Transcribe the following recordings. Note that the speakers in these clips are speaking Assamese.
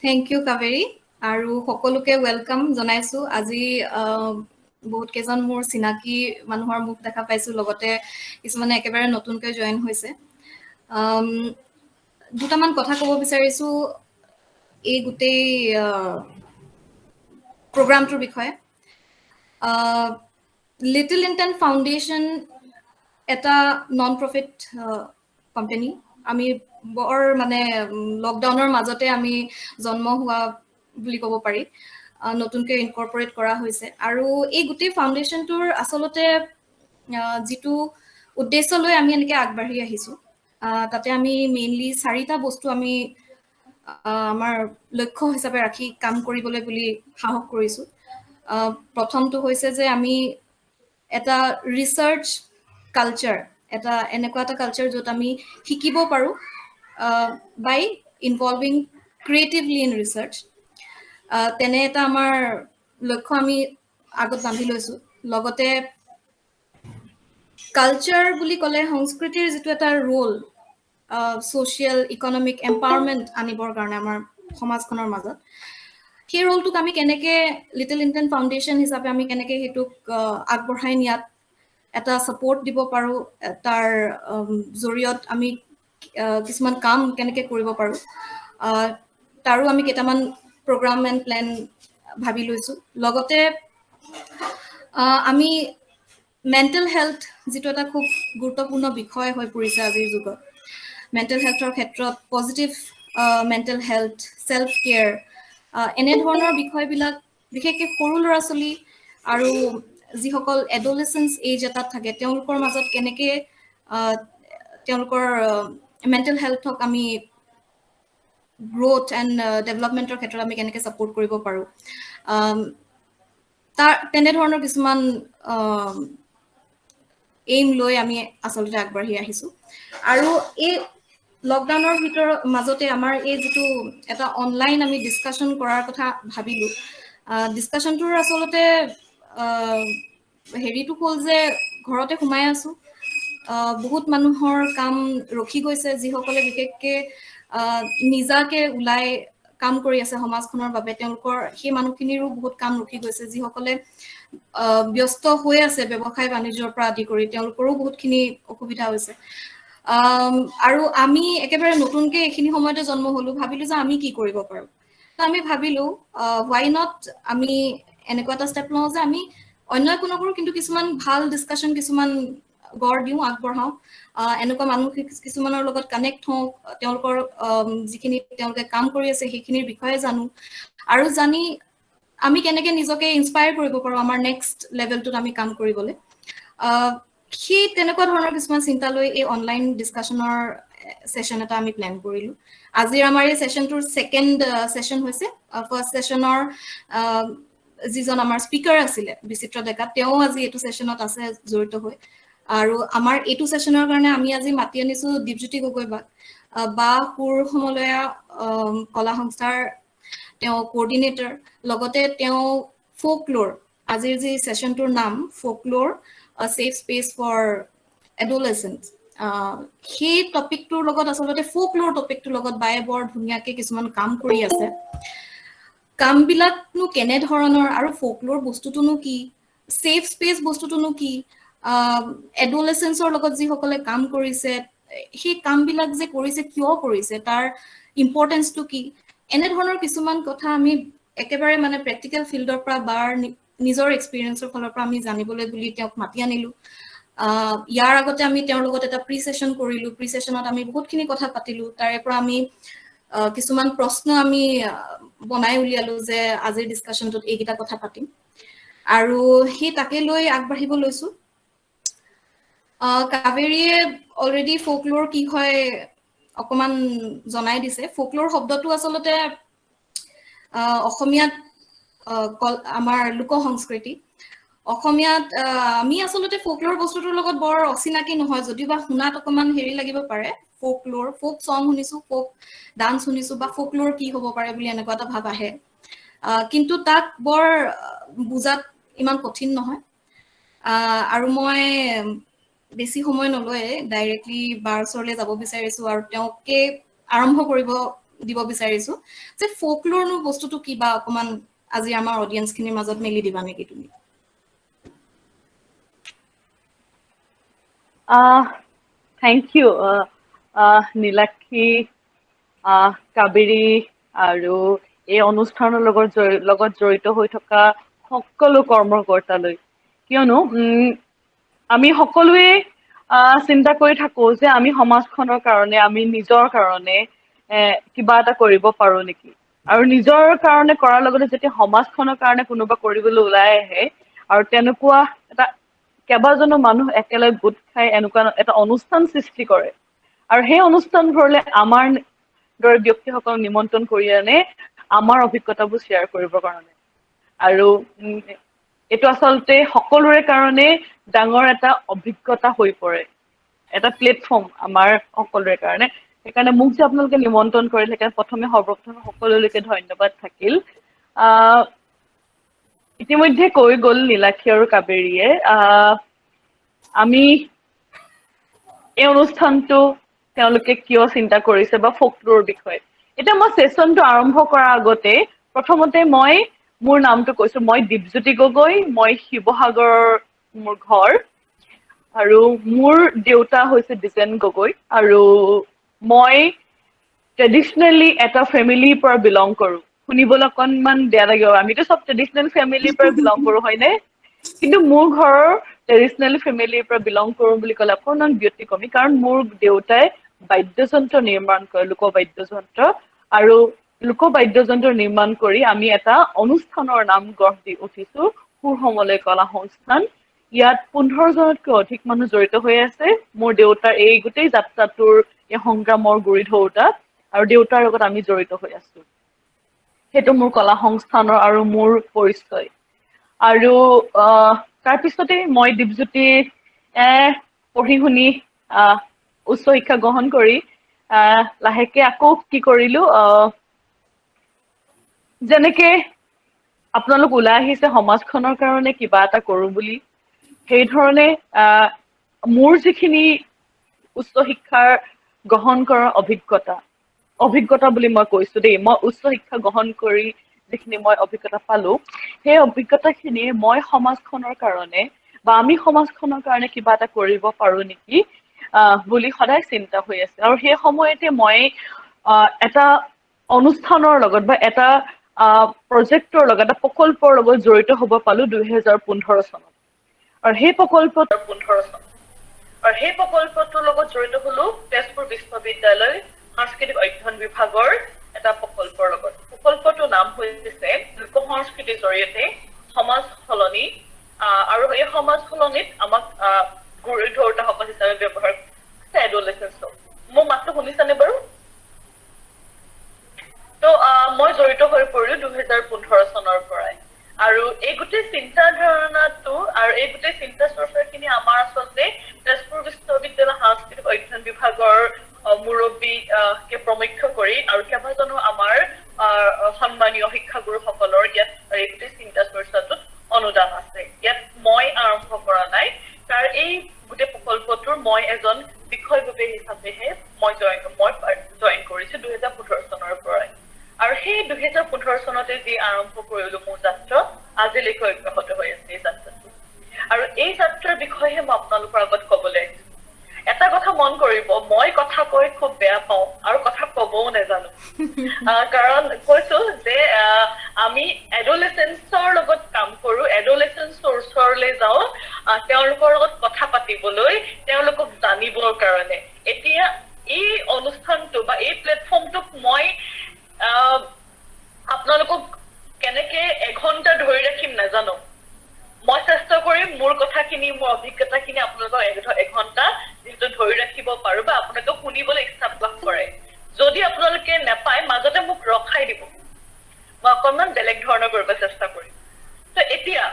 Thank you, Kaveri. আৰু সকলোকে ওয়েলকাম জনাইছো আজি বহুত কেজন মোৰ চিনাকি মানুহৰ মুখ দেখা পাইছো লগতে কিছুমানে একেবাৰে নতুনকৈ জয়েন হৈছে দুটামান কথা ক'ব বিচাৰিছো এই গোটেই প্ৰগ্ৰামটোৰ বিষয়ে লিটল ইণ্টেণ্ট ফাউণ্ডেশ্যন এটা নন প্ৰফিট কোম্পানী আমি বৰ মানে লকডাউনৰ মাজতে আমি জন্ম হোৱা বুলি ক'ব পাৰি নতুনকৈ ইনকৰ্পৰেট কৰা হৈছে আৰু এই গোটেই ফাউণ্ডেশ্যনটোৰ আচলতে যিটো উদ্দেশ্য লৈ আমি এনেকৈ আগবাঢ়ি আহিছো তাতে আমি মেইনলি 4টা বস্তু আমি আমাৰ লক্ষ্য হিচাপে ৰাখি কাম কৰিবলৈ বুলি সাহস কৰিছো প্ৰথমটো হৈছে যে আমি এটা ৰিচাৰ্চ কালচাৰ এটা এনেকুৱা এটা কালচাৰ য'ত আমি শিকিব পাৰো বাই ইনভলভিং ক্ৰিয়েটিভলি ইন ৰিচাৰ্চ তেনে এটা আমাৰ লক্ষ্য আমি আগত বান্ধি লৈছো লগতে কালচাৰ বুলি ক'লে সংস্কৃতিৰ যিটো এটা ৰোল social economic empowerment আনিবৰ কাৰণে আমাৰ সমাজখনৰ মাজত সেই ৰোলটোক আমি কেনেকে লিটল ইণ্টেণ্ট ফাউণ্ডেশ্যন হিচাপে আমি কেনেকে হেতুক আগবঢ়াই নিয়াত এটা সাপোৰ্ট দিব পাৰো তাৰ জৰিয়ত আমি কিছুমান কাম কেনেকে কৰিব পাৰো তাৰো আমি কেইটামান প্ৰগ্ৰাম এণ্ড প্ল্যান ভাবি লৈছো লগতে আমি মেণ্টেল হেলথ যেটো এটা খুব গুৰুত্বপূৰ্ণ বিষয় হৈ পৰিছে আজিৰ যুগত মেণ্টেল হেলথৰ ক্ষেত্ৰত positive mental health self care এনে ধৰণৰ বিষয়বিলাক বিশেষকৈ সৰু ল'ৰা ছোৱালী আৰু যিসকল এডোলেসেন্স এজ এটাত থাকে তেওঁলোকৰ মাজত কেনেকে তেওঁলোকৰ মেণ্টেল হেলথক আমি গ্ৰোথ এণ্ড ডেভেলপমেণ্টৰ ক্ষেত্ৰত আমি কেনেকে সাপোৰ্ট কৰিব পাৰো তাৰ তেনে ধৰণৰ কিছুমান এইম লৈ আমি আচলতে আগবাঢ়ি আহিছো আৰু এই লকডাউনৰ ভিতৰত মাজতে আমাৰ এই যেটো এটা অনলাইন আমি ডিসকাশন কৰাৰ কথা ভাবিলো ডিসকাশনটোৰ আচলতে হেৰিটো হ'ল যে ঘৰতে সোমাই আছো বহুত মানুহৰ কাম ৰখি গৈছে যিসকলে বিশেষকে নিজাকে উলাই কাম কৰি আছে সমাজখনৰ বাবে তেওঁলোকৰ সেই মানুহখিনিৰো বহুত কাম ৰখি গৈছে যিসকলে ব্যস্ত হৈ আছে ব্যৱসায় বাণিজ্যৰ পৰা আদি কৰি তেওঁলোকৰো বহুতখিনি অসুবিধা হৈছে আৰু আমি একেবাৰে নতুনকে এইখিনি সময়তে জন্ম হলো ভাবিলো যে আমি কি কৰিব পাৰো আমি ভাবিলো why not আমি এনেকুৱা এটা ষ্টেপ লওঁ যে আমি অন্য কোনো নকৰো কিন্তু কিছুমান ভাল ডিসকাশন কিছুমান গড় দিও আগবঢ়াও এনেকুৱা মানুহ কিছুমানৰ লগত কানেক্ট হওঁ তেওঁলোকৰ যিখিনি তেওঁলোকে কাম কৰি আছে সেইখিনিৰ বিষয়ে জানো আৰু জানি আমি কেনেকে নিজকে ইনস্পায়াৰ কৰিব পাৰো আমাৰ নেক্সট লেভেলটোত আমি কাম কৰিবলৈ কি তেনেকুৱা ধৰণৰ কিছুমান চিন্তা লৈ এই অনলাইন ডিসকাশনৰ সেশন এটা আমি প্ল্যান কৰিলো আজি আমাৰ এই সেশনটোৰ সেকেন্ড সেশন হৈছে ফাৰ্স্ট সেশনৰ যিজন আমাৰ স্পিকাৰ আছিল বিচিত্ৰ ডেকা তেওঁ আজি এটো সেশনত আছে জড়িত হৈ আৰু আমাৰ এটো সেশনৰ কাৰণে আমি আজি মাতি আনিছো দীপজ্যোতি গগৈ বা সুৰ সমলয়া কলা সংস্থাৰ তেওঁ কোঅৰ্ডিনেটৰ লগতে তেওঁ ফোকলোৰ আজিৰ যি সেশনটোৰ নাম ফোকলোৰ a safe space for adolescents সেই টপিকটোৰ লগত আচলতে ফোকলোৰ টপিকটোৰ লগত বায়ে বৰ ধুনিয়াকে কিছুমান কাম কৰি আছে কাম বিলাকনো কেনে ধৰণৰ আৰু ফোকলোৰ বস্তুটোনো কি সেফ স্পেস বস্তুটোনো কি এডোলেসেন্সৰ লগত যি সকলে কাম কৰিছে সেই কাম বিলাক যে কৰিছে কিয় কৰিছে তাৰ ইম্পৰ্টেন্সটো কি এনে ধৰণৰ কিছুমান কথা আমি একেবাৰে মানে প্ৰেক্টিক্যাল ফিল্ডৰ পৰা বাৰ নিজৰ এক্সপেৰিয়েন্সৰ ফলৰ পৰা আমি জানিবলৈ বুলি তেওঁক মাতি আনিলো ইয়াৰ আগতে আমি তেওঁৰ লগত এটা প্ৰি সেশন কৰিলো প্ৰি সেশনত আমি বহুতখিনি কথা পাতিলো তাৰে পৰা আমি কিছুমান প্ৰশ্ন আমি বনাই উলিয়ালো যে আজিৰ ডিসকাশনটোত এইকিটা কথা পাতিম আৰু হি তাকে লৈ আগবাঢ়িব লৈছো কাবেৰীয়ে অলৰেডি ফোকলোৰ কি হয় অকমান জনাই দিছে ফোকলোৰ শব্দটো আচলতে অসমীয়াত আমাৰ লোক সংস্কৃতি অসমীয়াত আমি আচলতে ফোকলোৰ বস্তুটোৰ লগত বৰ অচিনাকি নহয় যদিবা শুনাত অকমান হেৰি লাগিব পাৰে ফোকলোৰ ফোক সং শুনিছো ফোক ডান্স শুনিছো বা ফোকলোৰ কি হ'ব পাৰে বুলি এনেকুৱা এটা ভাব আহে কিন্তু তাক বৰ বুজাত ইমান কঠিন নহয় আৰু মই বেছি সময় নলয় ডাইৰেক্টলি বাৰছৰলৈ যাব বিচাৰিছো আৰু তেওঁকে আৰম্ভ কৰিব দিব বিচাৰিছো যে ফোকলোৰনো বস্তুটো কি বা অকমান আজি আমাৰ অডিয়েন্সখিনিৰ মাজত মেলি দিবা নেকি তুমি? থেংক ইউ নীলাক্ষী, কাবেৰী আৰু এই অনুষ্ঠানৰ লগত জড়িত হৈ থকা সকলো কৰ্মকৰ্তালৈ। কিয়নো আমি সকলোৱে চিন্তা কৰি থাকো যে আমি সমাজখনৰ কাৰণে, আমি নিজৰ কাৰণে কিবা এটা কৰিব পাৰো নেকি। আৰু নিজৰ কাৰণে কৰাৰ লগতে যেতিয়া সমাজখনৰ কাৰণে কোনোবা কৰিবলৈ ওলাই আহে আৰু তেনেকুৱা এটা কেইবাজনো মানুহ একেলগে গোট খাই এনেকুৱা এটা অনুষ্ঠান সৃষ্টি কৰে, আৰু সেই অনুষ্ঠানবোৰলৈ আমাৰ দৰে ব্যক্তিসকলক নিমন্ত্ৰণ কৰি আনে আমাৰ অভিজ্ঞতাবোৰ শ্বেয়াৰ কৰিবৰ কাৰণে। আৰু এইটো আচলতে সকলোৰে কাৰণে ডাঙৰ এটা অভিজ্ঞতা হৈ পৰে, এটা প্লেটফৰ্ম আমাৰ সকলোৰে কাৰণে। সেইকাৰণে মোক যে আপোনালোকে নিমন্ত্ৰণ কৰিলে, সেইকাৰণে সৰ্বপ্ৰথমে সকলোলৈকে ধন্যবাদ থাকিল। ইতিমধ্যে কৈ গ'ল নীলাক্ষী আৰু কাবেৰীয়ে, আমি এই অনুষ্ঠানটো তেওঁলোকে কিয় চিন্তা কৰিছে বা ফোকলোৰ বিষয়ে। এতিয়া মই ছেচনটো আৰম্ভ কৰাৰ আগতে প্ৰথমতে মই মোৰ নামটো কৈছো। মই দীপজ্যোতি গগৈ, মই শিৱসাগৰৰ মোৰ ঘৰ, আৰু মোৰ দেউতা হৈছে দ্বিজেন গগৈ, আৰু মই ট্ৰেডিচনেলি এটা ফেমিলিৰ পৰা বিলং কৰো। শুনিবলৈ অকনমান বেয়া লাগিব, আমিতো চব ট্ৰেডিচনেল ফেমিলিৰ পৰা বিলং কৰো, হয়নে? কিন্তু মোৰ ঘৰৰ ট্ৰেডিচনেল ফেমিলিৰ পৰা বিলং কৰো বুলি ক'লে অকণমান ব্যতিক্ৰমী, কাৰণ মোৰ দেউতাই বাদ্যযন্ত্ৰ নিৰ্মাণ কৰে, লোকবাদ্যযন্ত্ৰ, আৰু লোকবাদ্যযন্ত্ৰ নিৰ্মাণ কৰি আমি এটা অনুষ্ঠানৰ নাম গঢ় দি উঠিছো, সুৰসমলয় কলা সংস্থান। ইয়াত 15জনতকৈ অধিক মানুহ জড়িত হৈ আছে। মোৰ দেউতাৰ এই গোটেই যাত্ৰাটোৰ এই সংগ্ৰামৰ গুৰি ধৰোতাত, আৰু দেউতাৰ লগত আমি জড়িত হৈ আছো। সেইটো মোৰ কলা সংস্থানৰ আৰু মোৰ পৰিচয়। আৰু তাৰপিছতে মই দীপজ্যোতি পঢ়ি শুনি উচ্চ শিক্ষা গ্ৰহণ কৰি লাহেকে আকৌ কি কৰিলো, যেনেকে আপোনালোক ওলাই আহিছে সমাজখনৰ কাৰণে কিবা এটা কৰো বুলি, সেই ধৰণে মোৰ যিখিনি উচ্চ শিক্ষাৰ গ্ৰহণ কৰাৰ অভিজ্ঞতা বুলি মই কৈছো দেই, মই উচ্চ শিক্ষা গ্ৰহণ কৰি যিখিনি মই অভিজ্ঞতা পালো, সেই অভিজ্ঞতাখিনি মই সমাজখনৰ কাৰণে বা আমি সমাজখনৰ কাৰণে কিবা এটা কৰিব পাৰো নেকি বুলি সদায় চিন্তা হৈ আছে। আৰু সেই সময়তে মই এটা অনুষ্ঠানৰ লগত বা এটা প্ৰজেক্টৰ লগত, এটা প্ৰকল্পৰ লগত জড়িত হ'ব পালো 2015 চনত। আৰু সেই প্ৰকল্পটোৰ লগত জড়িত হলো তেজপুৰ বিশ্ববিদ্যালয় সাংস্কৃতিক অধ্যয়ন বিভাগৰ এটা প্ৰকল্পৰ লগত। প্ৰকল্পটোৰ নাম হৈছে লোক সংস্কৃতিৰ জৰিয়তে সমাজ সলনি, আৰু এই সমাজ সলনিত আমাক গুৰি ধৰোতাসকল হিচাপে ব্যৱহাৰ কৰিছে এডলেচেন্সক। মোৰ মাতটো শুনিছানে বাৰু? তো মই জড়িত হৈ পৰিলো 2015 চনৰ পৰাই। আৰু এই গোটেই চিন্তা ধাৰণাটো আৰু এই গোটেই চিন্তা চৰ্চাখিনি আমাৰ আচলতে তেজপুৰ বিশ্ববিদ্যালয় সাংস্কৃতিক অধ্যয়ন বিভাগৰ মুৰব্বীকে প্ৰমুখ্য কৰি আৰু কেইবাজনো আমাৰ সন্মানীয় শিক্ষাগুৰুসকলৰ ইয়াত এই গোটেই চিন্তা চৰ্চাটোত অনুদান আছে। ইয়াত মই আৰম্ভ কৰা নাই, তাৰ এই গোটেই প্ৰকল্পটোৰ মই এজন বিষয়ববী হিচাপেহে মই জইন কৰিছো 2015 চনৰ পৰাই। আৰু সেই 2015 চনতে যি আৰম্ভ কৰিলো মোৰ যাত্ৰা, আজিলৈকে অব্যাহত হৈ আছে এই যাত্ৰাটো। আৰু এই যাত্ৰাৰ বিষয়ে মই আপোনালোকৰ আগত কবলৈ আহিছো। এটা কথা মন কৰিব, মই কথা কৈ খুব বেয়া পাওঁ আৰু কথা কবও নাজানো। কাৰণ কৈছো যে আমি এডলেচেন্সৰ লগত কাম কৰো, এডলেচেন্সৰ ওচৰলৈ যাওঁ তেওঁলোকৰ লগত কথা পাতিবলৈ, তেওঁলোকক জানিবৰ কাৰণে। এতিয়া এই অনুষ্ঠানটো বা এই প্লেটফৰ্মটোক মই আপোনালোকক কেনেকে এঘন্টা ধৰি ৰাখিম নাজানো। মই চেষ্টা কৰিম মোৰ কথাখিনি, মোৰ অভিজ্ঞতাখিনি আপোনালোকক এঘন্টা যিহেতু ধৰি ৰাখিব পাৰো বা আপোনালোকে শুনিবলৈ ইচ্ছা প্ৰকাশ কৰে। যদি আপোনালোকে নাপায় মাজতে মোক ৰখাই দিব, মই অকণমান বেলেগ ধৰণৰ কৰিব চেষ্টা কৰিম। তো এতিয়া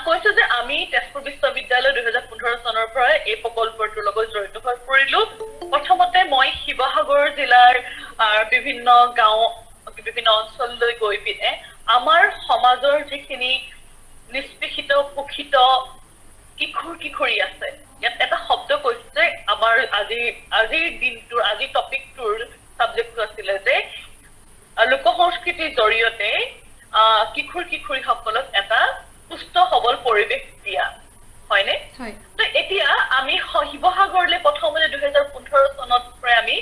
কৈছো যে আমি তেজপুৰ বিশ্ববিদ্যালয় 2015 চনৰ পৰা এই প্ৰকল্পটোৰ লগত জড়িত হৈ পৰিলো। প্ৰথমতে মই শিৱসাগৰ জিলাৰ বিভিন্ন গাঁও, বিভিন্ন অঞ্চললৈ গৈ পিনে আমাৰ সমাজৰ যিখিনি নিষ্পেষিত শোষিত কিশোৰী আছে, ইয়াত এটা শব্দ কৈছো যে আমাৰ আজিৰ দিনটোৰ, আজিৰ টপিকটোৰ চাবজেক্টটো আছিলে যে লোক সংস্কৃতিৰ জৰিয়তে কিশোৰ কিশোৰীসকলক এটা সুস্থ সবল পৰিৱেশ দিয়া হয়নে তো এতিয়া আমি শিৱসাগৰলৈ প্ৰথমতে 2015 চনত প্ৰায় আমি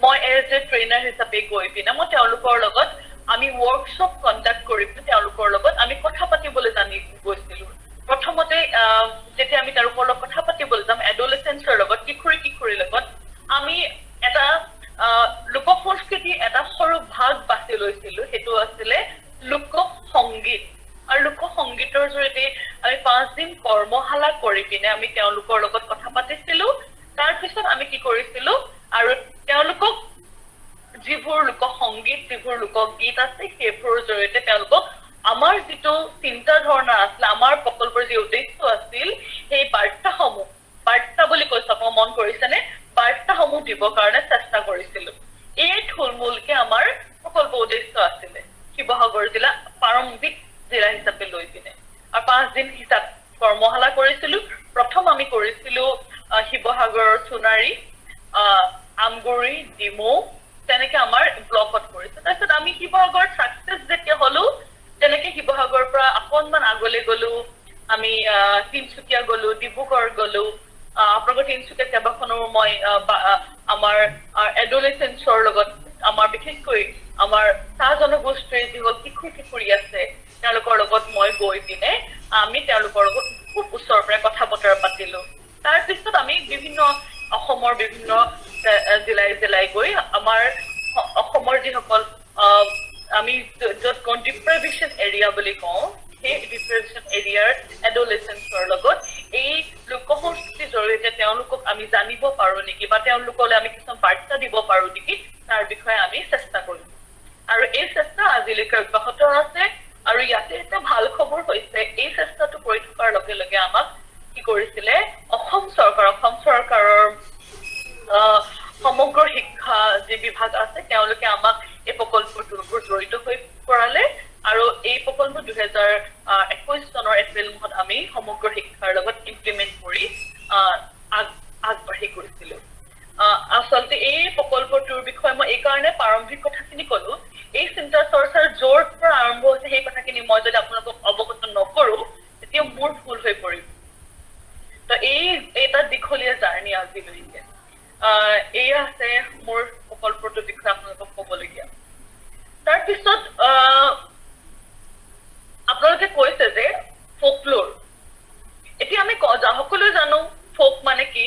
মই এজ এ ট্ৰেইনাৰ হিচাপে গৈ পিনে মই তেওঁলোকৰ লগত আমি ৱৰ্কশ্বপ কণ্ডাক্ট কৰি পিনে তেওঁলোকৰ লগত আমি কথা পাতিবলৈ জানি গৈছিলো প্ৰথমতে যেতিয়া আমি তেওঁলোকৰ লগত কথা পাতিবলৈ যাম এডোলেচেন্সৰ লগত কিশোৰীৰ লগত আমি এটা লোক সংস্কৃতি এটা সৰু ভাগ বাছি লৈছিলো সেইটো আছিলে লোক সংগীত আৰু লোক সংগীতৰ জৰিয়তে আমি 5 দিন কৰ্মশালা কৰি পিনে আমি তেওঁলোকৰ লগত কথা পাতিছিলো তাৰ পিছত আমি কি কৰিছিলো আৰু তেওঁলোকক যিবোৰ লোক সংগীত যিবোৰ লোক গীত আছে সেইবোৰৰ জৰিয়তে তেওঁলোকক আমাৰ যিটো চিন্তা ধাৰণা আছিল আমাৰ প্ৰকল্পৰ যি উদ্দেশ্য আছিল সেই বাৰ্তা বুলি কৈছো আপুনি মন কৰিছেনে বাৰ্তাসমূহ দিবৰ কাৰণে চেষ্টা কৰিছিলো এই থুলমূলকে আমাৰ প্ৰকল্প উদ্দেশ্য আছিলে শিৱসাগৰ জিলা প্ৰাৰম্ভিক জিলা হিচাপে লৈ পিনে আৰু 5 দিন হিচাপ কৰ্মশালা কৰিছিলো প্ৰথম আমি কৰিছিলো শিৱসাগৰৰ সোণাৰী আমগুৰি ডিমৌ তেনেকে আমাৰ ব্লকত কৰিছো তাৰপিছত আমি শিৱসাগৰ সাকসেস যেতিয়া হলো তেনেকে শিৱসাগৰৰ পৰা অকণমান আগলৈ গলো আমি তিনচুকীয়া গলো ডিব্ৰুগড় গলো আপোনালোকৰ তিনচুকীয়া কেইবাখনো মই আমাৰ এডোলেচেন্সৰ লগত আমাৰ বিশেষকৈ আমাৰ চাহ জনগোষ্ঠীৰ যিসকল কিশোৰী আছে তেওঁলোকৰ লগত মই গৈ পিনে আমি তেওঁলোকৰ লগত খুব ওচৰৰ পৰা কথা বতৰা পাতিলো তাৰপিছত আমি বিভিন্ন অসমৰ বিভিন্ন জিলাই গৈ আমাৰ অসমৰ যিসকল আমি য'ত কওঁ ডিপ্ৰেভিশ্যন এৰিয়া বুলি কওঁ সেই ডিপ্ৰেভিশ্যন এৰিয়াৰ এডোলেচেন্সৰ লগত এই লোক সংস্কৃতিৰ জৰিয়তে তেওঁলোকক আমি জানিব পাৰো নেকি বা তেওঁলোকলৈ আমি কিছুমান বাৰ্তা দিব পাৰো নেকি তাৰ বিষয়ে আমি চেষ্টা কৰিম আৰু এই চেষ্টা আজিলৈকে অব্যাহত আছে আৰু ইয়াতে এটা ভাল খবৰ হৈছে এই চেষ্টাটো কৰি থকাৰ লগে লগে আমাক কি কৰিছিলে অসম চৰকাৰৰ সমগ্ৰ শিক্ষা যি বিভাগ আছে তেওঁলোকে আমাক এই প্ৰকল্পটোৰ জড়িত হৈ পৰালে আৰু এই প্ৰকল্প 2021 চনৰ এপ্ৰিল মাহত আমি সমগ্ৰ শিক্ষাৰ লগত ইমপ্লিমেন্ট কৰি আগবাঢ়ি গৈছিলো আচলতে এই প্ৰকল্পটোৰ বিষয়ে মই এই কাৰণে প্ৰাৰম্ভিক কথাখিনি কলো এই চিন্তা চৰ্চাৰ জোৰ পৰা আৰম্ভ হৈছে সেই কথাখিনি মই যদি আপোনালোকক অৱগত নকৰো তেতিয়া মোৰ ভুল হৈ পৰিব তো এই এটা দীঘলীয়া জাৰ্ণি আজিলৈকে এয়া আছে মোৰ প্ৰকল্পটোৰ বিষয়ে আপোনালোকক ক'বলগীয়া তাৰপিছত আপোনালোকে কৈছে যে ফোকলোৰ এতিয়া আমি সকলোৱে জানো ফোক মানে কি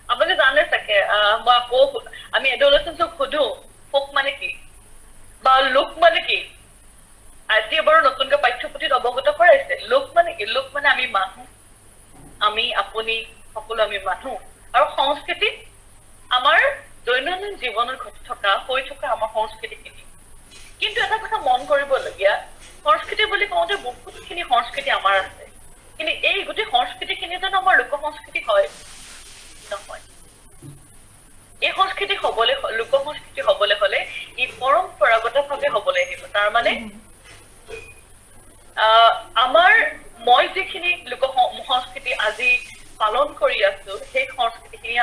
আপোনালোকে জানে চাগে মই আকৌ আমি এডোলেচেন্সক সোধো ফোক মানে কি বা লোক মানে কি আজি বাৰু নতুনকৈ পাঠ্যপুথিত অৱগত কৰাইছে লোক মানে কি লোক মানে আমি মানুহ আমি আপুনি সকলো আমি মানুহ আৰু সংস্কৃতি আমাৰ দৈনন্দিন জীৱনত ঘটি থকা হৈ থকা আমাৰ সংস্কৃতিখিনি কিন্তু এটা কথা মন কৰিবলগীয়া সংস্কৃতি বুলি কওঁতে বহুতখিনি সংস্কৃতি আমাৰ আছে কিন্তু এই গোটেই সংস্কৃতিখিনি জানো আমাৰ লোক সংস্কৃতি হয় নহয় এই সংস্কৃতি হ'বলৈ লোক সংস্কৃতি হ'বলৈ হ'লে ই পৰম্পৰাগতভাৱে হ'বলৈ আহিব তাৰ মানে আমাৰ মই যিখিনি লোক সংস্কৃতি আজি পালন কৰি আছো সেই সংস্কৃতিখিনি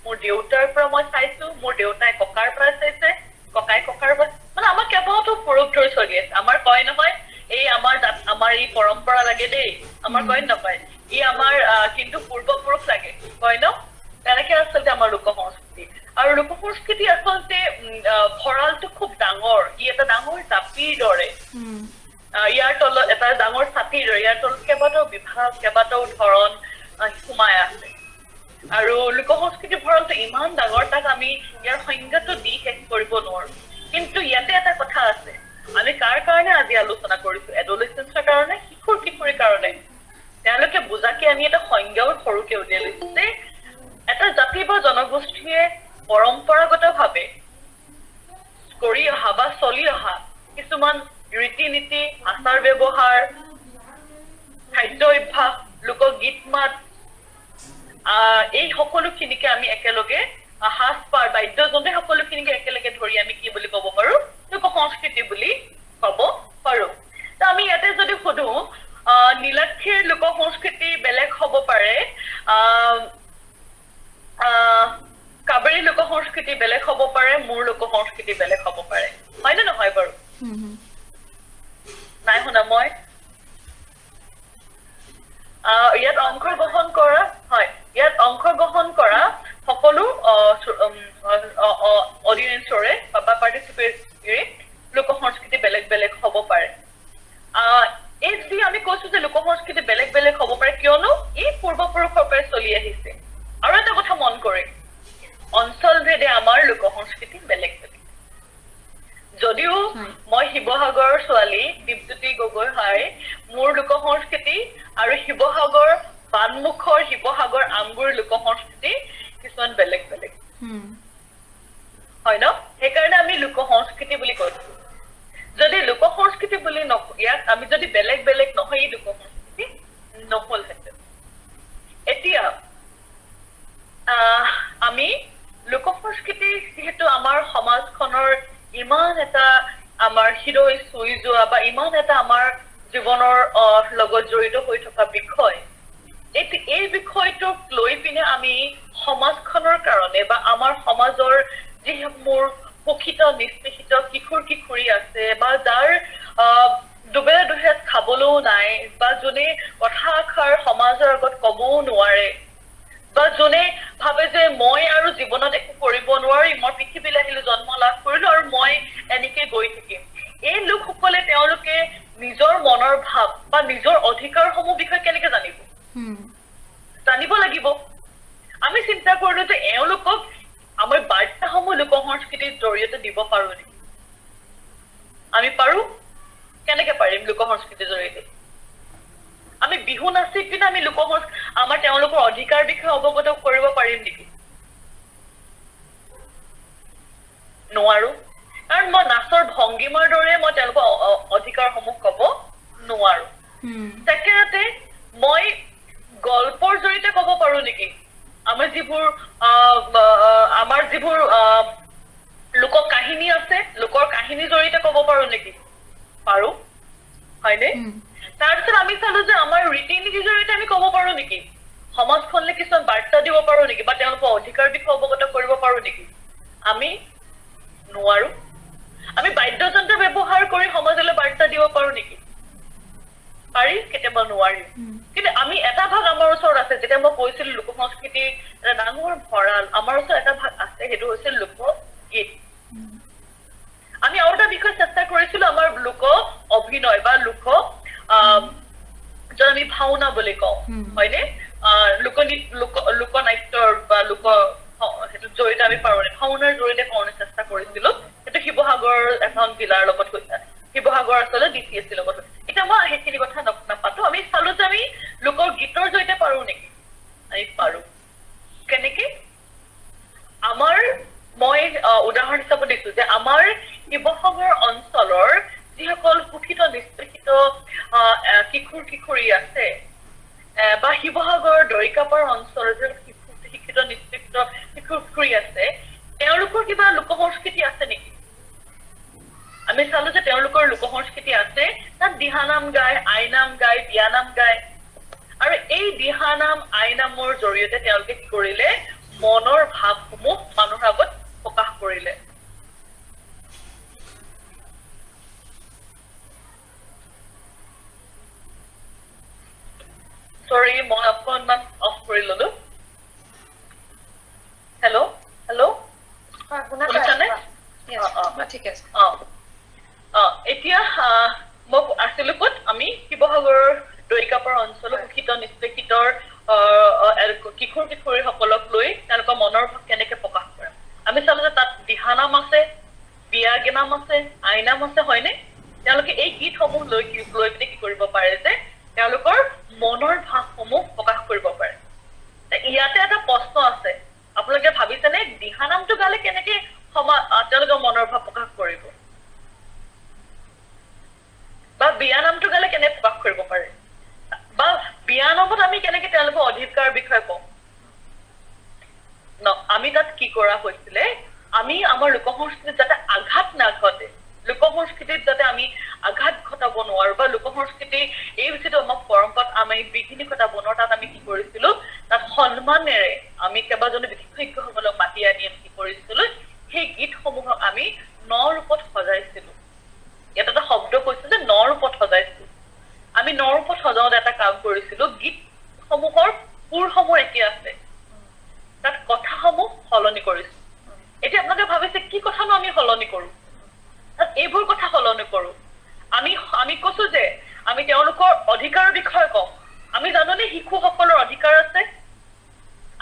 মোৰ দেউতাৰ পৰা মই চাইছো মোৰ দেউতাই ককাৰ পৰা চাইছে ককাই ককাৰ পৰা মানে আমাৰ কেইবাটাও পুৰুষ ধৰি চলি আছে আমাৰ কয় নহয় এই আমাৰ এই পৰম্পৰা লাগে দেই আমাৰ কয় নকয় ই আমাৰ কিন্তু পূৰ্বপুৰুষ লাগে কয় ন তেনেকে আচলতে আমাৰ লোক সংস্কৃতি আৰু লোক সংস্কৃতি আচলতে ভঁৰালটো খুব ডাঙৰ ই এটা ডাঙৰ জাপিৰ দৰে ইয়াৰ তলত এটা ডাঙৰ ছাতিৰ দৰে ইয়াৰ তলত কেইবাটাও বিভাগ কেইবাটাও ধৰণ সোমাই আছে আৰু লোক সংস্কৃতিৰ ভঁৰালটো ইমান ডাঙৰ তাক আমি ইয়াৰ সংজ্ঞাটো দি শেষ কৰিব নোৱাৰো কিন্তু ইয়াতে এটা কথা আছে আমি কাৰ কাৰণে আজি আলোচনা কৰিছো এডোলেচেন্সৰ কাৰণে কিশোৰীৰ কাৰণে তেওঁলোকে বুজাকে আমি এটা সংজ্ঞাও সৰুকে উলিয়াই লৈছো যে এটা জাতি বা জনগোষ্ঠীয়ে পৰম্পৰাগতভাৱে কৰি অহা বা চলি অহা কিছুমান ৰীতি নীতি আচাৰ ব্যৱহাৰ খাদ্য অভ্যাস লোকগীত মাত এই সকলোখিনিকে আমি একেলগে সাজ পাৰ বাদ্যযন্ত্ৰ সকলোখিনিকে একেলগে ধৰি আমি কি বুলি ক'ব পাৰো লোক সংস্কৃতি বুলি ক'ব পাৰো তো আমি ইয়াতে যদি সুধো নীলাক্ষীৰ লোক সংস্কৃতি বেলেগ হ'ব পাৰে কাবেৰী লোক সংস্কৃতি বেলেগ হ'ব পাৰে, মোৰ লোক সংস্কৃতি বেলেগ হ'ব পাৰে, হয়নে নহয় বাৰু? নাই শুনা মই ইয়াত অংশগ্ৰহণ কৰা, হয়, ইয়াত অংশগ্ৰহণ কৰা সকলো অডিয়েন্সৰে বা পাৰ্টিচিপেটৰে লোক সংস্কৃতি বেলেগ বেলেগ হ'ব পাৰে। এই যি আমি কৈছো যে লোক সংস্কৃতি বেলেগ বেলেগ হ'ব পাৰে, কিয়নো ই পূৰ্বপুৰুষৰ পৰাই চলি আহিছে। আৰু এটা কথা মন কৰে, অঞ্চল ভেদে আমাৰ লোক সংস্কৃতি বেলেগ বেলেগ। যদিও মই শিৱসাগৰৰ ছোৱালী দীপজ্যোতি গগৈ হয়, মোৰ লোক সংস্কৃতি আৰু শিৱসাগৰ বানমুখৰ শিৱসাগৰ আমগুৰিৰ লোক সংস্কৃতি কিছুমান বেলেগ বেলেগ, হয় ন? সেইকাৰণে আমি লোক সংস্কৃতি বুলি কৈছো। যদি লোক সংস্কৃতি বুলি ইয়াক আমি যদি বেলেগ বেলেগ নহয়, এই লোক সংস্কৃতি নহলহেঁতেন। এতিয়া আমি লোক সংস্কৃতি যিহেতু আমাৰ সমাজখনৰ ইমান এটা আমাৰ হৃদয় চুই যোৱা বা ইমান এটা আমাৰ জীৱনৰ লগত জড়িত হৈ থকা বিষয়, এই বিষয়টোক লৈ পিনে আমি সমাজখনৰ কাৰণে বা আমাৰ সমাজৰ যিসমূহ শোষিত নিষ্পেষিত কিশোৰ কিশোৰী আছে বা যাৰ দুবেলা দুসাঁজ খাবলৈও নাই বা যোনে কথা এষাৰ সমাজৰ আগত ক'বও নোৱাৰে বা যোনে ভাবে যে মই আৰু জীৱনত একো কৰিব নোৱাৰিম, মই পৃথিৱীলৈ আহিলো, জন্ম লাভ কৰিলো আৰু মই এনেকে গৈ থাকিম, এই লোকসকলে তেওঁলোকে নিজৰ মনৰ ভাৱ বা নিজৰ অধিকাৰসমূহ বিষয়ে কেনেকে জানিব? জানিব লাগিব। আমি চিন্তা কৰিলো যে এওঁলোকক আমাৰ বাৰ্তাসমূহ লোক সংস্কৃতিৰ জৰিয়তে দিব পাৰো নেকি? আমি পাৰো? কেনেকে পাৰিম লোক সংস্কৃতিৰ জৰিয়তে? আমি বিহু নাচি পিনে আমি আমাৰ তেওঁলোকৰ অধিকাৰ বিষয়ে অৱগত কৰিব পাৰিম নেকি? নোৱাৰো। কাৰণ মই নাচৰ ভংগীমাৰ দৰে মই তেওঁলোকৰ অধিকাৰসমূহ ক'ব নোৱাৰো। ছেকেণ্ডতে মই গল্পৰ জৰিয়তে ক'ব পাৰো নেকি? আমাৰ যিবোৰ লোক কাহিনী আছে, লোকৰ কাহিনীৰ জৰিয়তে ক'ব পাৰো নেকি? পাৰো, হয়নে? তাৰপিছত আমি চালো যে আমাৰ ৰীতি নীতিৰ জৰিয়তে আমি ক'ব পাৰো নেকি? সমাজখনলৈ কিছুমান বাৰ্তা দিব পাৰো নেকি বা তেওঁলোকৰ অধিকাৰ বিষয়ে অৱগত কৰিব পাৰো নেকি? আমি নোৱাৰো। আমি বাদ্যযন্ত্ৰ ব্যৱহাৰ কৰি সমাজলৈ বাৰ্তা দিব পাৰো নেকি? পাৰি, কেতিয়াবা নোৱাৰি। কিন্তু আমি এটা ভাগ আমাৰ ওচৰত আছে, যেতিয়া মই কৈছিলো লোক সংস্কৃতিৰ এটা ডাঙৰ ভঁৰাল, আমাৰ ওচৰত এটা ভাগ আছে, সেইটো হৈছে লোকগীত। আমি আৰু এটা বিষয় চেষ্টা কৰিছিলো, আমাৰ লোক অভিনয় বা য'ত আমি ভাওনা বুলি কওঁ, হয়নে? লোকনাট্যৰ বা সেইটো জৰিয়তে আমি পাৰো ভাওনাৰ জৰিয়তে কৰোৱাৰ চেষ্টা কৰিছিলো। সেইটো শিৱসাগৰ এখন জিলাৰ লগত হৈছে, শিৱসাগৰ আচলতে DCSC লগত। এতিয়া মই সেইখিনি কথা নাপাতো, আমি চালো যে আমি লোকৰ গীতৰ জৰিয়তে পাৰো নেকি? আমি পাৰো। কেনেকে? মই উদাহৰণ হিচাপে দিছো যে আমাৰ শিৱসাগৰ অঞ্চলৰ যিসকল শোষিত নিষ্পেষিত কিশোৰ কিশোৰী আছে বা শিৱসাগৰ দৰিকাপাৰ অঞ্চলৰ যে শিক্ষিত নিষ্পেষিত কিশোৰ কিশোৰী আছে, তেওঁলোকৰ কিবা লোক সংস্কৃতি আছে নেকি? আমি চালো যে তেওঁলোকৰ লোক সংস্কৃতি আছে। তাত দিহানাম গায়, আইনাম গায়, বিয়ানাম গায়। আৰু এই দিহানাম আইনামৰ জৰিয়তে তেওঁলোকে কি কৰিলে? মনৰ ভাৱসমূহ মানুহৰ আগত প্ৰকাশ কৰিলে। চৰি, মই অকণমান অফ কৰি ললো। হেল্ল', শুনিছানে? এতিয়া মই আছিলো ক'ত? আমি শিৱসাগৰৰ দৰিকাপাৰ অঞ্চলৰ শোষিত নিষ্পেষিতৰ কিশোৰ কিশোৰীসকলক লৈ তেওঁলোকৰ মনৰ ভাৱ কেনেকে প্ৰকাশ কৰে। আমি চালো যে তাত দিহানাম আছে, বিয়ানাম আছে, আইনাম আছে, হয়নে? তেওঁলোকে এই গীতসমূহ লৈ পিনে কি কৰিব পাৰে যে তেওঁলোকৰ মনৰ ভাৱসমূহ প্ৰকাশ কৰিব পাৰে। ইয়াতে এটা প্ৰশ্ন আছে, আপোনালোকে ভাবিছেনে দিহানামটো গালে কেনেকে তেওঁলোকৰ মনৰ ভাৱ প্ৰকাশ কৰিব? বা বিয়ানামটো গালে কেনেকে প্ৰকাশ কৰিব পাৰে? বা বিয়ানামত আমি কেনেকে তেওঁলোকৰ অধিকাৰ বিষয়ে কওঁ? আমি তাত কি কৰা হৈছিলে, আমি আমাৰ লোক সংস্কৃতিত যাতে আঘাত নাঘটে, লোক সংস্কৃতিত যাতে আমি আঘাত ঘটাব নোৱাৰো বা লোক সংস্কৃতি এই যিটো আমাৰ পৰম্পৰাত আমি বিঘিনি ঘটাব নোৱাৰো, তাত আমি কি কৰিছিলো, তাত সন্মানেৰে আমি কেইবাজনো বিশেষজ্ঞসকলক মাতি আনি আমি কি কৰিছিলো, সলনি কৰো এইবোৰ কথা সলনি কৰো আমি কৈছো যে আমি তেওঁলোকৰ অধিকাৰৰ বিষয়ে কওঁ আমি জানোনে শিশুসকলৰ অধিকাৰ আছে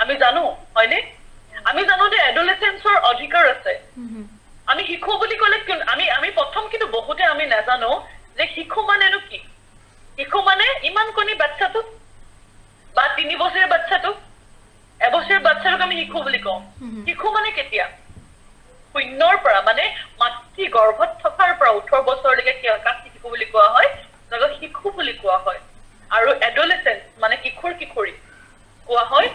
আমি জানো হয়নে আমি জানো যে এডোলেসেন্সৰ অধিকাৰ আছে আমি শিশু বুলি ক'লে আমি প্ৰথম কিন্তু বহুতে আমি নাজানো যে শিশু মানেনো কি শিশু মানে ইমান কণি বাচ্চাটো বা 3 বছৰীয়া বাচ্চাটো এবছৰীয়া বাচ্চাটোক আমি শিশু বুলি কওঁ শিশু মানে কেতিয়া শূন্যৰ পৰা মানে মাতৃ গৰ্ভত থকাৰ পৰা 18 বছৰলৈকে কাক শিশু বুলি কোৱা হয় তাক শিশু বুলি কোৱা হয় আৰু এডোলেসেন্স মানে কিশোৰ কিশোৰী কোৱা হয়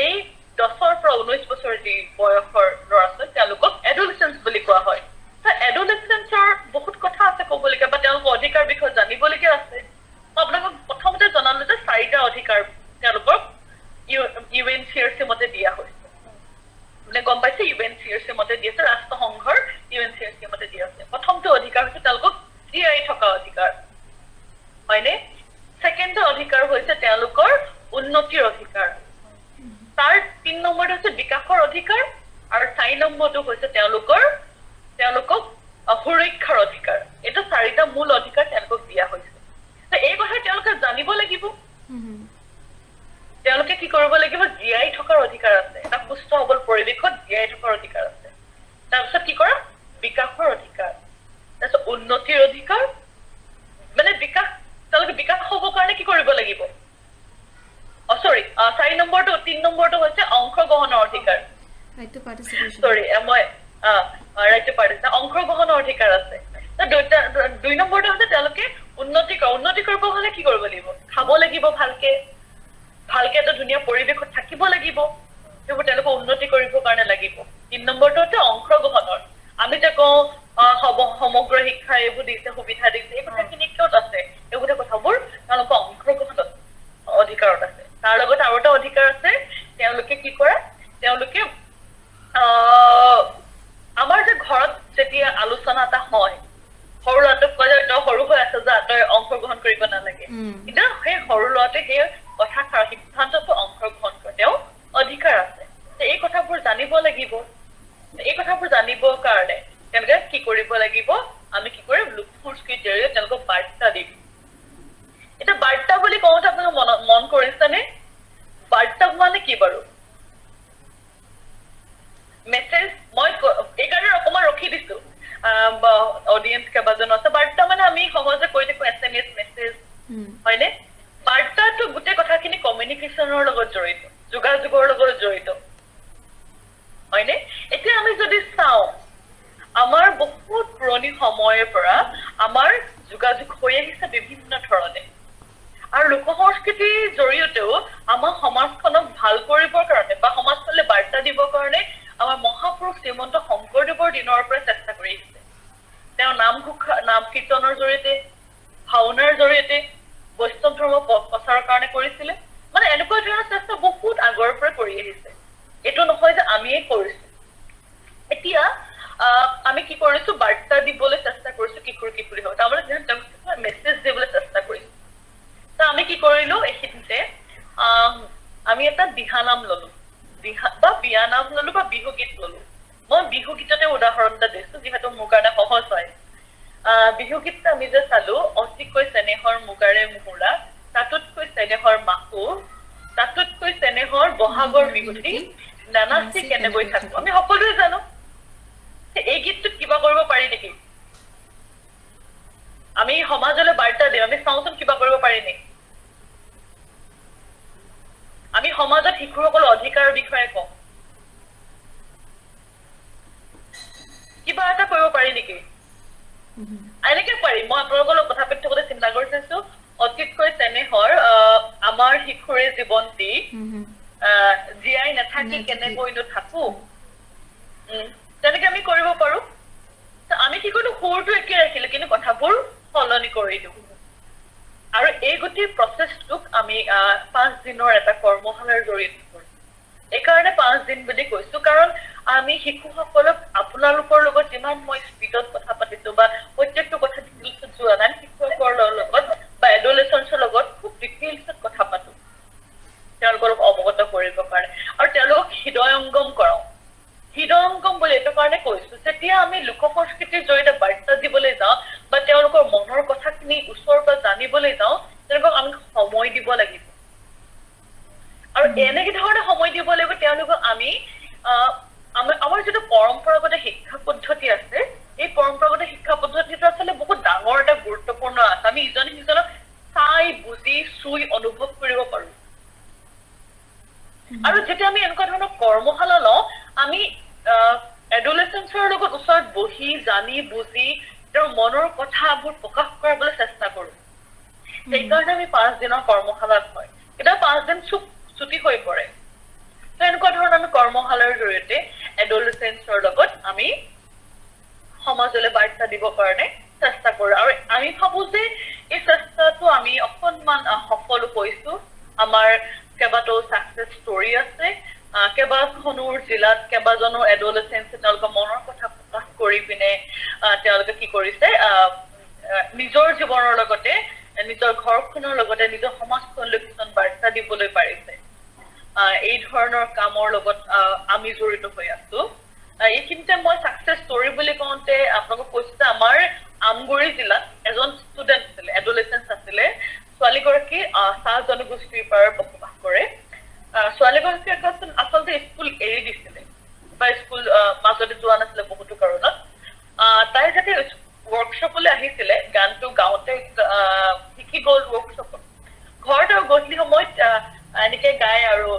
এই 10 পৰা 19 বছৰ যি বয়সৰ ল'ৰা-ছোৱালী তেওঁলোকক এডোলেসেন্স বুলি কোৱা হয় তা এডোলেসেন্সৰ বহুত কথা আছে ক'বলগীয়া বা তেওঁলোকৰ অধিকাৰ বিষয়ে জানিবলগীয়া আছে মই আপোনালোকক প্ৰথমতে জনালো যে 4টা অধিকাৰ তেওঁলোকক ইউএনচিআৰচি মতে দিয়া হৈছে মানে গম পাইছে ইউএনচিআৰচি মতে দিয়া আছে ৰাষ্ট্ৰসংঘৰ ইউএনচিআৰচি মতে দিয়া আছে প্ৰথমটো অধিকাৰ হৈছে তেওঁলোকক জীয়াই থকা অধিকাৰ হয়নে সেকেন্ডটো অধিকাৰ হৈছে তেওঁলোকৰ উন্নতিৰ অধিকাৰ তাৰ 3 নম্বৰটো হৈছে বিকাশৰ অধিকাৰ আৰু 4 নম্বৰটো হৈছে তেওঁলোকক সুৰক্ষাৰ অধিকাৰ এটা 4টা মূল অধিকাৰ তেওঁলোকক দিয়া হৈছে তো এই কথা তেওঁলোকে জানিব লাগিব তেওঁলোকে কি কৰিব লাগিব জীয়াই থকাৰ অধিকাৰ আছে এটা সুস্থ সবল পৰিৱেশত জীয়াই থকাৰ অধিকাৰ আছে তাৰপিছত কি কৰা বিকাশৰ অধিকাৰ তাৰপিছত উন্নতিৰ অধিকাৰ মানে তেওঁলোকে বিকাশ হ'বৰ কাৰণে কি কৰিব লাগিব 4 নম্বৰটো 3 নম্বৰটো হৈছে অংশগ্ৰহণৰ অধিকাৰ right to participation মই ৰাইট টু পাৰ্টিচিপেট অংশগ্ৰহণৰ অধিকাৰ আছে 2 নম্বৰটো হৈছে তেওঁলোকে উন্নতি কৰিব হলে কি কৰিব লাগিব খাব লাগিব ভালকে এটা ধুনীয়া পৰিৱেশত থাকিব লাগিব সেইবোৰ তেওঁলোকে উন্নতি কৰিবৰ কাৰণে লাগিব 3 নম্বৰটো হৈছে অংশগ্ৰহণৰ আমি যে কওঁ সমগ্ৰ শিক্ষা এইবোৰ দিছে সুবিধা দিছে এই কথাখিনি কিয়ত আছে এইবোৰ কথাবোৰ তেওঁলোকৰ অংশগ্ৰহণত অধিকাৰত আছে তাৰ লগত আৰু এটা অধিকাৰ আছে তেওঁলোকে কি কৰে তেওঁলোকে আমাৰ যে ঘৰত যেতিয়া আলোচনা এটা হয় সৰু ল'ৰাটোক কয় যে তই সৰু হৈ আছ যা তই অংশগ্ৰহণ কৰিব নালাগে কিন্তু সেই সৰু ল'ৰাটোৱে সেই কথা সিদ্ধান্তটো অংশগ্ৰহণ কৰে তেওঁ অধিকাৰ আছে এই কথাবোৰ জানিব লাগিব এই কথাবোৰ জানিবৰ কাৰণে তেওঁলোকে কি কৰিব লাগিব আমি কি কৰিম লোকসংস্কৃতিৰ জৰিয়তে তেওঁলোকক বাৰ্তা দিম এটা বাৰ্তা বুলি কওঁতে আপোনালোকে মন কৰিছেনে বাৰ্তা মানে কি বাৰু মেছেজ মই এইকাৰণে অকণমান ৰখি দিছো অডিয়েন্স কেইবাজন আছে বাৰ্তা মানে আমি সহজে কৈ থাকো SMS মেছেজ হয়নে বাৰ্তাটো গোটেই কথাখিনি কমিউনিকেশ্যনৰ লগত জড়িত যোগাযোগৰ লগত জড়িত হয়নে এতিয়া আমি যদি চাওঁ আমাৰ বহুত পুৰণি সময়ৰ পৰা আমাৰ যোগাযোগ হৈ আহিছে বিভিন্ন ধৰণে আৰু লোক সংস্কৃতিৰ জৰিয়তেও আমাৰ সমাজখনক ভাল কৰিবৰ কাৰণে বা সমাজখনলৈ বাৰ্তা দিবৰ কাৰণে আমাৰ মহাপুৰুষ শ্ৰীমন্ত শংকৰদেৱৰ দিনৰ পৰা চেষ্টা কৰি আহিছে তেওঁ নাম কীৰ্তনৰ জৰিয়তে ভাওনাৰ জৰিয়তে বৈষ্ণৱ ধৰ্ম প্ৰচাৰৰ কাৰণে কৰিছিলে মানে এনেকুৱা ধৰণৰ চেষ্টা বহুত আগৰ পৰা কৰি আহিছে এইটো নহয় যে আমিয়ে কৰিছো এতিয়া আমি কি কৰিছো বাৰ্তা দিবলৈ চেষ্টা কৰিছো কিশোৰ কিশোৰী হয় তাৰমানে মেছেজ দিবলৈ চেষ্টা কৰিছো তা আমি কি কৰিলো এইখিনিতে আমি এটা দিহানাম ললো বা বিয়ানাম ললো বা বিহু গীত ললো মই বিহু গীততে উদাহৰণ এটা দিছো যিহেতু মোৰ কাৰণে সহজ হয় বিহু গীত আমি যে চালো অতিকৈ চেনেহৰ মুগাৰে মুহুৰা তাতোতকৈ চেনেহৰ মাকো তাতোতকৈ চেনেহৰ বহাগৰ বিহুটি নানাচি কেনেকৈ থাকো আমি সকলোৱে জানো এই গীতটোত কিবা কৰিব পাৰি নেকি আমি সমাজলৈ বাৰ্তা দিম আমি চাওঁচোন কিবা কৰিব পাৰি নেকি আমি সমাজত শিশুসকলৰ অধিকাৰৰ বিষয়ে কওঁ কিবা এটা কৰিব পাৰি নেকি এনেকে পাৰি মই আপোনালোকৰ লগত কথা পাতি থাকোঁতে চিন্তা কৰি চাইছো অতিতকৈ চেনেহৰ আমাৰ শিশুৰে জীৱন্তী জীয়াই নাথাকি কেনেকৈনো থাকো তেনেকে আমি কৰিব পাৰো আমি কি কৰিলো সুৰটো একে ৰাখিলো কিন্তু কথাবোৰ সলনি কৰি দিওঁ আৰু এই গোটেই প্ৰচেছটোক আমি 5 দিনৰ এটা কৰ্মশালাৰ জৰিয়তে কৰিছো এইকাৰণে 5 দিন বুলি কৈছো কাৰণ আমি শিশুসকলক আপোনালোকৰ লগত যিমান মই স্পীডত কথা পাতিছো বা প্ৰত্যেকটো কথা ডিটেইলছত যোৱা নাই শিশুসকলৰ লগত বা এডোলেসেন্সৰ লগত খুব ডিটেইলছত কথা পাতো তেওঁলোকক অৱগত কৰিবৰ কাৰণে আৰু তেওঁলোকক হৃদয়ংগম কৰাও হৃদয়ংগম বুলি এইটো কাৰণে কৈছো যেতিয়া আমি লোক সংস্কৃতিৰ জৰিয়তে বাৰ্তা দিবলৈ যাওঁ বা তেওঁলোকৰ মনৰ কথাখিনি ওচৰৰ পৰা জানিবলৈ যাওঁ তেওঁলোকক আমি সময় দিব লাগিব আৰু এনেকে ধৰণে সময় দিব লাগিব তেওঁলোকক আমি আমাৰ যিটো পৰম্পৰাগত শিক্ষা পদ্ধতি আছে এই পৰম্পৰাগত শিক্ষা পদ্ধতিটো আচলতে বহুত ডাঙৰ এটা গুৰুত্বপূৰ্ণ আছে আমি ইজনে সিজনক চাই বুজি চুই অনুভৱ কৰিব পাৰো আৰু যেতিয়া আমি এনেকুৱা ধৰণৰ কৰ্মশালা লওঁ আমি এডোলেসেন্সৰ লগত ওচৰত বহি জানি বুজি তেওঁৰ মনৰ কথাবোৰ প্ৰকাশ কৰিবলৈ চেষ্টা কৰো সেইকাৰণে আমি 5 দিনৰ কৰ্মশালাত হয় এটা 5 দিন ছুটি হৈ পৰে তো এনেকুৱা ধৰণৰ আমি কৰ্মশালাৰ জৰিয়তে এডোলেসেন্সৰ লগত আমি সমাজলৈ বাৰ্তা দিব কাৰণে চেষ্টা কৰো আৰু আমি ভাবো যে এই চেষ্টাটো আমি অকণমান সফল হৈছো আমাৰ কেইবাটাও সাকসেস ষ্টৰী আছে কেইবাখনৰ জিলাত কেইবাজনৰ এডোলেসেন্স তেওঁলোকৰ মনৰ কথা প্ৰকাশ কৰি পিনে তেওঁলোকে কি কৰিছে নিজৰ জীৱনৰ লগতে নিজৰ ঘৰখনৰ লগতে নিজৰ সমাজখনলৈ কিছুমান বাৰ্তা দিবলৈ পাৰিছে এই ধৰণৰ কামৰ লগত আমি জড়িত হৈ আছো এইখিনিতে মই সাকসেস ষ্টৰী বুলি কওঁতে আপোনালোকক কৈছো আমাৰ আমগুৰি জিলাত এজন ষ্টুডেন্ট আছিলে এডোলেসেন্স আছিলে ছোৱালীগৰাকী চাহ জনগোষ্ঠীৰ পৰা বসবাস কৰে ছোৱালীগৰাকী আচলতে স্কুল এৰি দিছিলে বা স্কুল মাজতে যোৱা নাছিলে বহুতো কাৰণত তাই যাতে ৱৰ্কশ্বপলৈ আহিছিলে গানটো গাওঁতে শিকি গ'ল ৱৰ্কশ্বপত ঘৰত আৰু গধূলি সময়ত এনেকে গায় আৰু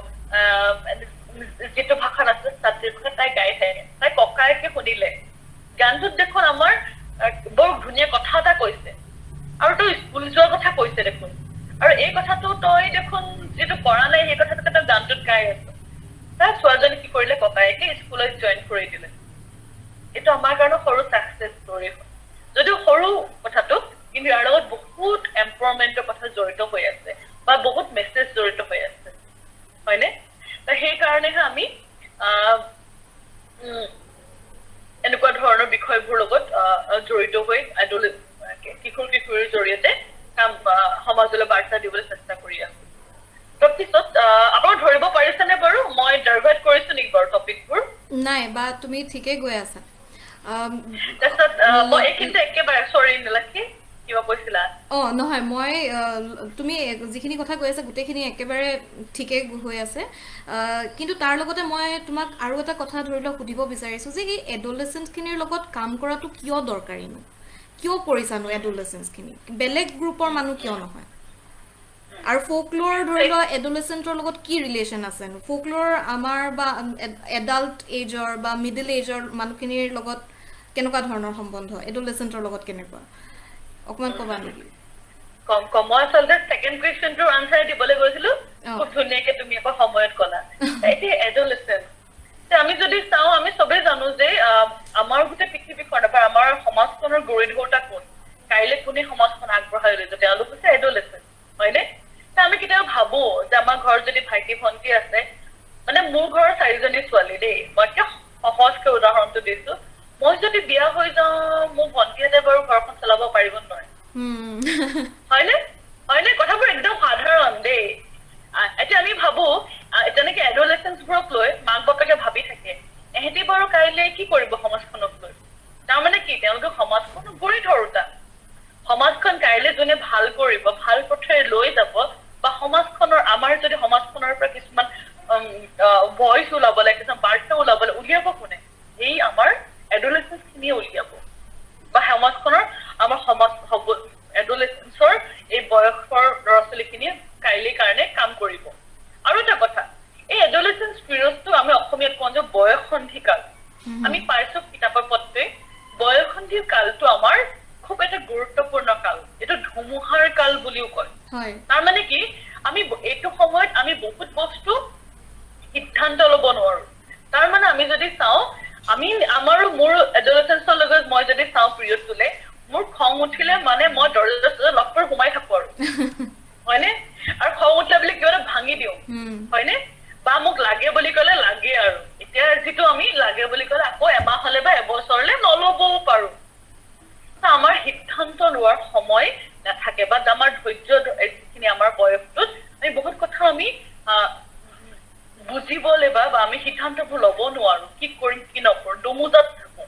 যিটো ভাষাত আছে ছাত্ৰীৰ ভাষাত তাই গাই থাকে তাই ককায়েকে শুনিলে গানটোত দেখোন আমাৰ বৰ ধুনীয়া কথা এটা কৈছে আৰু তই স্কুল যোৱাৰ কথা কৈছে দেখোন আৰু এই কথাটো তই দেখোন যেটো কৰা নাই এই কথাটো তই গানটোত গাই আছ তাই ছোৱালীজনী কি কৰিলে ককায়েকে স্কুলত জয়েন কৰি দিলে এটা আমাৰ কাৰণে সৰু সাকসেস ষ্টৰী যদিও সৰু কথাটো কিন্তু ইয়াৰ লগত বহুত এম্পাৱাৰমেন্টৰ কথা জড়িত হৈ আছে বা বহুত মেছেজ জড়িত হৈ আছে হয়নে সেই কাৰণে আমি এনেকুৱা ধৰণৰ বিষয়বোৰ লগত জড়িত হৈ কিশোৰ কিশোৰীৰ জৰিয়তে সমাজলৈ বাৰ্তা দিবলৈ চেষ্টা কৰি আছো তাৰপিছত আপোনাক ধৰিব পাৰিছেনে বাৰু মই ডাইভাৰ্ট কৰিছো নেকি বাৰু টপিকবোৰ নাই বা তুমি ঠিকে গৈ আছা তাৰপিছত মই এইখিনিতে একেবাৰে চৰি নিলাখি কিবা কৈছিলা নহয় মই তুমি যিখিনি কথা কৈ আছা গোটেইখিনি একেবাৰে ঠিকে হৈ আছে কিন্তু তাৰ লগতে মই তোমাক আৰু এটা কথা ধৰি লওক সুধিব বিচাৰিছো যে এই এডোলেসেন্সখিনিৰ লগত কাম কৰাটো কিয় দৰকাৰীনো কিয় কৰিছানো এডোলেসেন্সখিনি বেলেগ গ্ৰুপৰ মানুহ কিয় নহয় আৰু ফোকলোৰ ধৰি লোৱা এডোলেসেন্টৰ লগত কি ৰিলেশ্যন আছে ফোকলোৰ আমাৰ বা এডাল্ট এজৰ বা মিডল এজৰ মানুহখিনিৰ লগত কেনেকুৱা ধৰণৰ সম্বন্ধ এডোলেসেন্টৰ লগত কেনেকুৱা অকমান কবা নেকি কম মই আচলতে সেকেন্ড কোৱেশ্চনটোৰ আনসাৰ দিবলৈ গৈছিলো খুব ধুনীয়াকে তুমি আকৌ সময়ত ক'লা এতিয়া এডোলেসেন্ট আমি যদি চাওঁ আমি সবেই জানো যে আমাৰ গোটেই পৃথিৱীখন বা আমাৰ সমাজখনৰ গঢ়ি ধৰোতা কোন কাইলৈ কোনে সমাজখন আগবঢ়াই লৈ যায় তেওঁলোক হৈছে এডোলেসেন্ট হয়নে আমি কেতিয়াও ভাবো যে আমাৰ ঘৰত যদি ভাইটি ভণ্টি আছে মানে মোৰ ঘৰৰ 4জনী ছোৱালী দেই মই কি সহজকৈ উদাহৰণটো দিছো মই যদি বিয়া হৈ যাওঁ মোৰ ভণ্টিহঁতে বাৰু ঘৰখন চলাব পাৰিব নোৱাৰে হয়নে কথাবোৰ একদম সাধাৰণ দেই এতিয়া আমি ভাবো তেনেকে এডোলেসেন্সবোৰক লৈ মাক বাপেকে ভাবি থাকে এহেঁতি বাৰু কাইলৈ কি কৰিব সমাজখনক লৈ তাৰমানে কি তেওঁলোকে সমাজখনক গঢ়ি ধৰোতা সমাজখন কাইলৈ যোনে ভাল কৰিব ভাল পথেৰে লৈ যাব বা সমাজখনৰ আমাৰ যদি সমাজখনৰ পৰা কিছুমান ভইচ ওলাবলৈ কিছুমান বাৰ্তা ওলাবলৈ উলিয়াব কোনে এই আমাৰ এডোলেসেন্সখিনিয়ে উলিয়াব বা সমাজখনৰ আমাৰ সমাজ এডোলেসেন্সৰ এই বয়সৰ ল'ৰা ছোৱালীখিনিয়ে কাইলৈ কাৰণে কাম কৰিব আৰু এটা কথা এই এডোলেসেন্স পিৰিয়ডটো আমি অসমীয়াত কওঁ যে বয়সন্ধিকাল আমি পাইছো কিতাপৰ পত্ৰে বয়সন্ধিৰ কালটো আমাৰ খুব এটা গুৰুত্বপূৰ্ণ কাল এইটো ধুমুহাৰ কাল বুলিও কয় তাৰ মানে কি আমি এইটো সময়ত আমি বহুত বস্তু সিদ্ধান্ত ল'ব নোৱাৰো তাৰ মানে আমি যদি চাওঁ আমি আমাৰ মোৰ এডোলেসেন্সৰ লগত মই যদি চাওঁ পিৰিয়ডটোলে মোৰ খং উঠিলে মানে মই দৰ্জাৰ লকৰ সোমাই থাকো আৰু হয়নে আৰু খং উঠিলে বুলি কিবা এটা ভাঙি দিওঁ হয়নে বা মোক লাগে বুলি ক'লে লাগে আৰু এতিয়া যিটো আমি লাগে বুলি ক'লে আকৌ এমাহ হ'লে বা এবছৰলে নল'বও পাৰো আমাৰ সিদ্ধান্ত লোৱাৰ সময় নাথাকে বা আমাৰ ধৈৰ্য যিখিনি আমাৰ বয়সটোত আমি বহুত কথা আমি বুজিবলৈ বা আমি সিদ্ধান্তবোৰ ল'ব নোৱাৰো কি কৰিম কি নকৰো দমুজাত থাকো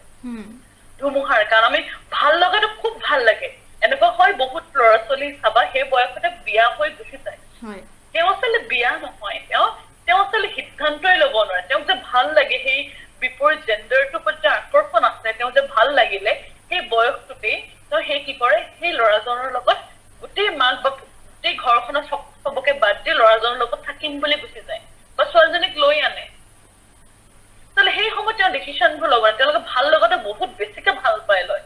ধুমুহাৰ কাৰণ আমি ভাল লগাটো খুব ভাল লাগে এনেকুৱা হয় বহুত ল'ৰা ছোৱালী চাবা সেই বয়সতে বিয়া হৈ গুচি যায় তেওঁ আচলতে বিয়া নহয় তেওঁ আচলতে সিদ্ধান্তই ল'ব নোৱাৰে তেওঁক যে ভাল লাগে সেই বিপৰীত জেণ্ডাৰটোৰ প্ৰতি আকৰ্ষণ আছে তেওঁ যে ভাল লাগিলে সেই বয়সটোতেই তেওঁ সেই কি কৰে সেই ল'ৰাজনৰ লগত গোটেই মাক বা গোটেই ঘৰখনৰ চবকে বাদ দি ল'ৰাজনৰ লগত থাকিম বুলি গুচি যায় বা ছোৱালীজনীক লৈ আনে তাহলে সেই সময়ত তেওঁ ডিচিশ্যনবোৰ ল'ব তেওঁলোকে ভাল লগাতে বহুত বেছিকে ভাল পাই লয়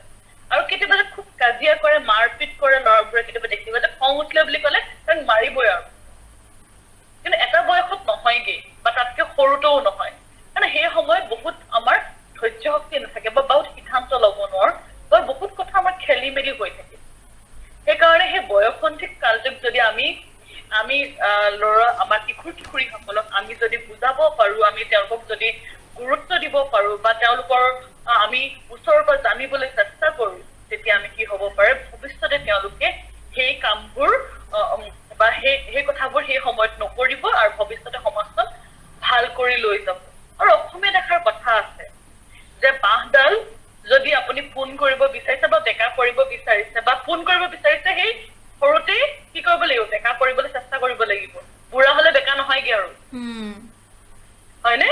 আৰু কেতিয়াবা যে খুব কাজিয়া কৰে মাৰপিট কৰে ল'ৰাবোৰে কেতিয়াবা দেখিবা যে খং উঠিলে বুলি ক'লে তাক মাৰিবই আৰু কিন্তু এটা বয়সত নহয়গে বা তাতকে সৰুতেও নহয় মানে সেই সময়ত বহুত আমাৰ ধৈৰ্য শক্তি নাথাকে বা বহুত সিদ্ধান্ত ল'ব নোৱাৰো বা বহুত কথা আমাৰ খেলি মেলি হৈ থাকে সেইকাৰণে সেই বয়সন্ধিক কালটোক যদি আমি ল'ৰা আমাৰ কিশোৰীসকলক আমি যদি বুজাব পাৰো আমি তেওঁলোকক যদি গুৰুত্ব দিব পাৰো বা তেওঁলোকৰ আমি ওচৰৰ পৰা জানিবলৈ চেষ্টা কৰো তেতিয়া আমি কি হ'ব পাৰে ভৱিষ্যতে তেওঁলোকে সেই কামবোৰ বা সেই কথাবোৰ সেই সময়ত নকৰিব আৰু ভৱিষ্যতে সমাজখন ভাল কৰি লৈ যাব আৰু অসমীয়া দেখাৰ কথা আছে যে বাঁহডাল যদি আপুনি পোন কৰিব বিচাৰিছে বা বেকা কৰিব বিচাৰিছে বা পোন কৰিব বিচাৰিছে সেই সৰুতে কি কৰিব লাগিব বেকা কৰিবলৈ চেষ্টা কৰিব লাগিব বুঢ়া হলে বেকা নহয়গে আৰু হয়নে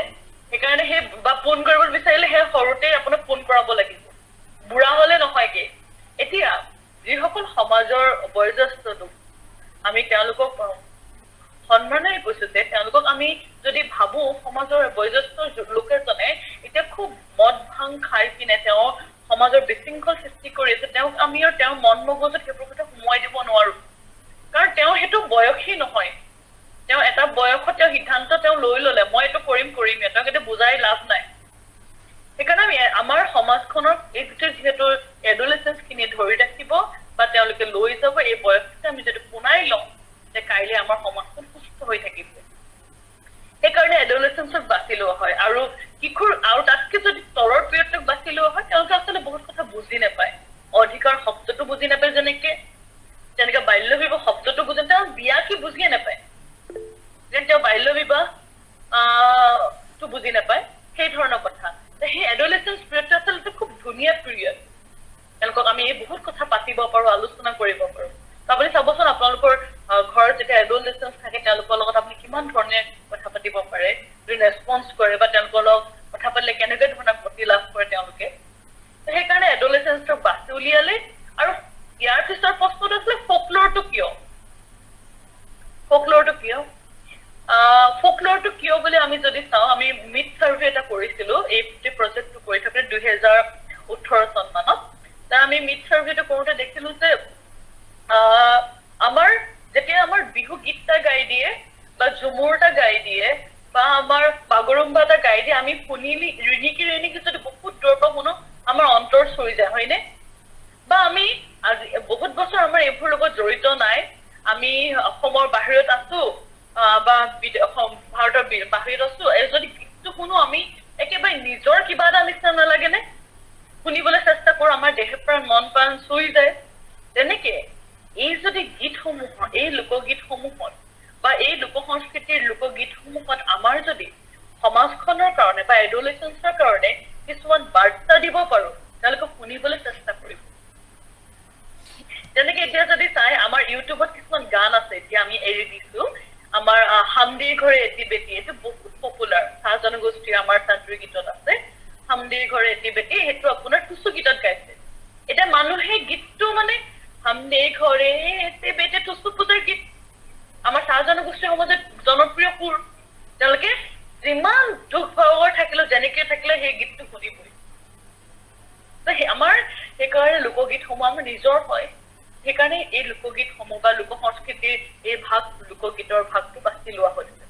সেইকাৰণে সেই বা পোন কৰিব বিচাৰিলে সেই সৰুতে আপোনাক পোন কৰাব লাগিব বুঢ়া হলে নহয়গে এতিয়া যিসকল সমাজৰ বয়োজ্যেষ্ঠ লোক আমি তেওঁলোকক সন্মানেৰে কৈছো যে তেওঁলোকক আমি যদি ভাবো সমাজৰ বয়োজ্যেষ্ঠ লোক এজনে এতিয়া খুব মদ ভাং খাই পিনে তেওঁ সমাজৰ বিশৃংখল সৃষ্টি কৰি আছে তেওঁক আমি আৰু তেওঁৰ মন মগজুত সেইবোৰ কথা সোমোৱাই দিব নোৱাৰো কাৰণ তেওঁ সেইটো বয়সী নহয় তেওঁ এটা বয়সত তেওঁ সিদ্ধান্ত তেওঁ লৈ ললে মই এইটো কৰিমেই তেওঁক এইটো বুজাই লাভ নাই সেইকাৰণে আমি আমাৰ সমাজখনৰ এই যিহেতু এডোলেচেন্স খিনি ধৰি ৰাখিব বা তেওঁলোকে লৈ যাব এই বয়সতে আমি যদি পুনাই লওঁ যে কাইলৈ আমাৰ সমাজখন সুস্থ হৈ থাকিব সেইকাৰণে এডোলেচেন্সক বাছি লোৱা হয় আৰু কিশোৰ আৰু তাতকে যদি তলৰ পিৰিয়ডটোক বাছি লোৱা হয় তেওঁলোকে আচলতে বহুত কথা বুজি নাপায় অধিকাৰ শব্দটো বুজি নাপায় যেনেকে বাল্য বিবাহ শব্দটো বুজি তেওঁ বিয়া কি বুজিয়ে নাপায় যেন তেওঁ বাল্য বিবাহ টো বুজি নাপায় সেই ধৰণৰ কথা সেই এডোলেচেন্স পিৰিয়ডটো আচলতে খুব ধুনীয়া পিৰিয়ড তেওঁলোকক আমি বহুত কথা পাতিব পাৰো আলোচনা কৰিব পাৰো আপুনি চাবচোন আপোনালোকৰ ঘৰত যেতিয়া এডোলেচেন্স থাকে তেওঁলোকৰ লগত আপুনি কিমান ধৰণে কথা পাতিব পাৰে যদি ৰেছপন্স কৰে বা তেওঁলোকৰ লগত কথা পাতিলে কেনেকৈ ধৰণৰ প্ৰতিলাভ কৰে তেওঁলোকে সেইকাৰণে এডোলেচেন্সক বাছি উলিয়ালে আৰু ইয়াৰ পিছৰ প্ৰশ্নটো আছিলে ফকলৰটো কিয় বুলি আমি যদি চাওঁ আমি মিড সাৰ্ভে এটা কৰিছিলো এই প্ৰজেক্টটো কৰি থাকোতে 2018 চন মানত আমি মিড সাৰ্ভেটো কৰোতে দেখিলো যে যেতিয়া আমাৰ বিহু গীতটা গাই দিয়ে বা ঝুমুৰটা গাই দিয়ে বা আমাৰ বাগৰুম্বা এটা গাই দিয়ে আমি শুনিলি ৰিণিকি যদি বহুত দূৰৰ পৰা শুনো আমাৰ অন্তৰ চুই যায় হয়নে বা আমি আজি বহুত বছৰ আমাৰ এইবোৰ লগত জড়িত নাই আমি অসমৰ বাহিৰত আছো বা ভাৰতৰ বাহিৰত আছো যদি গীতটো শুনো আমি একেবাৰে নিজৰ কিবা এটা নিচিনা নালাগে নে শুনিবলৈ চেষ্টা কৰো আমাৰ দেহে প্ৰাণ মন প্ৰাণ চুই যায় তেনেকে এই যদি গীতসমূহৰ এই লোকগীতসমূহত বা এই লোক সংস্কৃতিৰ লোকগীতসমূহত আমাৰ যদি সমাজখনৰ কাৰণে বা এডোলেচেন্সৰ কাৰণে কিছুমান বাৰ্তা দিব পাৰো তেওঁলোকে শুনিবলৈ চেষ্টা কৰিব যেনেকে এতিয়া যদি চাই আমাৰ ইউটিউবত কিছুমান গান আছে এতিয়া আমি এৰি দিছো আমাৰ হামদিৰ ঘৰে এটি বেটি এইটো বহুত পপুলাৰ চাহ জনগোষ্ঠীৰ আমাৰ ছাত্ৰী গীতত আছে হামদিৰ ঘৰে এটি বেটি সেইটো আপোনাৰ টুচু গীতত গাইছে এতিয়া মানুহে গীতটো মানে হামদিৰ ঘৰে এটি বেটি টুচু পূজাৰ গীত আমাৰ চাহ জনগোষ্ঠীৰ সমাজত জনপ্ৰিয় সুৰ তেওঁলোকে যিমান দুখ ভাগৰ থাকিলেও যেনেকে থাকিলে সেই গীতটো শুনিবই আমাৰ সেইকাৰণে লোকগীতসমূহ আমাৰ নিজৰ হয় সেইকাৰণে এই লোকগীতসমূহ বা লোক সংস্কৃতিৰ এই লোকগীতৰ ভাগটো বাছি লোৱা হৈছে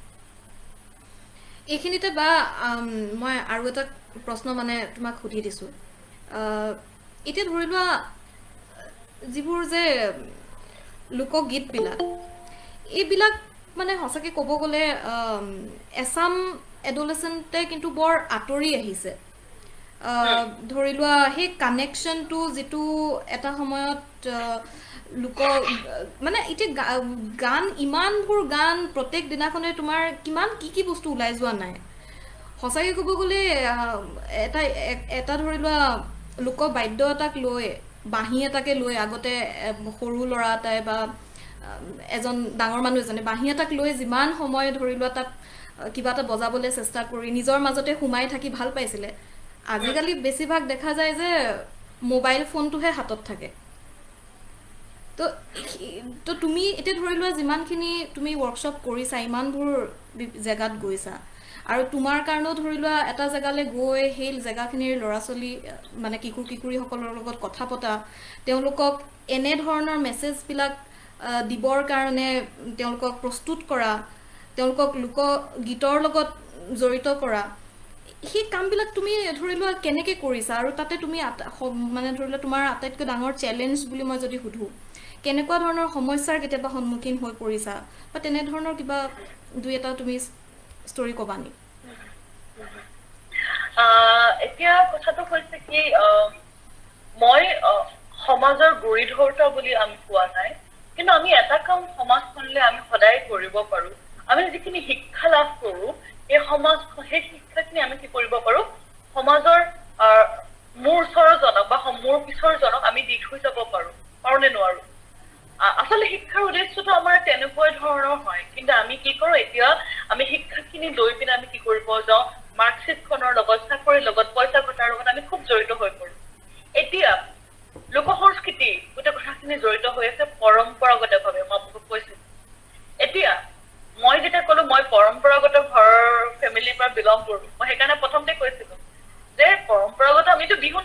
এইখিনিতে বা মই আৰু এটা প্ৰশ্ন মানে তোমাক সুধি দিছো এতিয়া ধৰি লোৱা যিবোৰ যে লোকগীতবিলাক এইবিলাক মানে সঁচাকৈ ক'ব গ'লে এছাম এডোলেচেণ্টে কিন্তু বৰ আঁতৰি আহিছে ধৰি লোৱা সেই কানেকশ্যনটো যিটো এটা সময়ত লোক মানে এতিয়া গান ইমানবোৰ গান প্ৰত্যেক দিনাখনে তোমাৰ কিমান কি বস্তু ওলাই যোৱা নাই সঁচাকৈ ক'ব গ'লে এটা এটা ধৰি লোৱা লোক বাদ্য এটাক লৈ বাঁহী এটাকে লৈ আগতে সৰু ল'ৰা এটাই বা এজন ডাঙৰ মানুহ এজনে বাঁহী এটাক লৈ যিমান সময় ধৰি লোৱা তাত কিবা এটা বজাবলৈ চেষ্টা কৰি নিজৰ মাজতে সোমাই থাকি ভাল পাইছিলে আজিকালি বেছিভাগ দেখা যায় যে মোবাইল ফোনটোহে হাতত থাকে তো তুমি এতিয়া ধৰি লোৱা যিমানখিনি তুমি ৱৰ্কশ্বপ কৰিছা ইমানবোৰ জেগাত গৈছা আৰু তোমাৰ কাৰণেও ধৰি লোৱা এটা জেগালৈ গৈ সেই জেগাখিনিৰ ল'ৰা ছোৱালী মানে কিশোৰ কিশোৰীসকলৰ লগত কথা পতা তেওঁলোকক এনেধৰণৰ মেছেজবিলাক দিবৰ কাৰণে তেওঁলোকক প্ৰস্তুত কৰা তেওঁলোকক লোকগীতৰ লগত জড়িত কৰা সেই কামবিলাক তুমি ধৰি লোৱা কেনেকৈ কৰিছা আৰু তাতে তুমি মানে ধৰি লোৱা তোমাৰ আটাইতকৈ ডাঙৰ চেলেঞ্জ বুলি মই যদি সুধোঁ কেনেকুৱা ধৰণৰ সমস্যাৰ কেতিয়াবা সন্মুখীন হৈ পৰিছা বা তেনেধৰণৰ কিবা দুই এটা তুমি ষ্টৰি ক'বা নি এতিয়া কথাটো হৈছে কি মই সমাজৰ গুৰি ধৰোতা বুলি আমি কোৱা নাই কিন্তু আমি এটা কাম সমাজখনলৈ আমি সদায় কৰিব পাৰো আমি যিখিনি শিক্ষা লাভ কৰো এই সেই শিক্ষাখিনি আমি কি কৰিব পাৰো সমাজৰ মোৰ ওচৰৰ জনক বা মোৰ পিছৰ জনক আমি দি থৈ যাব পাৰো নে নোৱাৰো আসলে শিক্ষাৰ উদ্দেশ্যটো আমাৰ তেনেকুৱা ধৰণৰ হয় কিন্তু আমি কি কৰো এতিয়া আমি শিক্ষাখিনি লৈ পিনে আমি কি কৰিব যাওঁ মাৰ্কশ্বিটখনৰ লগত চাকৰিৰ লগত পইচা ঘটাৰ লগত আমি খুব জড়িত হৈ পৰো এতিয়া লোক সংস্কৃতি গোটেই কথাখিনি জড়িত হৈ আছে পৰম্পৰাগতভাৱে মই বহুত কৈছো এতিয়া মই যেতিয়া ক'লো মই পৰম্পৰাগত ঘৰৰ ফেমিলিৰ পৰা বিলং কৰো মই সেইকাৰণে প্ৰথমতে কৈছিলো যে পৰম্পৰাগত আমিতো বিহু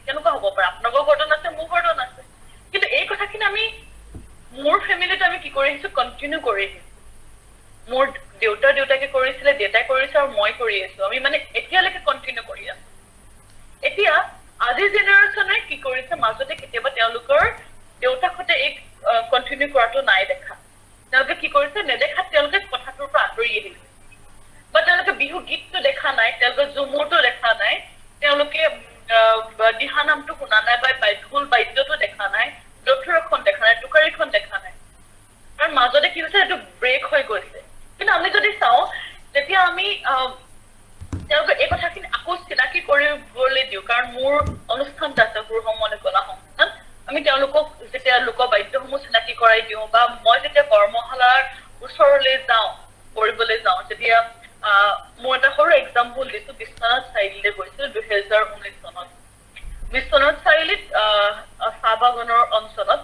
কেনেকুৱা হ'ব পাৰে আপোনালোকৰ ঘৰতো নাছে মোৰ ঘৰতো নাছে কিন্তু এই কথাখিনি আমি মোৰ ফেমিলিত আমি কি কৰি আহিছো কণ্টিনিউ কৰি আহিছো মোৰ দেউতাকে কৰিছিলে দেউতাই কৰিছে আৰু মই কৰি আছো আমি মানে এতিয়ালৈকে কণ্টিনিউ কৰি আছো এতিয়া আজিৰ জেনেৰেশ্যনে কি কৰিছে মাজতে কেতিয়াবা তেওঁলোকৰ দেউতাকহঁতে এই কণ্টিনিউ কৰাটো নাই দেখা তেওঁলোকে কি কৰিছে নেদেখাত তেওঁলোকে কথাটোৰ পৰা আঁতৰি আহিছে বা তেওঁলোকে বিহু গীতটো দেখা নাই তেওঁলোকে ঝুমুৰটো দেখা নাই তেওঁলোকে দিহানামটো শুনা নাই বা ঢোল বাদ্যটো দেখা নাই দথুৰখন দেখা নাই টোকাৰীখন দেখা নাই কাৰণ মাজতে কি হৈছে এইটো ব্ৰেক হৈ গৈছে কিন্তু আমি যদি চাওঁ তেতিয়া আমি তেওঁলোকে এই কথাখিনি আকৌ চিনাকি কৰিবলৈ দিওঁ কাৰণ মোৰ অনুষ্ঠানটো আছে সুৰসমলে কলা সংস্থান আমি তেওঁলোকক যেতিয়া লোক বাদ্যসমূহ চিনাকি কৰাই দিওঁ বা মই যেতিয়া কৰ্মশালাৰ ওচৰলৈ যাওঁ কৰিবলৈ যাওঁ তেতিয়া মোৰ এটা সৰু এক্সাম্পল দিছো বিশ্বনাথ চাৰিআলিলৈ গৈছিলো 2019 চনত বিশ্বনাথ চাৰিআলিত চাহ বাগানৰ অঞ্চলত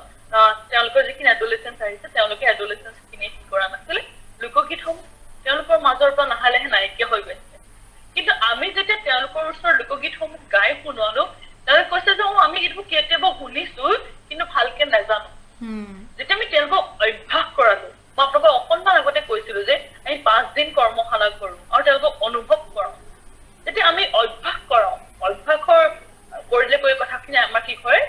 তেওঁলোকৰ যিখিনি এডলেচেন্স আহিছে তেওঁলোকে এডলেচেন্সখিনি কি কৰা নাছিলে লোকগীতসমূহ তেওঁলোকৰ মাজৰ পৰা লাহে নাইকিয়া হৈ গৈছে কিন্তু আমি যেতিয়া তেওঁলোকৰ ওচৰৰ লোকগীতসমূহ গাই শুনালো তেওঁলোকে কৈছে যে আমি এইবোৰ কেতিয়াবা শুনিছো কিন্তু ভালকে নাজানো যেতিয়া আমি তেওঁলোকক অভ্যাস কৰালো মই আপোনালোকক অকণমান আগতে কৈছিলো যে আমি 5 দিন কৰ্মশালা কৰো আৰু তেওঁলোকক অনুভৱ কৰাও যেতিয়া আমি অভ্যাস কৰাও অভ্যাসৰ কৰিলে কথাখিনি আমাৰ কি হয়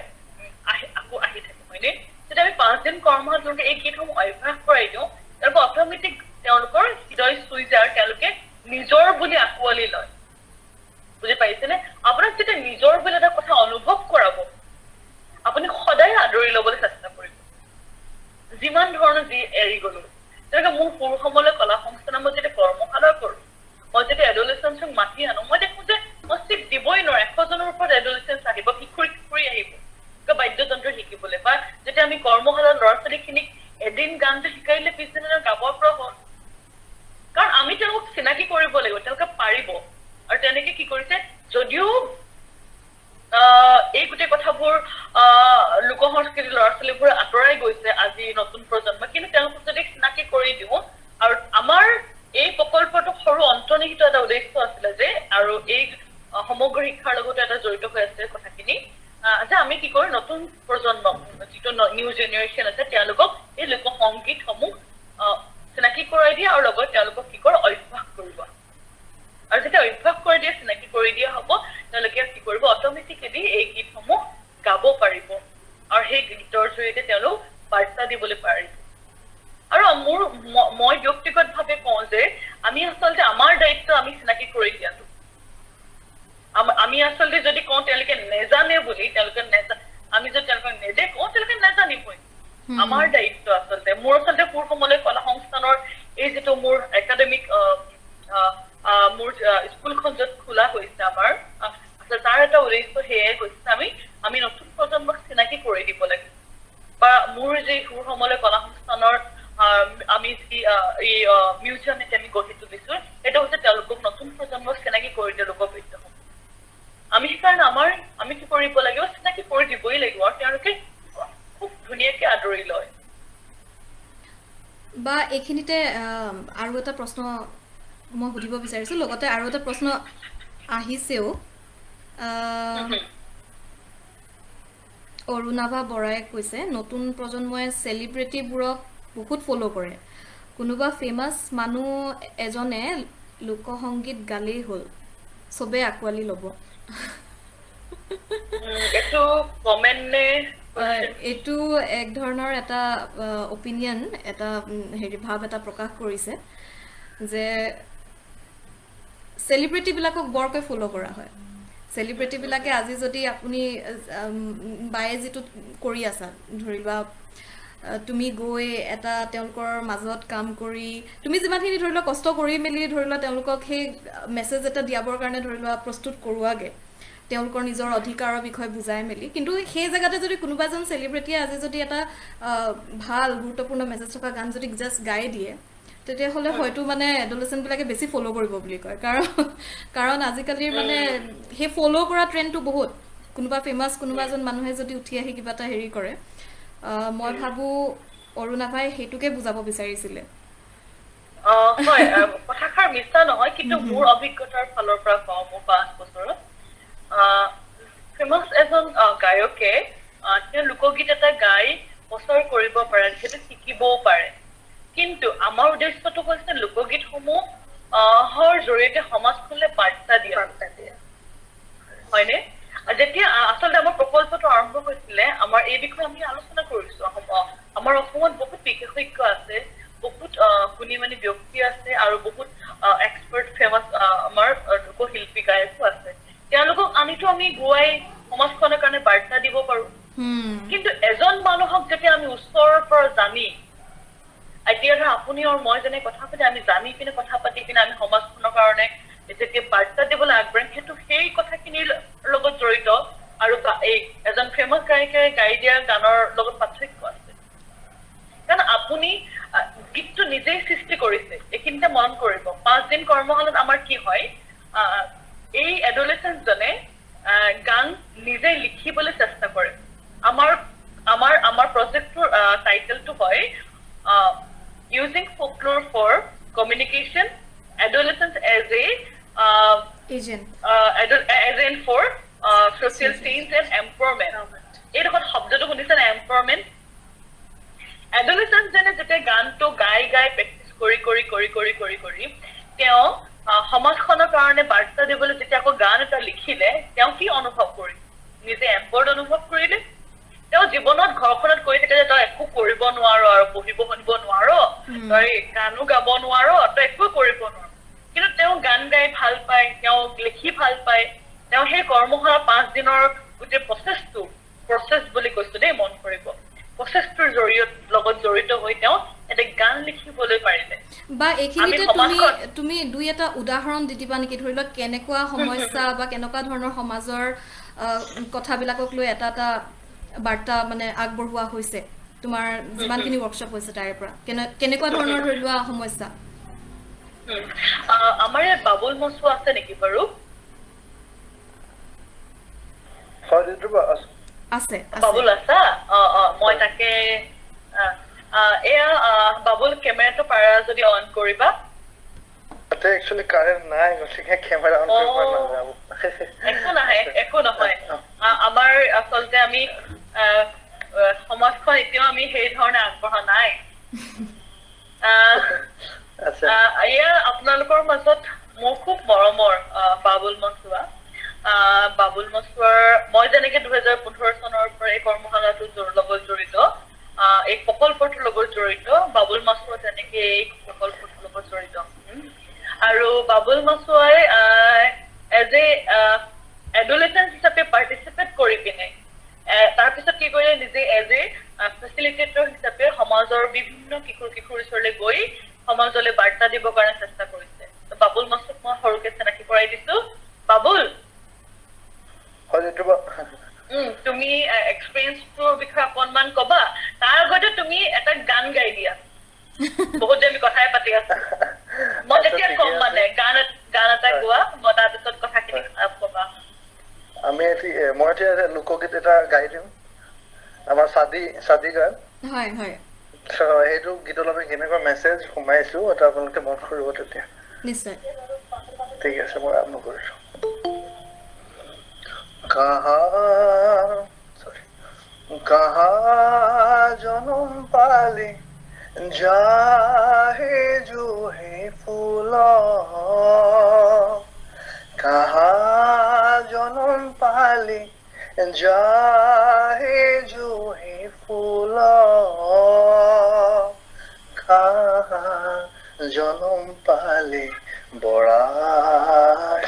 আকৌ আহি থাকে হয়নে যেতিয়া আমি 5 দিন কৰ্মশালা তেওঁলোকে এই গীতসমূহ অভ্যাস কৰাই দিওঁ তেওঁলোকে অট'মেটিক তেওঁলোকৰ হৃদয় চুই যায় আৰু তেওঁলোকে নিজৰ বুলি আঁকোৱালি লয় বুজি পাইছেনে আপোনাক যেতিয়া নিজৰ বুলি এটা কথা অনুভৱ কৰাব আপুনি সদায় আদৰি ল'বলৈ চেষ্টা কৰিব যিমান ধৰণৰ যি এৰি গলো তেনেকৈ মোৰ সুৰসমলে কলা সংস্থান মই যেতিয়া কৰ্মশালা কৰো মই যেতিয়া এডলেচেন্সক মাতি আনো মই দেখো যে মই চিট দিবই নোৱাৰো 100 জনৰ ওপৰত এডলেচেন্স আহিব কিশোৰী আহিব বাদ্যযন্ত্ৰ শিকিবলৈ বা যেতিয়া আমি কৰ্মশালাৰ ল'ৰা ছোৱালীখিনিক এদিন গানটো শিকাইলে পিছদিনা গাব পৰা হ'ল কাৰণ আমি তেওঁলোকক চিনাকি কৰিব লাগিব তেওঁলোকে পাৰিব আৰু তেনেকে কি কৰিছে যদিও এই গোটেই কথাবোৰ লোক সংস্কৃতিৰ ল'ৰা ছোৱালীবোৰ আঁতৰাই গৈছে আজি নতুন প্ৰজন্ম কিন্তু তেওঁলোকক যদি চিনাকি কৰি দিওঁ আৰু আমাৰ এই প্ৰকল্পটো সৰু অন্তৰ্নিহিত এটা উদ্দেশ্য আছিলে যে আৰু এই সমগ্ৰ শিক্ষাৰ লগত এটা জড়িত হৈ আছে কথাখিনি যে আমি কি কৰো নতুন প্ৰজন্ম যিটো নিউ জেনেৰেশ্যন আছে তেওঁলোকক এই লোক সংগীতসমূহ চিনাকি কৰাই দিয়ে আৰু লগত তেওঁলোকক কি কৰে অভ্যাস কৰিব আৰু যেতিয়া অভ্যাস কৰি দিয়ে চিনাকি কৰি দিয়া হ'ব তেওঁলোকে কি কৰিব অট'মেটিকেলি এই গীতসমূহ গাব পাৰিব আৰু সেই গীতৰ জৰিয়তে তেওঁলোক বাৰ্তা দিবলৈ পাৰিব আৰু মই ব্যক্তিগতভাৱে কওঁ যে আমি আচলতে আমাৰ দায়িত্ব আমি চিনাকি কৰি দিয়াটো আমি আচলতে যদি কওঁ তেওঁলোকে নেজানে বুলি তেওঁলোকে আমি যদি তেওঁলোকক নেদেখো তেওঁলোকে নাজানিবই আমাৰ দায়িত্ব আচলতে মোৰ আচলতে সুৰসমলৈ কলা সংস্থানৰ এই যিটো মোৰ একাডেমিক মোৰ স্কুলখন য'ত খোলা হৈছে আমাৰ আচলতে তাৰ এটা উদ্দেশ্য সেয়াই হৈছে আমি নতুন প্ৰজন্মক চিনাকি কৰি দিব লাগে বা মোৰ যে সুৰসমলৈ কলা সংস্থানৰ আমি যি এই মিউজিয়াম এতিয়া আমি গঢ়ি তুলিছো এটা হৈছে তেওঁলোকক নতুন প্ৰজন্মক চিনাকি কৰি দিয়া লোকবিদ্য আমি সেইকাৰণে আমি কি কৰিব লাগিব চিনাকি কৰি দিবই লাগিব আৰু তেওঁলোকে খুব ধুনীয়াকে আদৰি লয় বা এইখিনিতে আৰু এটা প্ৰশ্ন মই সুধিব বিচাৰিছো লগতে আৰু এটা প্ৰশ্ন আহিছেও অৰুণাভা বৰাই কৈছে নতুন প্ৰজন্মই চেলিব্ৰিটিবোৰক বহুত ফ'ল' কৰে কোনোবা ফেমাছ মানুহ এজনে লোকসংগীত গালেই হ'ল চবে আঁকোৱালি ল'ব এইটো কমেন্ট নে এইটো এক ধৰণৰ এটা অপিনিয়ন এটা ভাৱ এটা প্ৰকাশ কৰিছে যে চেলিব্ৰিটিবিলাকক বৰকৈ ফ'ল' কৰা হয় চেলিব্ৰিটিবিলাকে আজি যদি আপুনি বায়ে যিটো কৰি আছা ধৰি লোৱা তুমি গৈ এটা তেওঁলোকৰ মাজত কাম কৰি তুমি যিমানখিনি ধৰি লোৱা কষ্ট কৰি মেলি ধৰি লোৱা তেওঁলোকক সেই মেছেজ এটা দিয়াবৰ কাৰণে ধৰি লোৱা প্ৰস্তুত কৰোৱাগে তেওঁলোকৰ নিজৰ অধিকাৰৰ বিষয়ে বুজাই মেলি কিন্তু সেই জেগাতে যদি কোনোবা এজন চেলিব্ৰিটিয়ে আজি যদি এটা ভাল গুৰুত্বপূৰ্ণ মেছেজ থকা গান যদি জাষ্ট গাই দিয়ে তেতিয়াহ'লে হয়তো মানে এডলেচেণ্টবিলাকে বেছি ফ'ল' কৰিব বুলি কয় কাৰণ আজিকালিৰ মানে সেই ফ'ল' কৰা ট্ৰেণ্ডটো বহুত কোনোবা ফেমাছ কোনোবা এজন মানুহে যদি উঠি আহি কিবা এটা হেৰি কৰে মই ভাবো অৰুণাভাই সেইটোকে বুজাব বিচাৰিছিলে হয় কথাষাৰ মিছা নহয় কিন্তু মোৰ অভিজ্ঞতাৰ ফালৰ পৰা কওঁ মোৰ 5 বছৰত ফেমাছ এজন গায়কে তেওঁ লোকগীত এটা গাই প্ৰচাৰ কৰিব পাৰে যিটো শিকিবও পাৰে কিন্তু আমাৰ উদ্দেশ্যটো হৈছে লোকগীতসমূহৰ জৰিয়তে সমাজখনলৈ বাৰ্তা দিয়া হয়নে যেতিয়া আচলতে আমাৰ প্ৰকল্পটো আৰম্ভ হৈছিলে আমাৰ এই বিষয়ে আমি আলোচনা কৰিছো আমাৰ অসমত বহুত বিশেষজ্ঞ আছে বহুত গুণী মানী ব্যক্তি আছে আৰু বহুত এক্সপাৰ্ট ফেমাছ আমাৰ লোকশিল্পী গায়কো আছে তেওঁলোকক আমি গুৱাই সমাজখনৰ কাৰণে বাৰ্তা দিব পাৰো কিন্তু এজন মানুহক যেতিয়া আমি ওচৰৰ পৰা জানি এতিয়া ধৰা আপুনি আৰু মই যেনে কথা পাতি আমি জানি পিনে কথা পাতি পিনে আমি সমাজখনৰ কাৰণে যেতিয়া বাৰ্তা দিবলৈ আগবাঢ়িম সেইটো সেই কথাখিনিৰ লগত জড়িত আৰু এই এজন ফেমাছ গায়কে গাই দিয়া গানৰ লগত পাৰ্থক্য আছে কাৰণ আপুনি গীতটো নিজেই সৃষ্টি কৰিছে এইখিনিতে মন কৰিব 5 দিন কৰ্মশালাত আমাৰ কি হয় এই এডলেচেণ্টজনে গান নিজে লিখিবলৈ চেষ্টা কৰে আমাৰ প্ৰজেক্টৰ টাইটেলটো হয় using folklore for communication adolescents as a agent for social change and empowerment এই দেখোন শব্দটো শুনিছে না empowerment adolescents জনে যেতিয়া গানটো গাই প্ৰেক্টিছ কৰি তেওঁ সমাজখনৰ কাৰণে বাৰ্তা দিবলৈ যেতিয়া আকৌ গান এটা লিখিলে তেওঁ কি অনুভৱ কৰিলে নিজে এম্পাৱাৰ্ড অনুভৱ কৰিলে তেওঁ জীৱনত ঘৰখনত কৈ থাকে যে তই একো কৰিব নোৱাৰো আৰু পঢ়িব শুনিব নোৱাৰো তই গানো গাব নোৱাৰো তই একো কৰিব নোৱাৰো কিন্তু তেওঁ গান গাই ভাল পায় তেওঁ লিখি ভাল পায় তেওঁ সেই কৰ্মশালা 5 দিনৰ গোটেই প্ৰচেছ বুলি কৈছো দেই মন কৰিব প্ৰচেছটোৰ লগত জড়িত হৈ তেওঁ এটা গান লিখিবলৈ পাৰিলে বা এইখিনিতে তুমি দুই এটা উদাহৰণ দি দিবা নেকি ধৰি লোৱা কেনেকুৱা সমস্যা বা কেনেকুৱা ধৰণৰ সমাজৰ কথাবিলাকক লৈ এটা বাৰ্তা মানে আগবঢ়োৱা হৈছে তোমাৰ যিমানখিনি ৱৰ্কশ্বপ হৈছে তাৰে পৰা কেনেকুৱা ধৰণৰ ধৰি লোৱা সমস্যা আমাৰ ইয়াত বাবুল মচুৱা আছে নেকি বাৰু আছে বাবুল আছা মই তাকে এয়া বাবুল কেমেৰাটো পাৰা যদি অন কৰিবা তাতে একচুয়ালি কাৰেন্ট নাই গতিকে ক্যামেৰা অন কৰিব নাযাব একো নহয় আমাৰ আচলতে আমি সমাজখন এতিয়াও আমি সেই ধৰণে আগবঢ়া নাই এয়া আপোনালোকৰ মাজত মোৰ খুব মৰমৰ বাবুল মচুৱাৰ মই যেনেকে 2015 চনৰ পৰা এই কৰ্মশালাটোৰ লগত জড়িত এই প্ৰকল্পটোৰ লগত জড়িত বাবুল মচুৱা তেনেকে এই প্ৰকল্পটোৰ লগত জড়িত আৰু বাবুল মচুৱাই এজ এ এডলেচেন্ট হিচাপে পাৰ্টিচিপেট কৰি পিনে তাৰপিছত কি কৰিলে নিজে এজ এ ফেচিলিটেটৰ হিচাপে সমাজৰ বিভিন্ন কিশোৰ ওচৰলৈ গৈ সমাজলৈ বাৰ্তা দিবৰ কাৰণে চেষ্টা কৰিছে বাবুল মাছুক মই সৰুকে চিনাকি কৰাই দিছো বাবুল তুমি এক্সপিৰিয়েঞ্চটোৰ বিষয়ে অকণমান কবা তাৰ আগতে তুমি এটা গান গাই দিয়া বহুত যে আমি কথাই পাতি আছো মই তেতিয়া কম মানে গান এটা গোৱা মই তাৰপিছত কথাখিনি কবা মই এতিয়া লোকগীত এটা গাই দিম আমাৰ চাদি গান হয় হয় সেইটো গীতত আমি কেনেকুৱা মেছেজ সোমাইছো এটা আপোনালোকে মন কৰিব তেতিয়া নিশ্চয় ঠিক আছে মই আৰম্ভ কৰিছো कहाँ जन्म पाले जाहे जो है फूला कहाँ जन्म पाले जाहे जो है फूला कहाँ जन्म पाले बड़ा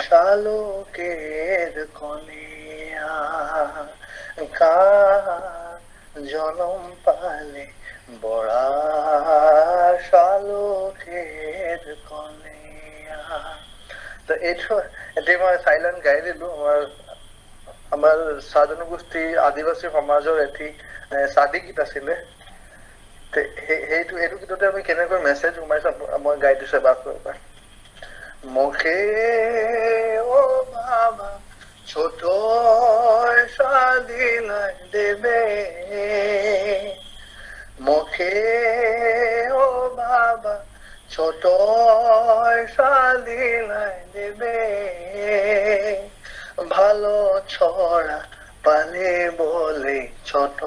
শালুকের কনিয়া জনম পালে বৰা শালুকেৰ কনিয়া তো এইটো এতিয়া মই চাইলেণ্ট গাই দিলো আমাৰ চাহ জনগোষ্ঠী আদিবাসী সমাজৰ এটি চাদি গীত আছিলে সেইটো গীততে আমি কেনেকৈ মেছেজ সোমাইছো মই গাই দিছো এবাৰ মুখে ও বাবা ছোট সাদিলাই দেবে মুখে ও বাবা ছোট সাদিলাই দেবে ভালো ছড়া পালে বলে ছোট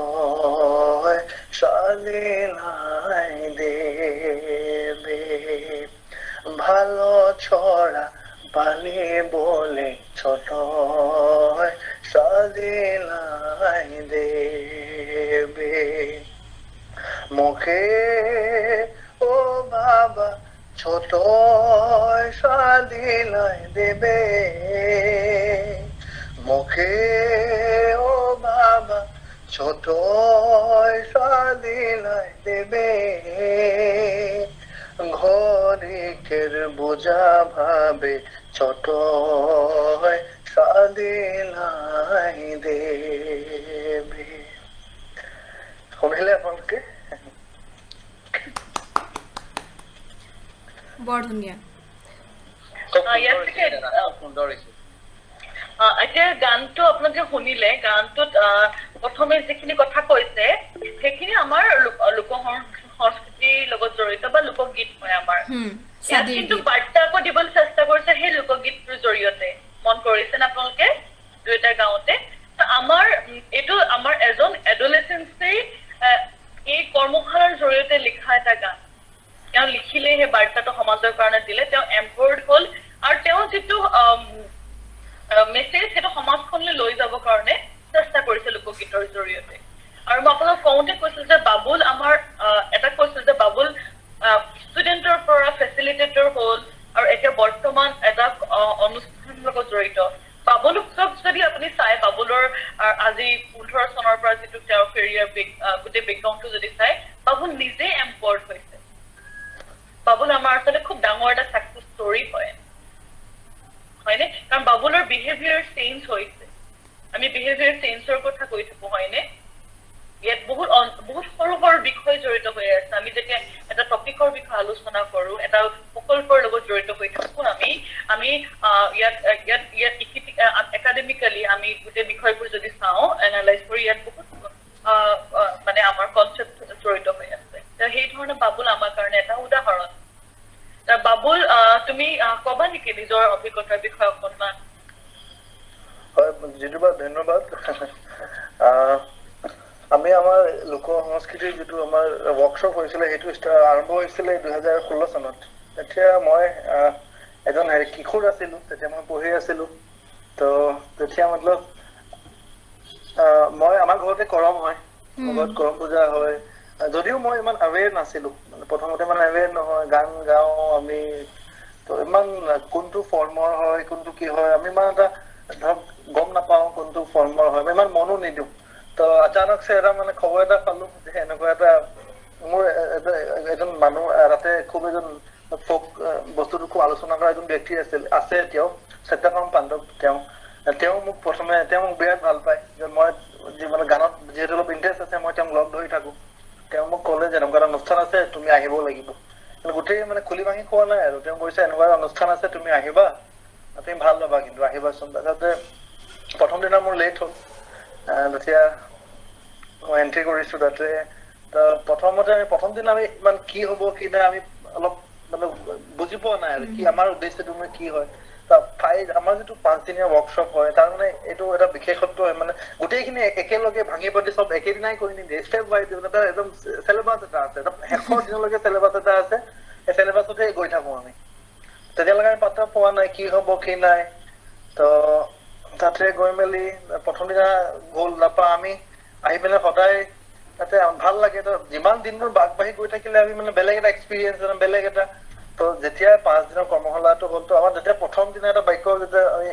সাদিলাই দেবে ভালো ছড়া পালে বলে ছোট সাদিলাই দেবে মুখে ও বাবা ছোট সাদিলাই দেবে মুখে ও বাবা ছোট সাদিলাই দেবে ঘরিকের বোঝা ভাবে ছোট সাদিলাই দেবে শুনিলে আপোনালোকে বৰ ধুনীয়া এতিয়া গানটো আপোনালোকে শুনিলে গানটোত প্ৰথমে যিখিনি কথা কৈছে সেইখিনি আমাৰ লোক সংস্কৃতিৰ লগত জড়িত বা লোকগীত হয় আমাৰ ইয়াত কিন্তু বাৰ্তা আকৌ দিবলৈ চেষ্টা কৰিছে সেই লোকগীতটোৰ জৰিয়তে মন কৰিছেনে আপোনালোকে দুয়োটা গাঁৱতে আমাৰ এইটো আমাৰ এজন এডলেচেন্সে এই কৰ্মশালাৰ জৰিয়তে লিখা এটা গান তেওঁ লিখিলে সেই বাৰ্তাটো সমাজৰ কাৰণে দিলে তেওঁ এম্পাৱাৰ্ড হ'ল আৰু তেওঁ যিটো মেছেজ সেইটো সমাজখনলৈ লৈ যাবৰ কাৰণে চেষ্টা কৰিছে লোকগীতৰ জৰিয়তে আৰু মই আপোনাক কওঁতে কৈছিল যে বাবুল আমাৰ এটা কৈছিল যে বাবুল ষ্টুডেণ্টৰ পৰা ফেচিলিটেটৰ হ'ল আৰু এতিয়া বৰ্তমান এটা অনুষ্ঠানৰ লগত জড়িত বাবুল উৎসৱ যদি আপুনি চাই বাবুলৰ আজি 15 চনৰ পৰা যিটো তেওঁৰ কেৰিয়াৰ গোটেই বেকগ্ৰাউণ্ডটো যদি চাই বাবুল নিজে এম্পাৱাৰ্ড হৈছে বাবুল আমাৰ আচলতে খুব ডাঙৰ এটা চাকচেছ ষ্টৰী হয়নে কাৰণ বাবুলৰ বিহেভিয়াৰ চেঞ্জ হৈছে আমি বিহেভিয়াৰ চেঞ্জৰ কথা কৈ থাকো হয়নে ইয়াত বহুত সৰু সৰু বিষয় জড়িত হৈ আছে আমি যেতিয়া এটা টপিকৰ বিষয়ে আলোচনা কৰো এটা প্ৰকল্পৰ লগত জড়িত হৈ থাকো আমি ইয়াত একাডেমিকেলি আমি গোটেই বিষয়বোৰ যদি চাওঁ এনালাইজ কৰি ইয়াত বহুত মানে আমাৰ কনচেপ্ট জড়িত হৈ আছে সেই ধৰণে বাবুল আমাৰ কাৰণে এটা উদাহৰণ বাবুল তুমি কবা নেকি নিজৰ অভিজ্ঞতাৰ বিষয়ে অকণমান হয় জিতুবা ধন্যবাদ আমি আমাৰ লোক সংস্কৃতিৰ যিটো আমাৰ ৱৰ্কশ্বপ হৈছিলে সেইটো আৰম্ভ হৈছিলে 2016 চনত তেতিয়া মই এজন কিশোৰ আছিলো তেতিয়া মই পঢ়ি আছিলো তো তেতিয়া মতলব মই আমাৰ ঘৰতে কৰম হয় ঘৰত কৰম পূজা হয় যদিও মই ইমান আৱেৰ নাছিলো প্ৰথমতে মানে আৱেৰ নহয় গান গাওঁ আমি তো ইমান কোনটো ফৰ্মৰ হয় কোনটো কি হয় আমি ইমান এটা ধৰক গম নাপাওঁ কোনটো ফৰ্মৰ হয় আমি ইমান মনো নিদিওঁ তো আচানক এটা মানে খবৰ এটা পালো যে এনেকুৱা এটা মোৰ এজন মানুহ তাতে খুব এজন ফোক বস্তুটো খুব আলোচনা কৰা এজন ব্যক্তি আছে এতিয়াও সত্যকাম পাণ্ডৱ তেওঁ মোক প্ৰথমে তেওঁ মোক বিৰাট ভাল পায় যে মই মানে গানত যিহেতু অলপ ইণ্টাৰেষ্ট আছে মই তেওঁক লগ ধৰি থাকো তেওঁ মোক ক'লে যে এনেকুৱা এটা অনুষ্ঠান আছে তুমি আহিব লাগিব গোটেই মানে খুলি ভাঙি কোৱা নাই আৰু তেওঁ কৈছে এনেকুৱা এটা অনুষ্ঠান আছে তুমি আহিবা তুমি ভাল পাবা কিন্তু আহিবাচোন তাৰপিছতে প্ৰথম দিনা মোৰ লেট হ'ল তেতিয়া মই এন্ট্ৰি কৰিছো তাতে প্ৰথমতে আমি প্ৰথম দিনা আমি ইমান কি হ'ব কি নাই আমি অলপ মানে বুজি পোৱা নাই আৰু কি আমাৰ উদ্দেশ্যটো মানে কি হয় আমাৰ যিটো 5 দিনীয়া ৱৰ্কশ্বপ হয় তাৰ মানে এইটো এটা বিশেষত্ব হয় মানে গোটেইখিনি একেলগে ভাঙি পাতি চব একেদিনাই কৰি নিদিয়ে ষ্টেপ বাই এটা একদম চেলেবাছ এটা আছে এটা শেষৰ দিনলৈকে চেলেবাছ এটা আছে সেই চেলেবাছতে গৈ থাকো আমি তেতিয়ালৈকে আমি পাত্তা পোৱা নাই কি হ'ব কি নাই তো তাতে গৈ মেলি প্ৰথম দিনা গ'ল নাপা আমি আহি পেলাই সদায় তাতে ভাল লাগে তো যিমান দিনবোৰ বাগবাঢ়ি গৈ থাকিলে আমি মানে বেলেগ এটা এক্সপিৰিয়েঞ্চ বেলেগ এটা তো যেতিয়া 5 দিনৰ কৰ্মশালাটো হ'ল তো আমাৰ যেতিয়া প্ৰথম দিনা এটা বাক্য যেতিয়া আমি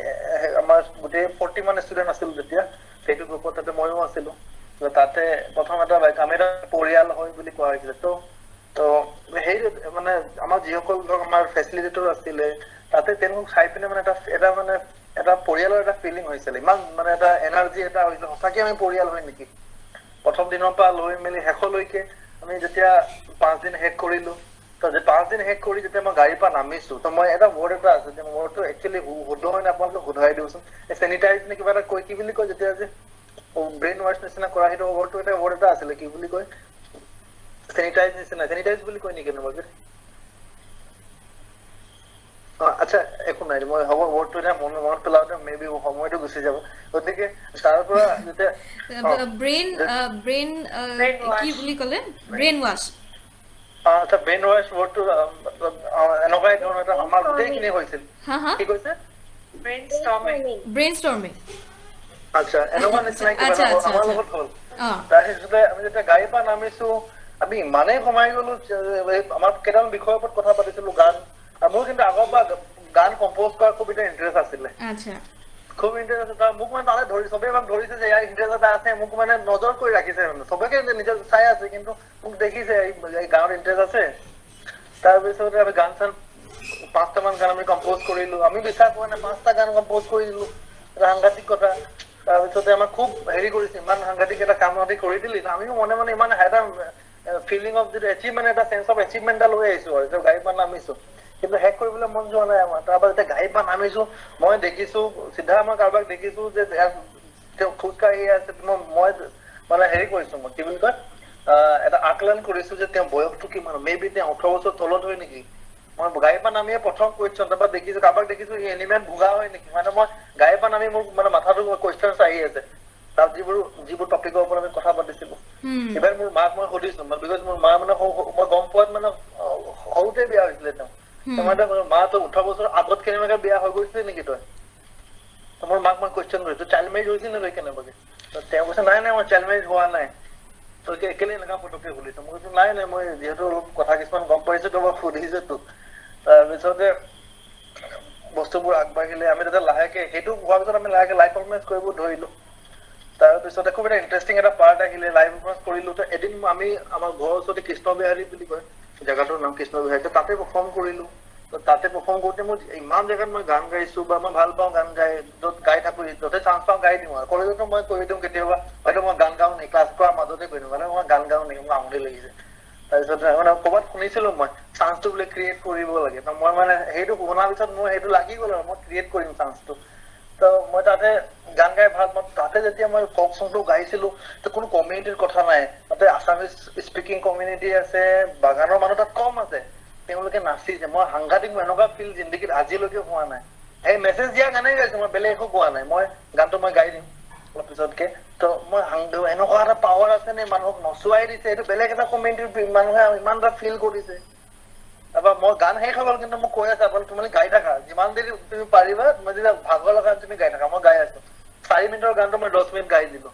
আমাৰ গোটেই 40 মান ষ্টুডেণ্ট আছিল তেতিয়া সেইটো গ্ৰুপত তাতে ময়ো আছিলো তাতে প্ৰথম এটা বাক্য আমি এটা পৰিয়াল হয় বুলি কোৱা হৈছিলে তো সেই মানে আমাৰ যিসকল ধৰক আমাৰ ফেচিলিটেটৰ আছিলে তাতে তেওঁলোক চাই পিনে মানে এটা মানে এটা পৰিয়ালৰ এটা ফিলিং হৈছিল ইমান মানে এটা এনাৰ্জি এটা হৈছিল সঁচাকে আমি পৰিয়াল হয় নেকি প্ৰথম দিনৰ পৰা লৈ মেলি শেষলৈকে আমি যেতিয়া 5 দিন শেষ কৰিলো তো যে 5 দিন শেষ কৰি যেতিয়া মই গাড়ীৰ পৰা নামিছো তো মই এটা ৱৰ্ড এটা আছে যে ৱৰ্ডটো একচুৱেলি শুদ্ধ হয় নে আপোনালোকে শুধাই দিওঁচোন চেনিটাইজ নে কিবা এটা কয় কি বুলি কয় যেতিয়া যে ব্ৰেইন ৱাছ নিচিনা কৰা সেইটো ৱৰ্ডটো এটা ৱৰ্ড এটা আছিলে কি বুলি কয় চেনিটাইজ নিচিনা চেনিটাইজ বুলি কয় নেকি কেনেবাকে আচ্ছা একো নাই মই হ'ব ৱৰ্ডটো এতিয়া মনত পেলাওঁতে মেবি সময়টো গুচি যাব গতিকে তাৰ পৰা যেতিয়া ব্ৰেইন কি বুলি ক'লে ব্ৰেইন ৱাছ আচ্ছা ব্ৰেইন ৱাছ ৱৰ্ডটো এনেকুৱাই ধৰণৰ এটা আমাৰ গোটেইখিনি হৈছিল কি কৈছে ব্ৰেইনষ্টৰ্মিং আচ্ছা এনেকুৱা নিচিনা কিবা আমাৰ লগত হ'ল তাৰপিছতে আমি যেতিয়া গাড়ীৰ পৰা নামিছো আমি ইমানেই সোমাই গলো আমাৰ কেইটামান বিষয়ৰ ওপৰত কথা পাতিছিলো গান মোৰ কিন্তু আগৰ পৰা গান কম্প'জ কৰাৰ খুব এটা ইণ্টাৰেষ্ট আছিলে খুব ইণ্টাৰেষ্ট আছে মোক মানে তালে চবেই আমাক ধৰিছে যে ইয়াৰ ইণ্টাৰেষ্ট এটা আছে মোক মানে নজৰ কৰি ৰাখিছে মানে চবেকে নিজৰ চাই আছে কিন্তু মোক দেখিছে এই গাঁৱত ইণ্টাৰেষ্ট আছে তাৰপিছতে আমি গান চান 5টা মান গান আমি কম্প'জ কৰিলো আমি বিশ্বাস কৰা নাই 5টা গান কম্প'জ কৰি দিলো সাংঘাতিক কথা তাৰপিছতে আমাক খুব হেৰি কৰিছে ইমান সাংঘাতিক এটা কাম সিহঁতি কৰি দিলি আমিও মনে মনে ইমান এটা ফিলিং অফ যিটো এচিভমেণ্ট এটা চেঞ্চ অফ এচিভমেণ্ট এটা লৈ আহিছো আৰু গাড়ীৰ পৰা নামিছো কিন্তু শেষ কৰিবলৈ মন যোৱা নাই আমাৰ তাৰপৰা যেতিয়া গাড়ীৰ পৰা নামিছো মই দেখিছো চিধা মই কাৰোবাক দেখিছো যে তেওঁ খোজকাঢ়ি আছে মই মানে হেৰি কৰিছো মই কি বুলি কয় এটা আকলন কৰিছো যে তেওঁ বয়সটো কিমান মেবি তেওঁ 18 বছৰ তলত হয় নেকি মই গাড়ীৰ পৰা নামিয়ে প্ৰথম কুৱেশ্যন তাৰপৰা দেখিছো কাৰোবাক দেখিছো এনিমেল ভোগা হয় নেকি মানে মই গাড়ীৰ পৰা নামি মোৰ মানে মাথাটো কুৱেশ্যনছ আহি আছে তাৰ যিবোৰ টপিকৰ ওপৰত আমি কথা পাতিছিলো ইভেন মোৰ মাক মই সুধিছো বিকজ মোৰ মা মানে মই গম পোৱাত মানে সৰুতে বিয়া হৈছিলে তেওঁ মা তই 18 বছৰ আগত কেনেবাকে বিয়া হৈ গৈছিলে নেকি তই মোৰ মাক মই কুৱেশ্যন কৰিছো চাইল্ড মেৰিজ হৈছিল নে কেনেবাকে তেওঁ কৈছে নাই মই চাইল্ড মেৰিজ হোৱা নাই তই কেলে এনেকুৱা ফটোকে খুলিছ মই কৈছো নাই মই যিহেতু কথা কিছুমান গম পাইছো তো মই সুধিছো তোক তাৰপিছতে বস্তুবোৰ আগবাঢ়িলে আমি তাতে লাহেকে সেইটো হোৱাৰ পিছত আমি লাহেকে লাইভ পাৰফৰ্মেঞ্চ কৰিব ধৰিলো তাৰপিছতে খুব এটা ইণ্টাৰেষ্টিং এটা পাৰ্ট আহিলে লাইভ পাৰফৰ্মেঞ্চ কৰিলো তো এদিন আমি আমাৰ ঘৰৰ ওচৰতে কৃষ্ণবিহাৰী বুলি কয় জেগাটোৰ নাম কৃষ্ণবিহাৰী তাতে পাৰফৰ্ম কৰিলো তাতে পাৰফৰ্ম কৰোঁতে মই ইমান জেগাত মই গান গাইছো বা মই ভাল পাওঁ গান য'ত গাই থাকো য'তে চান্স পাওঁ গাই দিওঁ আৰু কলেজতো মই কৰি দিওঁ কেতিয়াবা হয়তো মই গান গাওঁ নেকি ক্লাছ কৰাৰ মাজতে কৰি দিওঁ মানে মই গান গাওঁ নেকি মোৰ আমনি লাগিছে তাৰপিছত মানে ক'ৰবাত শুনিছিলো মই চান্সটো বোলে ক্ৰিয়েট কৰিব লাগে তো মই মানে সেইটো শুনাৰ পিছত মোৰ সেইটো লাগি গ'ল আৰু মই ক্ৰিয়েট কৰিম চান্সটো তো মই তাতে গান গাই ভাল পাওঁ তাতে যেতিয়া মই ফক চংটো গাইছিলো তো কোনো কমিউনিটিৰ কথা নাই তাতে আছামিজ স্পিকিং কমিউনিটি আছে বাগানৰ মানুহ তাত কম আছে তেওঁলোকে নাচিছে মই সাংঘাতিক এনেকুৱা ফিল জিন্দগীত আজিলৈকে হোৱা নাই এই মেছেজ দিয়া গানেই গাইছো মই বেলেগ একো কোৱা নাই মই গানটো মই গাই দিম অলপ পিছতকে তো মই এনেকুৱা এটা পাৱাৰ আছে নে মানুহক নচুৱাই দিছে এইটো বেলেগ এটা কমিউনিটিৰ মানুহে ইমান এটা ফিল কৰিছে তাৰপৰা মই গান শেষ হৈ গ'ল কিন্তু মোক কৈ আছে আপোনালোকে তোমালোকে গাই থাকা যিমান দেৰি তুমি পাৰিবা মই যেতিয়া ভাগৰ লগা তুমি গাই থাকা মই গাই আছো 4 মিনিটৰ গানটো মই 10 মিনিট গাই দিলো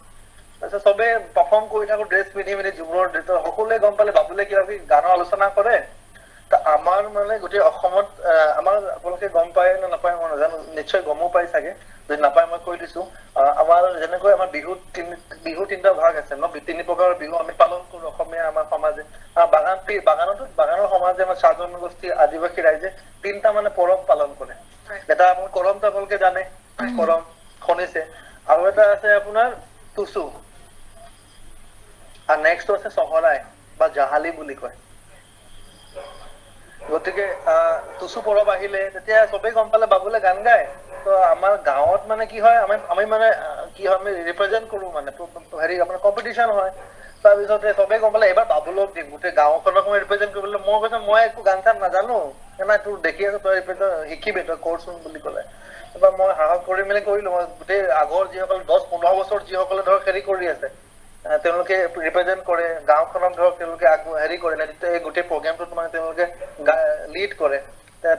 তাৰপিছত চবে পাৰফৰ্ম কৰি থাকো ড্ৰেছ পিন্ধি জোৰৰ সকলোৱে গম পালে বাবুলে কিবা গানৰ আলোচনা কৰে আমাৰ মানে গোটেই অসমত আমাৰ আপোনালোকে গম পায় নে নাপায় মই নাজানো নিশ্চয় গমো পাই চাগে যদি নাপায় মই কৈ দিছো আমাৰ যেনেকৈ আমাৰ বিহু তিনিটা ভাগ আছে ন তিনি প্ৰকাৰৰ বিহু আমি পালন কৰো অসমীয়া আমাৰ সমাজে বাগানৰ সমাজে আমাৰ চাহ জনগোষ্ঠী আদিবাসী ৰাইজে তিনিটা মানে পৰৱ পালন কৰে এটা আপোনাৰ কৰমটো আপোনালোকে জানে কৰম শুনিছে আৰু এটা আছে আপোনাৰ টুচু আৰু নেক্সট আছে চহৰাই বা জাহালি বুলি কয় গতিকে টুচু পৰৱ আহিলে তেতিয়া চবেই গম পালে বাবুলে গান গায় তো আমাৰ গাঁৱত মানে কি হয় আমি মানে কি হয় আমি ৰিপ্ৰেজেন্ট কৰো মানে হেৰি আপোনাৰ কম্পিটিশ্যন হয় তাৰপিছতে চবেই গম পালে এবাৰ বাবুলক দিম গোটেই গাঁওখনক মই ৰিপ্ৰেজেন্ট কৰিবলৈ মই কৈছো মই একো গান চান নাজানো নাই তোৰ দেখি আছো তই শিকিবি তই কৰচোন বুলি ক'লে এবাৰ মই সাহস কৰি মেলি কৰিলো মই গোটেই আগৰ যিসকল 10-15 বছৰ যিসকলে ধৰক হেৰি কৰি আছে তেওঁলোকে ৰিপ্ৰেজেন্ট কৰে গাঁওখনক ধৰক তেওঁলোকে হেৰি কৰে এই গোটেই প্ৰগ্ৰেমটোত মানে তেওঁলোকে লিড কৰে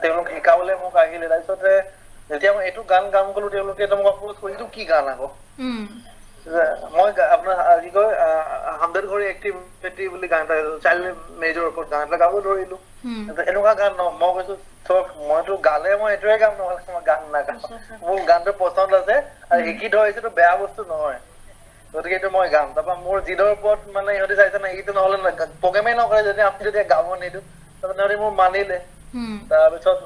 তেওঁলোক শিকাবলৈ মোক আহিলে তাৰপিছতে যেতিয়া মই এইটো গান গাম কলো তেওঁলোকে মোক অপ্ৰ'চ কৰিলো কি গান আকৌ মই আপোনাৰ কি কয় হামদৰ্দ ঘড়ী এক্টিভিটি বুলি গান এটা চাইল্ড মেজৰ ওপৰত গান এটা গাব ধৰিলো এনেকুৱা গান মই কৈছো মইতো গালে মই এইটোৱে গাম নহ'লে মই গান নাগাম মোৰ গানটো পচন্দ আছে আৰু শিকি ধৰিছেতো বেয়া বস্তু নহয় গতিকে এইটো মই গাম তাৰপৰা মোৰ যিদৰ ওপৰত মানে ইহঁতে চাইছে না এইটো নহ'লে প্ৰগ্ৰেমেই নকৰে যদি আমি যদি গাব নিদিওঁ তাৰপিছত সিহঁতে মোৰ মানিলে তাৰপিছত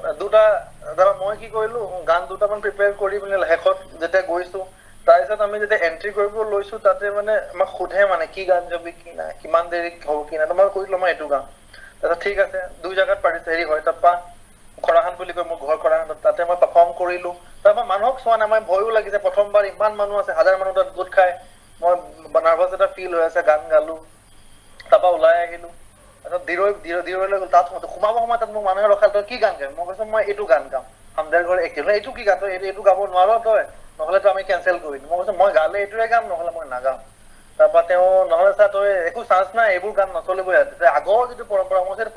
মই কি কৰিলো গান দুটামান প্ৰিপেয়াৰ কৰি পিনে শেষত যেতিয়া গৈছো তাৰপিছত আমি যেতিয়া এন্ট্ৰি কৰিব লৈছো তাতে মানে আমাক সোধে মানে কি গান যাবি কি নাই কিমান দেৰি হ'ব কি নাই মই কৈছিলো মই এইটো গাম তাৰপিছত ঠিক আছে 2 জাগাত হেৰি হয় তাৰপৰা খৰাহান বুলি কয় মোৰ ঘৰ খৰাহানত তাতে মই পাৰফৰ্ম কৰিলো তাৰপৰা মানুহক চোৱা নাই মই ভয়ো লাগিছে প্ৰথমবাৰ ইমান মানুহ আছে হাজাৰ মানুহ তাত গোট খাই মই নাৰ্ভাছ এটা ফিল হৈ আছে গান গালো তাৰপৰা ওলাই আহিলো তাৰপিছত দিৰৈ গ'ল তাত সোমাব সময় তাত মোক মানুহে ৰখাল তই কি গান গাম মই কৈছো মই এইটো গান গাম হামদৰ্দ ঘড়ী এক্টিভ এইটো কি গান তই এইটো গাব নোৱাৰ তই নহ'লেতো আমি কেঞ্চেল কৰি দিম মই কৈছো মই গালে এইটোৱে গাম নহ'লে মই নাগাম তাৰপৰা তেওঁ নহ'লে ছাৰ তই একো চান্স নাই এইবোৰ গান নচলিবই আগৰ যিটো পৰম্পৰা মই কৈছো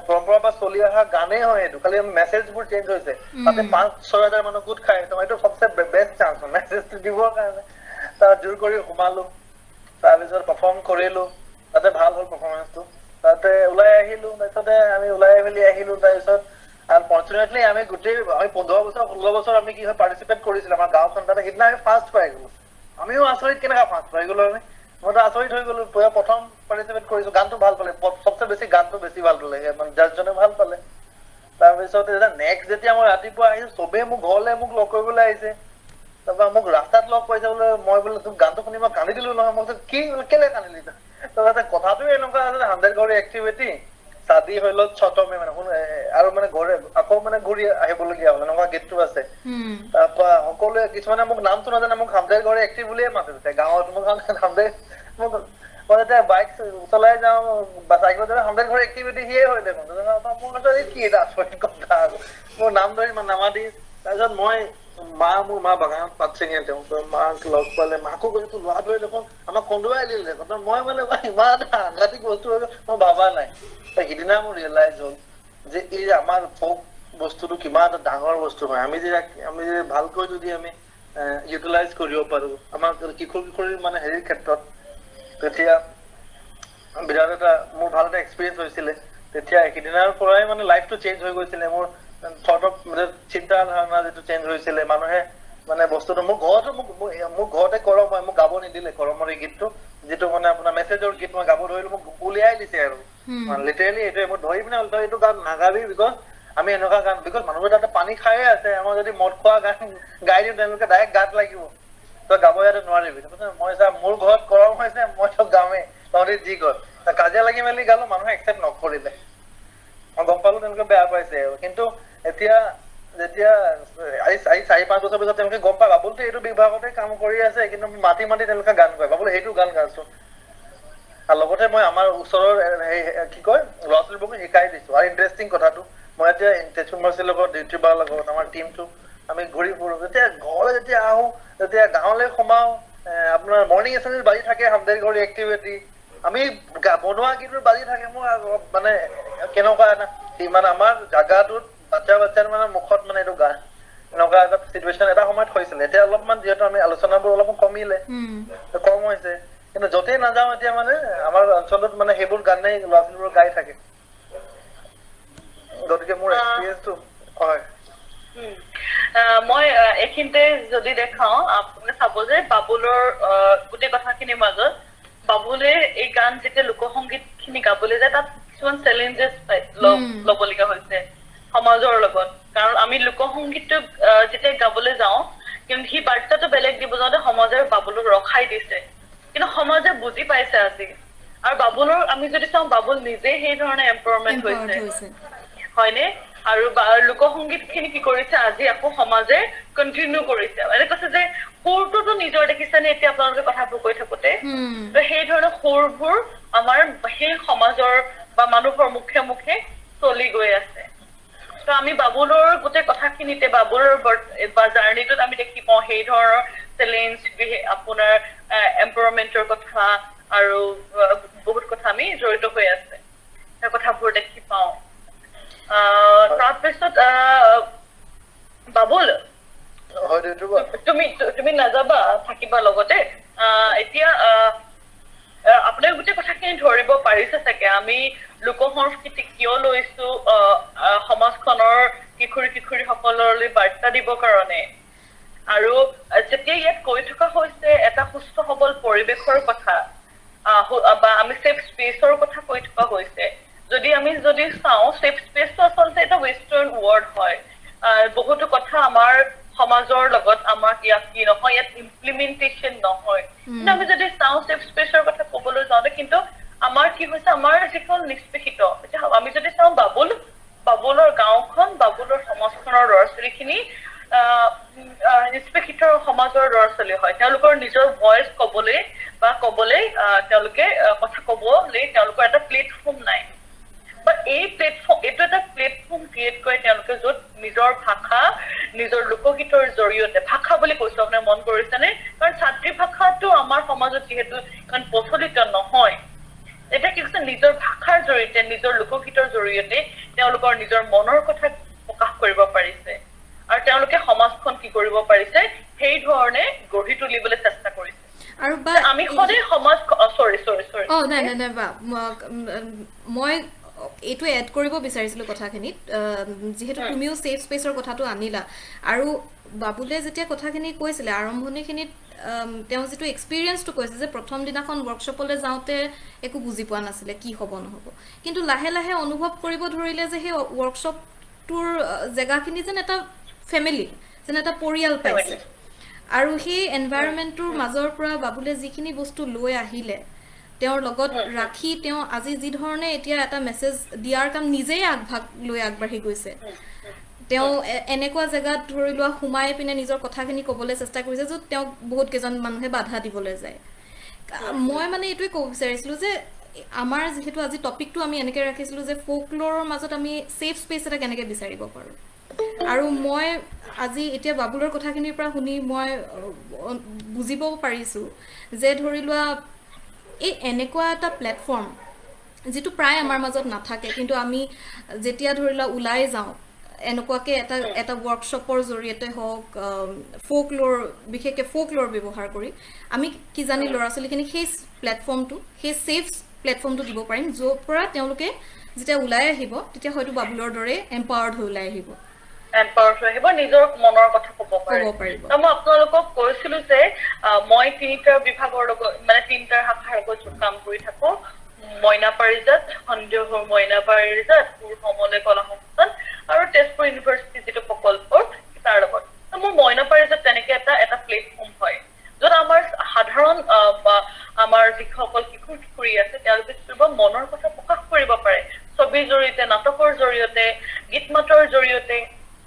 পৰম্পৰা বা চলি অহা গানেই হয় এইটো খালি মেছেজবোৰ চেঞ্জ হৈছে তাতে 5-6 হাজাৰ মানুহ গোট খাই এইটো চবচে বেষ্ট চান্স মেছেজটো দিবৰ কাৰণে তাত জোৰ কৰি সোমালো তাৰপিছত পাৰফৰ্ম কৰিলো তাতে ভাল হ'ল পাৰফৰ্মেঞ্চটো তাতে ওলাই আহিলো তাৰপিছতে আমি ওলাই মেলি আহিলো তাৰপিছত আনফৰ্চুনেটলি আমি 15 বছৰ 16 বছৰ আমি কি হয় পাৰ্টিচিপেট কৰিছিলো আমাৰ গাঁওখন তাতে সিদিনা আমি ফাৰ্ষ্ট পাই গলো আমিও আচৰিত কেনেকুৱা ফাৰ্ষ্ট পাই গলো আমি মইতো আচৰিত হৈ গলো প্ৰথম পাৰ্টিচিপেট কৰিছো গানটো ভাল পালে চবচে বেছি গানটো বেছি ভাল পালে মানে জাজজনে ভাল পালে তাৰপিছত নেক্সট যেতিয়া মই ৰাতিপুৱা আহিছো চবেই মোক ঘৰলৈ মোক লগ কৰিবলৈ আহিছে তাৰপৰা মোক ৰাস্তাত লগ পাইছে বোলে মই বোলে তোৰ গানটো শুনি মই কান্দি দিলো নহয় মই কি কেলে কান্দিলি তাৰপিছত কথাটো এনেকুৱা আছে হামদৰ্দ ঘড়ী এক্টিভিটি শাদী হৈ লওক ছটমে মানে আৰু মানে আকৌ মানে ঘূৰি আহিবলগীয়া হ'ল এনেকুৱা গীতটো আছে তাৰপৰা সকলোৱে কিছুমানে মোক নামটো নাজানে মোক হামদৰ্দ ঘড়ী এক্টিভ বুলিয়ে মাতে গাঁৱত মোক মোক মই যেতিয়া বাইক চলাই যাওঁ বা চাইকেলত যাওঁ হামদৰ্দ ঘড়ী এক্টিভিটি সিয়ে হৈ দেখোন মোৰ কৈছো কি এটা আচৰিত কথা মোৰ নাম ধৰি নামাতি তাৰপিছত মোৰ মা বাগানত পাত ছিঙে তেওঁ মাক লগ পালে মাকো কৈছো তোৰ ল'ৰাটোৱে দেখোন আমাক কন্দুৱাই দিলে দেখোন মই মানে ইমান সাংঘাতিক বস্তু হৈ গ'ল মই ভাবা নাই সিদিনা মোৰ ৰিয়েলাইজ হ'ল যে এই আমাৰ ফক বস্তুটো কিমান এটা ডাঙৰ বস্তু হয় আমি যদি ভালকৈ যদি আমি ইউটিলাইজ কৰিব পাৰো আমাৰ কিশোৰীৰ মানে হেৰিৰ ক্ষেত্ৰত তেতিয়া বিৰাট এটা মোৰ ভাল এটা এক্সপিৰিয়েঞ্চ হৈছিলে তেতিয়া সিদিনাৰ পৰাই মানে লাইফটো চেঞ্জ হৈ গৈছিলে মোৰ থট অফ চিন্তা ধাৰণা যিটো চেঞ্জ হৈছিলে মানুহে মানে বস্তুটো মোৰ ঘৰতে কৰম হয় মোক গাব নিদিলে কৰমৰ এই গীতটো যিটো মানে আপোনাৰ মেছেজৰ গীত মই গাব ধৰিলো মোক উলিয়াই দিছে আৰু লিটাৰেলি এইটোৱে মই ধৰি পিনে তই এইটো গান নাগাবি বিকজ আমি এনেকুৱা গান বিকজ মানুহবোৰে তাতে পানী খায়ে আছে আমাৰ যদি মদ খোৱা গান গাই দিওঁ তেওঁলোকে ডাইৰেক্ট গাত লাগিব তই গাব ইয়াতে নোৱাৰিবি মই চা মোৰ ঘৰত কৰম হৈছে মইতো গামেই তহঁতি যি কৰ কাজিয়া লাগি মেলি গালো মানুহে একচেপ্ট নকৰিলে মই গম পালো তেওঁলোকে বেয়া পাইছে কিন্তু এতিয়া যেতিয়া 4-5 বছৰ পিছত তেওঁলোকে গম পায় বাবুলটো এইটো বিভাগতে কাম কৰি আছে কিন্তু মাতি তেওঁলোকে গান গায় বাবুল সেইটো গান গাইছো আৰু লগতে মই আমাৰ ওচৰৰ কি কয় ল'ৰা ছোৱালীবোৰক শিকাই দিছো আৰু ইণ্টাৰেষ্টিং কথাটো মই এতিয়া তেজপুৰ মাৰ্চিৰ লগত ডিউটি বাৰ লগত আমাৰ টিমটো আমি ঘূৰি ফুৰো যেতিয়া ঘৰলৈ যেতিয়া আহো তেতিয়া গাঁৱলৈ সোমাও আপোনাৰ মৰ্ণিং এছেম্বলি বাজি থাকে হামদৰ্দ ঘড়ী এক্টিভিটি আমি বনোৱা গীতবোৰ বাজি থাকে মোৰ মানে কেনেকুৱা এটা মানে আমাৰ জাগাটোত বাচ্চাৰ মানে মুখত মানে এইটো গান এনেকুৱা এটা চিটুৱেশ্যন এটা সময়ত হৈছিলে এতিয়া অলপমান যিহেতু আমি আলোচনাবোৰ অলপমান কমিলে কম হৈছে কিন্তু য'তেই নাযাওঁ এতিয়া মানে আমাৰ অঞ্চলত মানে সেইবোৰ গানেই ল'ৰা ছোৱালীবোৰ গাই থাকে গতিকে মোৰ এক্সপিৰিয়েঞ্চটো হয় মই এইখিনিতে যদি দেখাও আপোনালোকে চাব যে বাবুলৰ গোটেই কথাখিনিৰ মাজত বাবুলে এই গান যেতিয়া লোকসংগীত খিনি গাবলৈ যায় তাত কিছুমান চেলেঞ্জেছ ল'বলগীয়া হৈছে সমাজৰ লগত কাৰণ আমি লোকসংগীতটো যেতিয়া গাবলৈ যাওঁ কিন্তু সি বাৰ্তাটো বেলেগ দিব যাওঁতে সমাজে বাবুলক ৰখাই দিছে কিন্তু সমাজে বুজি পাইছে আজি আৰু বাবুলৰ আমি যদি চাওঁ বাবুল নিজে সেই ধৰণে এম্পাৱাৰমেণ্ট হৈছে হয়নে আৰু লোকসংগীত খিনি কি কৰিছে আজি আকৌ সমাজে কন্টিনিউ কৰিছে মানে কৈছে যে সুৰটোতো নিজৰ দেখিছেনে এতিয়া আপোনালোকে কথাবোৰ কৈ থাকোতে সেই ধৰণৰ সুৰবোৰ আমাৰ সেই সমাজৰ বা মানুহৰ মুখে মুখে চলি গৈ আছে তো আমি বাবুলৰ গোটেই কথাখিনিতে বাবুলৰ বা জাৰ্ণিটোত আমি দেখি পাওঁ সেই ধৰণৰ চেলেঞ্জ আপোনাৰ এম্পাৱাৰমেণ্টৰ কথা আৰু বহুত কথা আমি জড়িত হৈ আছে সেই কথাবোৰ দেখি পাওঁ তাৰপিছত বাবুল তুমি নাযাবা থাকিবা লগতে এতিয়া আপোনাৰ গোটেই কথাখিনি ধৰিব পাৰিছে চাগে আমি লোক সংস্কৃতি কিয় লৈছো সমাজখনৰ কিশোৰী বাৰ্তা দিবৰ কাৰণে আৰু যেতিয়া ইয়াত কৈ থকা হৈছে এটা সুস্থ সবল পৰিৱেশৰ কথা বা আমি ছেফ স্পেচৰ কথা কৈ থকা হৈছে যদি আমি চাওঁ ছেফ স্পেচটো আচলতে এটা ৱেষ্টাৰ্ণ ৱৰ্ড হয় বহুতো কথা আমাৰ সমাজৰ লগত আমাক ইয়াত কি নহয় ইয়াত ইমপ্লিমেণ্টেশ্যন নহয় কিন্তু আমি যদি চাওঁ ছেফ স্পেচৰ কথা ক'বলৈ যাওঁতে কিন্তু আমাৰ কি হৈছে আমাৰ যিখন নিষ্পেষিত আমি যদি চাওঁ বাবুলৰ গাঁওখন বাবুলৰ সমাজখনৰ ল'ৰা ছোৱালীখিনি নিষ্পেষিত সমাজৰ ল'ৰা ছোৱালী হয় তেওঁলোকৰ নিজৰ ভইচ ক'বলৈ তেওঁলোকে কথা ক'বলৈ তেওঁলোকৰ এটা প্লেটফৰ্ম নাই বা এই প্লেটফৰ্ম এইটো এটা প্লেটফৰ্ম ক্ৰিয়েট কৰে তেওঁলোকে য'ত নিজৰ ভাষা নিজৰ লোকগীতৰ জৰিয়তে ভাষা বুলি কৈছো আপোনাৰ মন কৰিছেনে কাৰণ ছাত্ৰী ভাষাটো আমাৰ সমাজত যিহেতু ইমান প্ৰচলিত নহয় এতিয়া কি কৈছে নিজৰ ভাষাৰ জৰিয়তে নিজৰ লোকগীতৰ জৰিয়তে তেওঁলোকৰ নিজৰ মনৰ কথা প্ৰকাশ কৰিব পাৰিছে আৰু তেওঁলোকে সমাজখন কি কৰিব পাৰিছে সেই ধৰণে গঢ়ি তুলিবলৈ চেষ্টা কৰিছে আৰু আমি সদায় সমাজ সৰি মই এইটো এড কৰিব বিচাৰিছিলো কথাখিনিত যিহেতু তুমিও ছেফ স্পেচৰ কথাটো আনিলা আৰু বাবুলে যেতিয়া কথাখিনি কৈছিলে আৰম্ভণিখিনিত তেওঁ যিটো এক্সপিৰিয়েঞ্চটো কৈছে যে প্ৰথম দিনাখন ৱৰ্কশ্বপলৈ যাওঁতে একো বুজি পোৱা নাছিলে কি হ'ব নহ'ব কিন্তু লাহে লাহে অনুভৱ কৰিব ধৰিলে যে সেই ৱৰ্কশ্বপটোৰ জেগাখিনি যেন এটা ফেমিলি যেন এটা পৰিয়াল পাইছে আৰু সেই এনভাইৰনমেণ্টটোৰ মাজৰ পৰা বাবুলে যিখিনি বস্তু লৈ আহিলে তেওঁৰ লগত ৰাখি তেওঁ আজি যি ধৰণে এতিয়া এটা মেছেজ দিয়াৰ কাম নিজেই আগবাঢ়ি গৈছে তেওঁ এনেকুৱা জেগাত ধৰি লোৱা সোমাই পিনে নিজৰ কথাখিনি ক'বলৈ চেষ্টা কৰিছে য'ত তেওঁক বহুত কেইজন মানুহে বাধা দিবলৈ যায় মই মানে এইটোৱে ক'ব বিচাৰিছিলোঁ যে আমাৰ যিহেতু আজি টপিকটো আমি এনেকৈ ৰাখিছিলোঁ যে ফ'কল'ৰৰ মাজত আমি ছেফ স্পেচ এটা কেনেকৈ বিচাৰিব পাৰোঁ আৰু মই আজি এতিয়া বাবুলৰ কথাখিনিৰ পৰা শুনি মই বুজিব পাৰিছোঁ যে ধৰি লোৱা এই এনেকুৱা এটা প্লেটফৰ্ম যিটো প্ৰায় আমাৰ মাজত নাথাকে কিন্তু আমি যেতিয়া ধৰি লোৱা ওলাই যাওঁ এনেকুৱাকৈ এটা ৱৰ্কশ্বপৰ জৰিয়তে হওক ফ'কল'ৰ বিশেষকৈ ফ'কল'ৰ ব্যৱহাৰ কৰি আমি কিজানি ল'ৰা ছোৱালীখিনি সেই প্লেটফৰ্মটো সেই ছেফ প্লেটফৰ্মটো দিব পাৰিম য'ৰ পৰা তেওঁলোকে যেতিয়া ওলাই আহিব তেতিয়া হয়তো বাবুলৰ দৰে এম্পাৱাৰ্ড হৈ ওলাই আহিব নিজৰ মনৰ কথা ক'ব পাৰিব মই আপোনালোকক কৈছিলো যে মই তিনিটা বিভাগৰ লগত মানে তিনিটা শাখাৰ লগত কাম কৰি থাকো মইনা পাৰিজাত সন্দেহৰ মইনা পাৰিজাত সমলে কলা সংস্থান আৰু তেজপুৰ ইউনিভাৰ্চিটি যিটো প্ৰকল্প তাৰ লগত মোৰ মইনা পাৰিজাত তেনেকে এটা প্লেটফৰ্ম হয় য'ত আমাৰ সাধাৰণ আমাৰ যিসকল কিশোৰী আছে তেওঁলোকে মনৰ কথা প্ৰকাশ কৰিব পাৰে ছবিৰ জৰিয়তে নাটকৰ জৰিয়তে গীত মাতৰ জৰিয়তে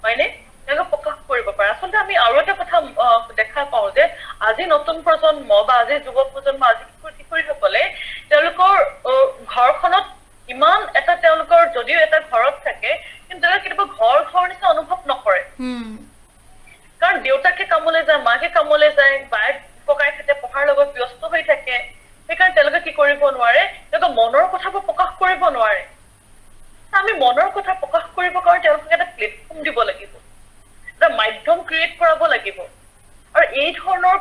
হয়নে তেওঁলোকে প্ৰকাশ কৰিব পাৰে আচলতে আমি আৰু এটা কথা দেখা পাওঁ যে আজি নতুন প্ৰজন্ম বা আজি যুৱ প্ৰজন্ম আজি কিশোৰীসকলে তেওঁলোকৰ ঘৰখনত ইমান এটা তেওঁলোকৰ যদিও এটা ঘৰত থাকে কিন্তু তেওঁলোকে কেতিয়াবা ঘৰ নিচিনা অনুভৱ নকৰে কাৰণ দেউতাকে কামলৈ যায় মাকে কামলৈ যায় বায়েক ককাইহঁতে পঢ়াৰ লগত ব্যস্ত হৈ থাকে সেইকাৰণে তেওঁলোকে কি কৰিব নোৱাৰে তেওঁলোকে মনৰ কথাবোৰ প্ৰকাশ কৰিব নোৱাৰে আমি মনৰ কথা প্ৰকাশ কৰিবৰ কাৰণে তেওঁলোকক এটা প্লেটফৰ্ম দিব লাগিব এটা মাধ্যম ক্ৰিয়েট কৰাব লাগিব আৰু এই ধৰণৰ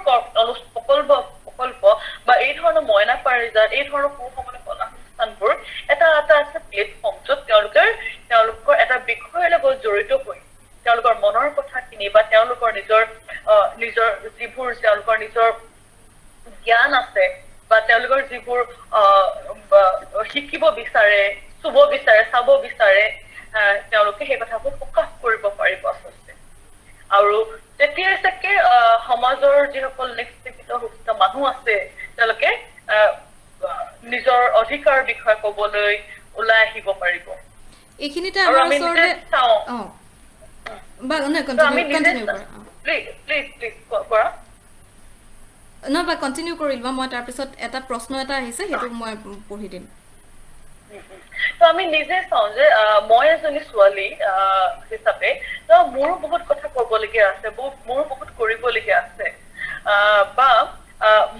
প্ৰকল্প বা এই ধৰণৰ মইনা পাৰিজাত এই ধৰণৰ সুসমলে কলা অনুষ্ঠানবোৰ এটা প্লেটফৰ্ম য'ত তেওঁলোকৰ এটা বিষয়ৰ লগত জড়িত হৈ তেওঁলোকৰ মনৰ কথাখিনি বা তেওঁলোকৰ নিজৰ যিবোৰ তেওঁলোকৰ নিজৰ জ্ঞান আছে বা তেওঁলোকৰ যিবোৰ শিকিব বিচাৰে চুব বিচাৰে চাব বিচাৰে তেওঁলোকে সেই কথাবোৰ প্ৰকাশ কৰিব পাৰিব আচলতে আৰু তেতিয়া চাগে সমাজৰ যিসকল নিষ্পেষিত সুস্থ মানুহ আছে তেওঁলোকে নিজৰ অধিকাৰ বিষয়ে ক'বলৈ ওলাই আহিব পাৰিব এইখিনিতে আমাৰ ওচৰতে বা কণ্টিনিউ কৰা প্লিজ কৰা নহয় বা কণ্টিনিউ কৰি লোৱা মই তাৰপিছত এটা প্ৰশ্ন এটা আহিছে সেইটো মই পঢ়ি দিম তো আমি নিজে চাওঁ যে মই এজনী ছোৱালী হিচাপে তো মোৰো বহুত কথা ক'বলগীয়া আছে মোৰো বহুত কৰিবলগীয়া আছে বা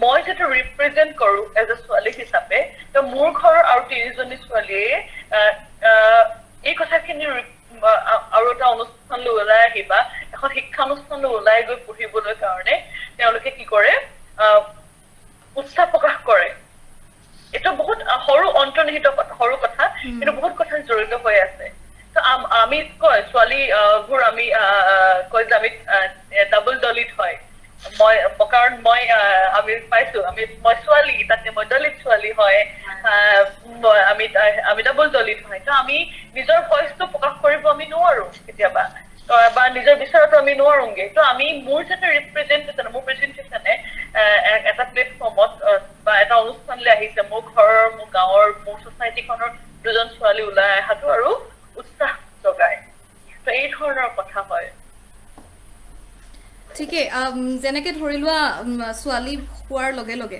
মই যেটো ৰিপ্ৰেজেন্ট কৰো এজ এ ছোৱালী হিচাপে তো মোৰ ঘৰৰ আৰু ৩জনী ছোৱালীয়ে এই কথাখিনি আৰু এটা অনুষ্ঠানলৈ ওলাই আহিবা এখন শিক্ষানুষ্ঠানলৈ ওলাই গৈ পঢ়িবলৈ কাৰণে তেওঁলোকে কি কৰে উৎসাহ প্ৰকাশ কৰে এটা বহুত সৰু অন্তৰ্নিহিত সৰু কথা কিন্তু বহুত কথা জড়িত হৈ আছে তো আমি কয় ছোৱালী ঘৰ আমি কয় যে আমি ডাবল দলিত হয় কাৰণ আমি পাইছো মই ছোৱালী তাতে মই দলিত ছোৱালী হয় আমি ডাবল দলিত হয় তো আমি নিজৰ ভইচটো প্ৰকাশ কৰিব আমি নোৱাৰো কেতিয়াবা বা নিজৰ বিচাৰটো আমি নোৱাৰোগে তো আমি মোৰ যেটা ৰিপ্ৰেজেন্টেশ্যন মোৰ প্ৰেজেন্টেশ্যনে এটা প্লেটফৰ্মত বা এটা অনুষ্ঠানলৈ আহিছে মোৰ ঘৰৰ মোৰ গাঁৱৰ মোৰ ছ'চাইটিখনৰ দুজন ছোৱালী ওলাই অহাটো আৰু উৎসাহ জগায় তো এই ধৰণৰ কথা হয় ঠিকে যেনেকে ধৰি লোৱা ছোৱালী হোৱাৰ লগে লগে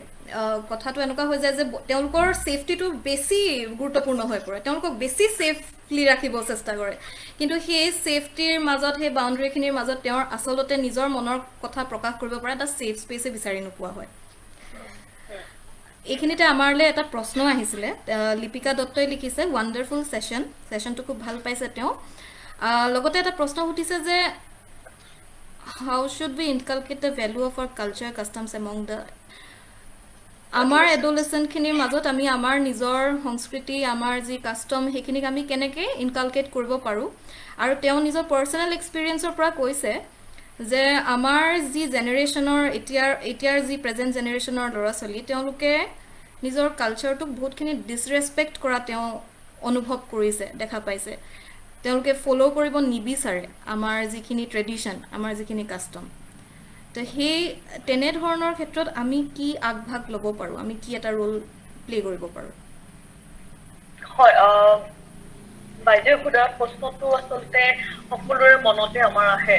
কথাটো এনেকুৱা হৈ যায় যে তেওঁলোকৰ সেফটিটো বেছি গুৰুত্বপূৰ্ণ হৈ পৰে তেওঁলোকক বেছি সেফলি ৰাখিব চেষ্টা কৰে কিন্তু সেই সেফটিৰ মাজত সেই বাউণ্ডাৰীখিনিৰ মাজত তেওঁৰ আচলতে নিজৰ মনৰ কথা প্ৰকাশ কৰিব পৰা এটা সেফ স্পেচে বিচাৰি নোপোৱা হয় এইখিনিতে আমাৰলে এটা প্ৰশ্ন আহিছিলে লিপিকা দত্তই লিখিছে ওয়ান্ডাৰফুল সেশনটো খুব ভাল পাইছে তেওঁ লগতে এটা প্ৰশ্ন উঠিছে যে how should we inculcate the value of our culture customs among the আমাৰ এডোলেসেন্ট খিনিৰ মাজত আমি আমাৰ নিজৰ সংস্কৃতি আমাৰ যি কাস্টম হেখিনিক আমি কেনেকে ইনকালকেট কৰিব পাৰো আৰু তেওঁ নিজৰ পাৰ্সোনাল এক্সপেৰিয়েন্সৰ পৰা কৈছে যে আমাৰ যি জেনাৰেশনৰ এতিয়াৰ যি প্ৰেজেন্ট জেনাৰেশনৰ লৰাছলি তেওঁলোকে নিজৰ কালচাৰটোক বহুতখিনি ডিসৰেসপেক্ট কৰা তেওঁ অনুভৱ কৰিছে দেখা পাইছে তেওঁলোকে ফলো কৰিব নিবিচাৰে আমাৰ যিখিনি ট্ৰেডিশন আমাৰ যিখিনি কাস্টম তো সেই তেনে ধৰণৰ ক্ষেত্ৰত আমি কি আগভাগ ল'ব পাৰো আমি কি এটা ৰোল প্লে কৰিব পাৰো হয় বাইদেউ খুদা প্ৰশ্নটো আচলতে সকলোৰে মনতে আমাৰ আহে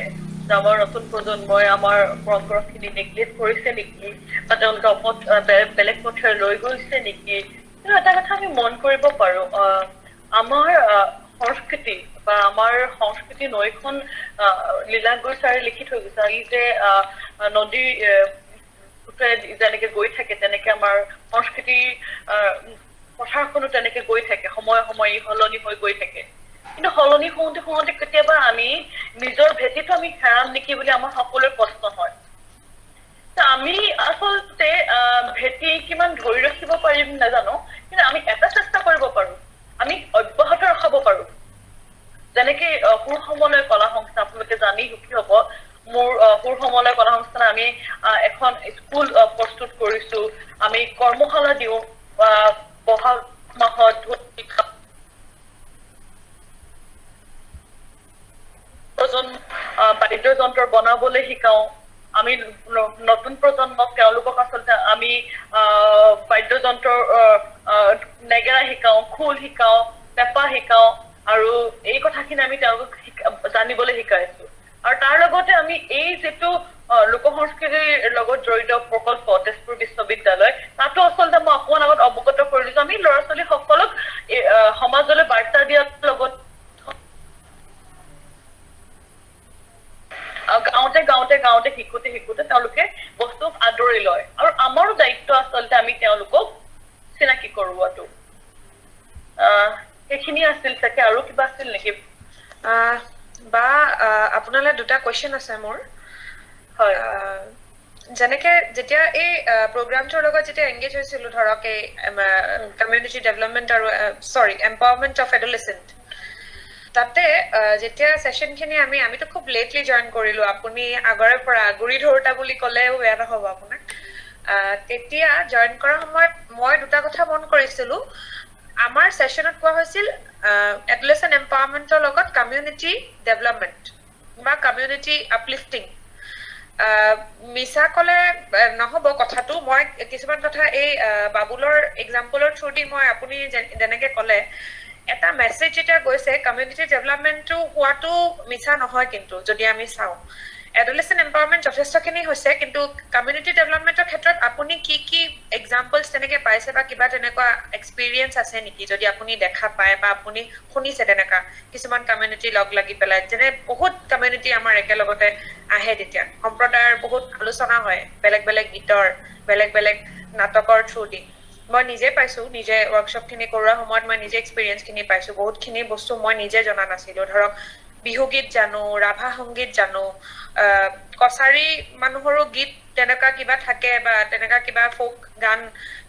আমাৰ নতুন প্ৰজন্মই আমাৰ পৰম্পৰাখিনি নেগলেক্ট কৰিছে নেকি বা তেওঁলোকে বেলেগ পথে লৈ গৈছে নেকি কিন্তু এটা কথা আমি মন কৰিব পাৰো আমাৰ সংস্কৃতি বা আমাৰ সংস্কৃতি নৈখন লীলা গোস্বামীয়ে লিখি থৈ গৈছে এই যে নদী যেনেকে গৈ থাকে তেনেকে আমাৰ সংস্কৃতি পথাৰখনো তেনেকে গৈ থাকে সময়ে সলনি হৈ গৈ থাকে কিন্তু সলনি হওঁতে কেতিয়াবা আমি নিজৰ ভেটিটো আমি হেৰাম নেকি বুলি আমাৰ সকলোৰে প্ৰশ্ন হয় আমি আচলতে ভেটি কিমান ধৰি ৰাখিব পাৰিম নাজানো কিন্তু আমি এটা চেষ্টা কৰিব পাৰো আমি অব্যাহত ৰখাব পাৰো যেনেকে সুৰ সমলয় কলা সংস্থা আপোনালোকে জানি সুখী হ'ব মোৰ সুৰ সমলয় কলা সংস্থান আমি এখন স্কুল প্ৰস্তুত কৰিছো আমি কৰ্মশালা দিওঁ বহাগ মাহত বাদ্যযন্ত্ৰ বনাবলৈ শিকাওঁ আমি নতুন প্ৰজন্মক তেওঁলোকক আচলতে আমি বাদ্যযন্ত্ৰ নেগেৰা শিকাওঁ খোল শিকাওঁ পেঁপা শিকাওঁ আৰু এই কথাখিনি আমি তেওঁলোকক জানিবলৈ শিকাইছো আৰু তাৰ লগতে আমি এই যেটো লোক সংস্কৃতিৰ লগত জড়িত প্ৰকল্প তেজপুৰ বিশ্ববিদ্যালয় তাতো আচলতে মই অকমান আগত অৱগত কৰিছো আমি ল'ৰা ছোৱালী সকলক সমাজলৈ বাৰ্তা দিয়াৰ লগত গাঁৱতে শিকোতে তেওঁলোকে বস্তুক আদৰি লয় আৰু আমাৰো দায়িত্ব আচলতে আমি তেওঁলোকক চিনাকি কৰোৱাটো সেইখিনি আছিল চাগে আৰু কিবা আছিল নেকি বা আপোনালৈ দুটা কোৱেশ্চন আছে মোৰ হয় যেনেকে যেতিয়া এই প্ৰগ্ৰামটোৰ লগত যেতিয়া এংগেজ হৈছিলো ধৰক এই কমিউনিটি ডেভেলপমেন্ট আৰু এম্পাৱাৰমেন্ট অফ এডোলেসেন্ট তাতে যেতিয়া সেশনখিনি আমিতো খুব লেটলি জয়েন কৰিলো আপুনি আগৰে পৰা গুৰি ধৰোতা বুলি ক'লেও বেয়া নহব আপোনাক তেতিয়া জয়েন কৰা সময়ত মই দুটা কথা মন কৰিছিলো আমাৰ সেশনত কোৱা হৈছিল এডলেসেন্ট এম্পাৱাৰমেন্টৰ লগত কমিউনিটি ডেভেলপমেন্ট বা কমিউনিটি আপলিফটিং মিছা কলে নহব কথাটো মই কিছুমান কথা এই বাবুলৰ এক্সাম্পলৰ থ্ৰুদি মই আপুনি যেনেকে কলে এটা মেসেজ এটা গৈছে কমিউনিটি ডেভেলপমেন্টটো হোৱাটো মিছা নহয় কিন্তু যদি আমি চাওঁ এডলেসেন্ট এম্পাৱাৰমেন্ট যথেষ্টখিনি হৈছে কিন্তু কমিউনিটি ডেভেলপমেন্টৰ ক্ষেত্ৰত আপুনি কি এক্সাম্পলছ তেনেকে পাইছে বা কিবা তেনেকুৱা এক্সপেৰিয়েন্স আছে নেকি যদি আপুনি দেখা পায় বা আপুনি শুনিছে তেনেকা কিছুমান কমিউনিটি লগ লাগি পেলাই যেনে বহুত কমিউনিটি আমাৰ একেলগতে আহে তেতিয়া সম্প্ৰদায়ৰ বহুত আলোচনা হয় বেলেগ বেলেগ গীতৰ বেলেগ বেলেগ নাটকৰ থ্ৰুদি মই নিজে পাইছো নিজে ওয়াৰ্কশপখিনি কৰোৱা সময়ত মই নিজে এক্সপেৰিয়েন্সখিনি পাইছো বহুতখিনি বস্তু মই নিজে জনা নাছিলো ধৰক বিহুগীত জানো ৰাভা সংগীত জানো কছাৰী মানুহৰো গীত তেনেকা কিবা থাকে বা তেনেকা কিবা ফোক গান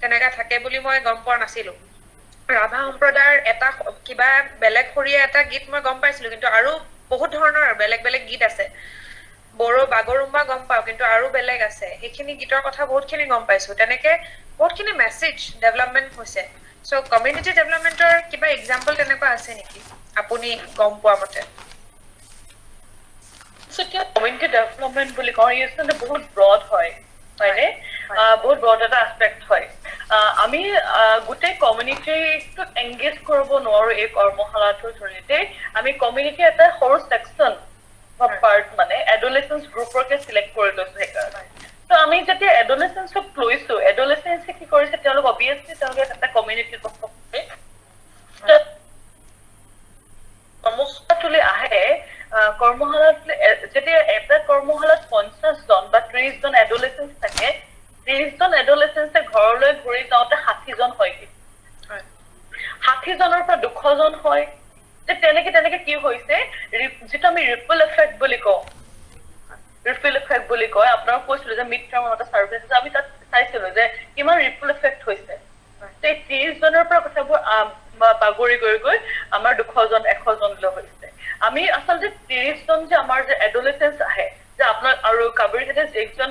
তেনেকা থাকে বুলি মই গম পোৱা নাছিলো ৰাভা সম্প্ৰদায়ৰ এটা কিবা বেলেগ খৰিয়া এটা গীত মই গম পাইছিলো কিন্তু আৰু বহুত ধৰণৰ বেলেগ বেলেগ গীত আছে বড়ো বাগৰুম্বা গম পাও কিন্তু আৰু বেলেগ আছে সেইখিনি গীতৰ কথা বহুতখিনি গম পাইছো তেনেকে বহুতখিনি মেসেজ ডেভেলপমেন্ট হৈছে সো কমিউনিটি ডেভেলপমেন্টৰ কিবা এক্সাম্পল তেনেকুৱা আছে নেকি আপুনি গম পোৱা মতে তেতিয়া কমিউনিটি ডেভেলপমেন্ট বুলি কওঁ ইউজটো বহুত ব্ৰড হয় হয়নে বহুত ব্ৰড এটা এছপেক্ট হয় আমি গোটেই কমিউনিটিটোক এংগেজ কৰিব নোৱাৰো এই কৰ্মশালাটোৰ জৰিয়তে আমি কমিউনিটি এটা সৰু সেকশন পাৰ্ট মানে এডোলেসেন্স গ্ৰুপৰকে সিলেক্ট কৰি লৈছো সেইকাৰণে তো আমি যেতিয়া এডোলেসেন্সক লৈছো এডোলেসেন্সে কি কৰিছে তেওঁলোক অবভিয়াছলি তেওঁলোকে এটা কমিউনিটিৰ কথা কৈছে কৰ্মশালাটোলৈ আহে কৰ্মশালাত যেতিয়া এটা কৰ্মশালাত 50 জন বা 30 জন এডোলেসেন্স থাকে 30 জন এডোলেসেন্সে ঘৰলৈ ঘূৰি যাওঁতে 60 জন হয় 60 জনৰ পৰা 200 জন হয় তেনেকে কি হৈছে যেটা আমি ৰিপল এফেক্ট বুলি কওঁ ৰিপল এফেক্ট বুলি কয় আপোনাক কৈছিলো যে মিড টাৰ্মৰ এটা সাৰ্ভে আমি তাত চাইছিলো যে কিমান ৰিপল এফেক্ট হৈছে তে 30 জনৰ পৰা কথাবোৰ বাগৰি গৈ আমাৰ 200 জন 100 জনলৈ হৈছে আমি আসলে 30 জন যে আমাৰ যে এডোলেসেন্স আহে যে আপোনাৰ আৰু কাবেৰীতে একজন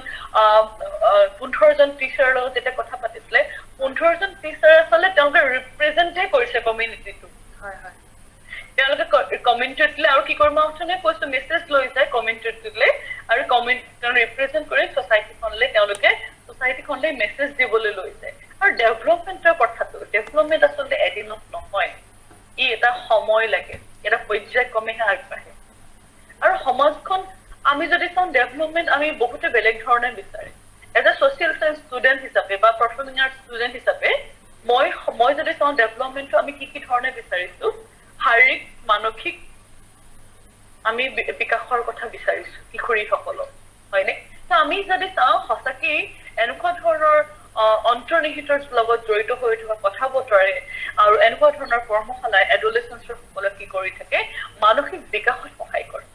15 জন টিচাৰৰ লগত যেটা কথা পাতিছিলে 15 জন টিচাৰ আসলে তেওঁলোকে ৰিপ্ৰেজেন্টে কৰিছে কমিউনিটিটো হয় হয় তেওঁলোকে কমিউনিটিলে আৰু কি কৰিব আছনে কৈছো মেসেজ লৈ যায় কমিউনিটিলে আৰু কমিউনিটি ৰিপ্ৰেজেন্ট কৰি সোসাইটিখনলে তেওঁলোকে সোসাইটিখনলে মেসেজ দিবলৈ লৈ যায় আৰু ডেভেলপমেন্টৰ কথাটো ডেভেলপমেন্ট আসলে এদিনত নহয় ই এটা সময় লাগে এটা পৰ্যায়ক্ৰমে আগবাঢ়ে আৰু সমাজখন আমি যদি চাওঁ ডেভেলপমেন্ট আমি বহুতে বেলেগ ধৰণে বিচাৰে as a social science student হিচাপে বা পাৰফৰ্মিং আৰ্ট ষ্টুডেন্ট হিচাপে মই যদি চাওঁ ডেভেলপমেন্টটো আমি কি ধৰণে বিচাৰিছো শাৰীৰিক মানসিক আমি বিকাশৰ কথা বিচাৰিছো কিশোৰীসকলক হয়নে তো আমি যদি চাওঁ সঁচাকি এনেকুৱা ধৰণৰ অন্তৰ্নিহিতৰ লগত জড়িত হৈ থকা কথা বতৰাৰে আৰু এনেকুৱা ধৰণৰ কৰ্মশালা এডোলেসেন্সৰ সকলক কি কৰি থাকে মানসিক বিকাশত সহায় কৰে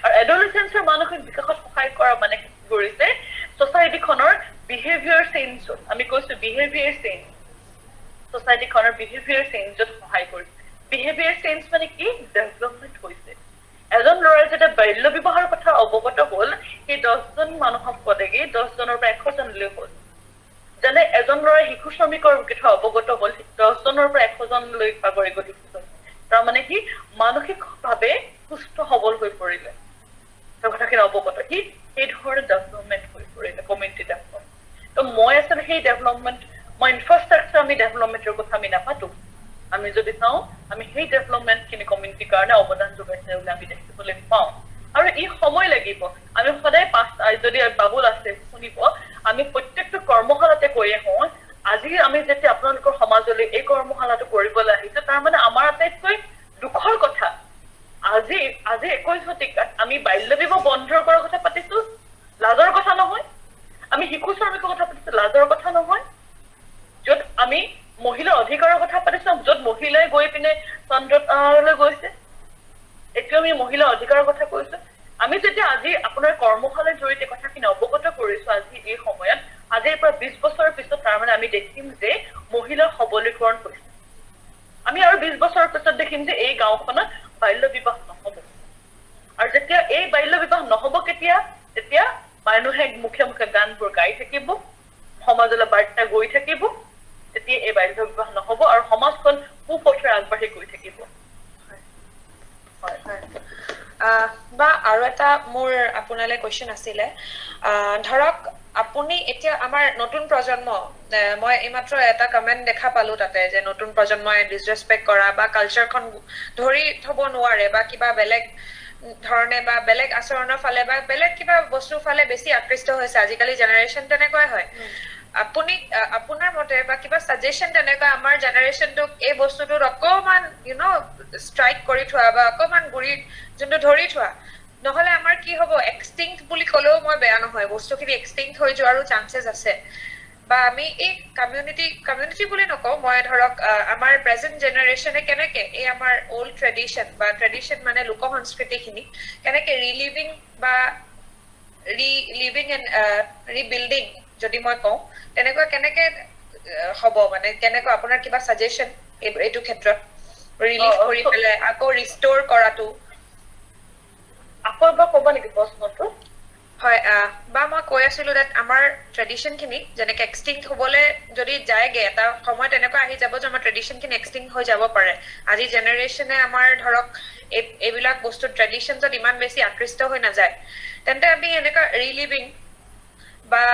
আৰু এডোলেসেন্সৰ মানসিক বিকাশত সহায় কৰা মানে কি কৰিছে সোসাইটিখনৰ বিহেভিয়াৰ চেঞ্জ আমি কৈছো বিহেভিয়াৰ চেঞ্জ সোসাইটিখনৰ বিহেভিয়াৰ চেঞ্জত সহায় কৰিছে বিহেভিয়াৰ চেঞ্জ মানে কি ডেভেলপমেন্ট হৈছে এজন ল'ৰাই যেতিয়া বাল্য বিবাহৰ কথা অৱগত হ'ল সেই 10 জন মানুহক পদেগি 10 জনৰ পৰা 100 জনলৈ হ'ল যেনে এজন ল'ৰাই শিশু শ্ৰমিকৰ কথা অৱগত হ'ল 10 জনৰ পৰা 100 জনলৈ পাগৰি গৈ তাৰ মানে কি মানসিকভাৱে সুস্থ সবল হৈ পৰিলে তাৰ কথাখিনি অৱগত কি এই ধৰণে ডেভেলপমেন্ট হৈ পৰিলে কমিউনিটি ডেভেলপমেন্ট তো মই আসলে সেই ডেভেলপমেন্ট মই ইনফ্ৰাষ্ট্ৰাকচাৰ আমি ডেভেলপমেন্টৰ কথা আমি নাপাতো আমি যদি চাওঁ আমি সেই ডেভেলপমেন্ট খিনি কমিউনিটিৰ কাৰণে অৱদান যোগাইছে বুলি আমি দেখিবলৈ পাওঁ আৰু ই সময় লাগিব আমি সদায় যদি বাবুল আছে শুনিব আমি প্ৰত্যেকটো কৰ্মশালাতে কৈ আহোঁ আজি আমি যেতিয়া আপোনালোকৰ সমাজলৈ এই কৰ্মশালাটো কৰিবলৈ আহিছো তাৰ মানে আমাৰ আটাইতকৈ দুখৰ কথা আজি 21 শতিকাত আমি বাল্য বিবাহ বন্ধ কৰাৰ কথা পাতিছো লাজৰ কথা নহয় আমি শিশু শ্ৰমিকৰ কথা পাতিছো লাজৰ কথা নহয় য'ত আমি মহিলাৰ অধিকাৰৰ কথা পাতিছো য'ত মহিলাই গৈ পিনে চন্দ্ৰলৈ গৈছে এতিয়া আমি মহিলাৰ অধিকাৰৰ কথা কৈছো আমি যেতিয়া আজি আপোনাৰ কৰ্মশালাৰ জৰিয়তে কথাখিনি অৱগত কৰিছো আজি এই সময়ত আজিৰ পৰা 20 বছৰৰ পিছত তাৰ মানে আমি দেখিম যে মহিলাৰ সবলীকৰণ হৈছে আমি আৰু 20 বছৰৰ পিছত দেখিম যে এই গাঁওখনত বাল্য বিবাহ নহব। আৰু যেতিয়া এই বাল্য বিবাহ নহব কেতিয়া, তেতিয়া মানুহে মুখে মুখে গানবোৰ গাই থাকিব, সমাজলৈ বাৰ্তা গৈ থাকিব, তেতিয়া এই বাল্য বিবাহ নহব আৰু সমাজখন সুপথে আগবাঢ়ি গৈ থাকিব। বা আৰু এটা মোৰ আপোনালৈ কোৱেশ্চন আছিলে, ধৰক আপুনি এতিয়া আমাৰ নতুন প্ৰজন্ম, মই এইমাত্ৰ এটা কমেণ্ট দেখা পালো তাতে যে নতুন প্ৰজন্মই ডিছৰেছপেক্ট কৰা বা কালচাৰখন ধৰি থব নোৱাৰে বা কিবা বেলেগ ধৰণে বা বেলেগ আচৰণৰ ফালে বা বেলেগ কিবা বস্তুৰ ফালে বেছি আকৃষ্ট হৈছে। আজিকালি জেনেৰেশ্যন তেনেকুৱাই হয়। আপুনি আপোনাৰ মতে বা কিবা সাজেশন তেনেকুৱা আমাৰ জেনেৰেশ্যনটোক এই বস্তুটোত অকমান ষ্ট্ৰাইক কৰি থোৱা বা অকমান গুৰিত যোনটো ধৰি থোৱা, নহলে আমাৰ কি হ'ব, এক্সটিংক্ট বুলি ক'লেও মই বেয়া নহয়, বস্তুখিনি এক্সটিংক্ট হৈ যোৱাৰো চান্সেছ আছে। বা আমি এই কমিউনিটি বুলি নকওঁ, মই ধৰক আমাৰ প্ৰেজেন্ট জেনেৰেশ্যনে কেনেকে এই আমাৰ অল্ড ট্ৰেডিশ্যন বা ট্ৰেডিশ্যন মানে লোক সংস্কৃতিখিনি কেনেকে ৰিলিভিং বা ৰিলিভিং এণ্ড ৰিবিল্ডিং যদি মই কওঁ, তেনেকুৱা কেনেকে হ'ব, মানে কেনেকুৱা আপোনাৰ কিবা সাজেশন এইটো ক্ষেত্ৰত ৰিলিভ কৰি পেলাই আকৌ ৰিষ্ট'ৰ কৰাটো? আকৌ এবাৰ ক'ব নেকি প্ৰশ্নটো? হয়, বা মই কৈ আছিলো যে আমাৰ ট্ৰেডিশ্যনখিনি যেনেকে এক্সটিংক্ট হ'বলৈ যদি যায়গে, এটা সময় তেনেকুৱা আহি যাব যে আমাৰ ট্ৰেডিশ্যনখিনি এক্সটিংক্ট হৈ যাব পাৰে। আজি জেনেৰেশ্যনে আমাৰ ধৰক এইবিলাক বস্তু ট্ৰেডিশ্যনছত ইমান বেছি আকৃষ্ট হৈ নাযায়, তেন্তে আমি এনেকুৱা ৰিলিভিং বা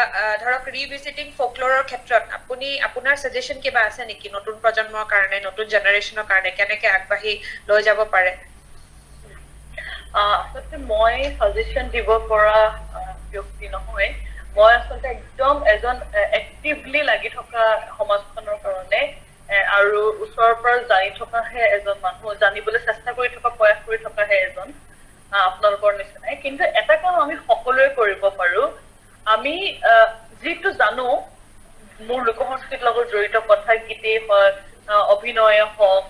ধৰক ৰিভিজিটিং ফকলৰৰ ক্ষেত্ৰত আপোনাৰ সাজেশন কিবা আছে নেকি নতুন প্ৰজন্মৰ কাৰণে, নতুন জেনেৰেশ্যনৰ কাৰণে কেনেকে আগবাঢ়ি লৈ যাব পাৰে? আচলতে মই সাজেশন দিব পৰা ব্যক্তি নহয়। মই আচলতে একদম এজন এক্টিভলি লাগি থকা সমাজখনৰ কাৰণে আৰু ওচৰৰ পৰা জানি থকাহে এজন মানুহ, জানিবলৈ চেষ্টা কৰি থকা, প্ৰয়াস কৰি থকাহে এজন আপোনালোকৰ নিচিনাই। কিন্তু এটা কাম আমি সকলোৱে কৰিব পাৰো, আমি যিটো জানো, মোৰ লোক সংস্কৃতিৰ লগত জড়িত কথা, গীতেই হওক, অভিনয়ে হওক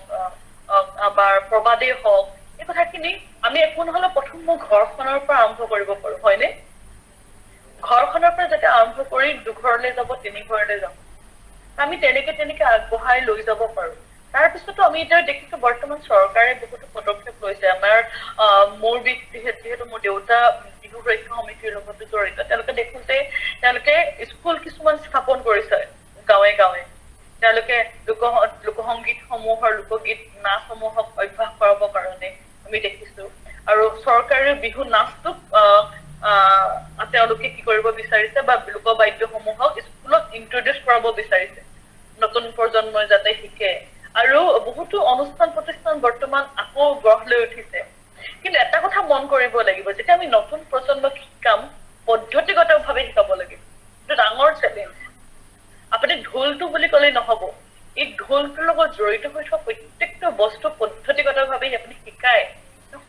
বা প্ৰবাদেই হওক, এই কথাখিনি আমি একো নহলে প্ৰথম মোৰ ঘৰখনৰ পৰা আৰম্ভ কৰিব পাৰো, হয়নে? ঘৰখনৰ পৰা যেতিয়া আৰম্ভ কৰি 2 ঘৰলৈ যাব, 3 ঘৰলৈ যাব, আমি তেনেকে আগবঢ়াই লৈ যাব পাৰো। তাৰপিছতো আমি এতিয়া দেখিছো বৰ্তমান চৰকাৰে বহুতো পদক্ষেপ লৈছে। আমাৰ মোৰ যিহেতু মোৰ দেউতা বিহু সুৰক্ষা সমিতিৰ লগত জড়িত, তেওঁলোকে স্কুল কিছুমান স্থাপন কৰিছে গাঁৱে গাঁৱে। তেওঁলোকে লোকসংগীত সমূহৰ, লোকগীত নাচসমূহক অভ্যাস কৰাবৰ কাৰণে আমি দেখিছো। আৰু চৰকাৰে বিহু নাচটোক তেওঁলোকে কি কৰিব বিচাৰিছে, বা লোকবাদ্যসমূহক স্কুলত ইন্ট্ৰডিউচ কৰাব বিচাৰিছে, নতুন প্ৰজন্মই যাতে শিকে। আৰু বহুতো অনুষ্ঠান প্ৰতিষ্ঠান বৰ্তমান আকৌ গঢ় লৈ উঠিছে। কিন্তু এটা কথা মন কৰিব লাগিব, যেতিয়া আমি নতুন প্ৰজন্মক শিকাম, পদ্ধতিগতভাৱে শিকাব লাগিব। এইটো ডাঙৰ চেলেঞ্জ। আপুনি ঢোলটো বুলি ক'লেই নহব, এই ঢোলটোৰ লগত জড়িত হৈ থকা প্ৰত্যেকটো বস্তু পদ্ধতিগতভাৱে আপুনি শিকায়,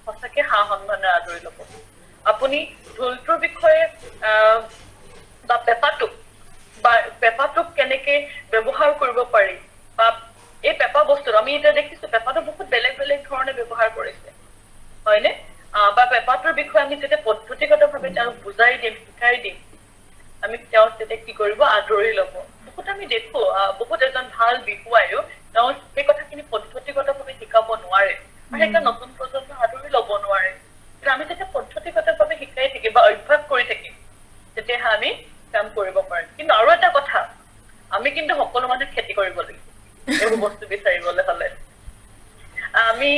সঁচাকে সা-সন্মানেৰে আদৰি ল'ব। আপুনি ঢোলটোৰ বিষয়ে বা পেঁপাটোক কেনেকে ব্যৱহাৰ কৰিব পাৰি, বা এই পেঁপা বস্তুটো আমি এতিয়া দেখিছো পেঁপাটো বহুত বেলেগ বেলেগ ধৰণে ব্যৱহাৰ কৰিছে, হয়নে? বা পেঁপাটোৰ বিষয়ে আমি যেতিয়া পদ্ধতিগতভাৱে তেওঁক বুজাই দিম, শিকাই দিম, আমি তেওঁক তেতিয়া কি কৰিব, আদৰি ল'ব। বহুত আমি দেখো বহুত এজন ভাল বিহুৱায়ো তেওঁ সেই কথাখিনি পদ্ধতিগতভাৱে শিকাব নোৱাৰে, আৰু সেইকাৰণে নতুন প্ৰজন্ম আদৰি ল'ব নোৱাৰে। কিন্তু আমি যেতিয়া পদ্ধতিগতভাৱে শিকাই থাকিম বা অভ্যাস কৰি থাকিম, তেতিয়াহে আমি কাম কৰিব পাৰিম। কিন্তু আৰু এটা কথা, আমি কিন্তু সকলো মানুহে খেতি কৰিব লাগিব এইবোৰ বস্তু বিচাৰিবলৈ হলে। আমি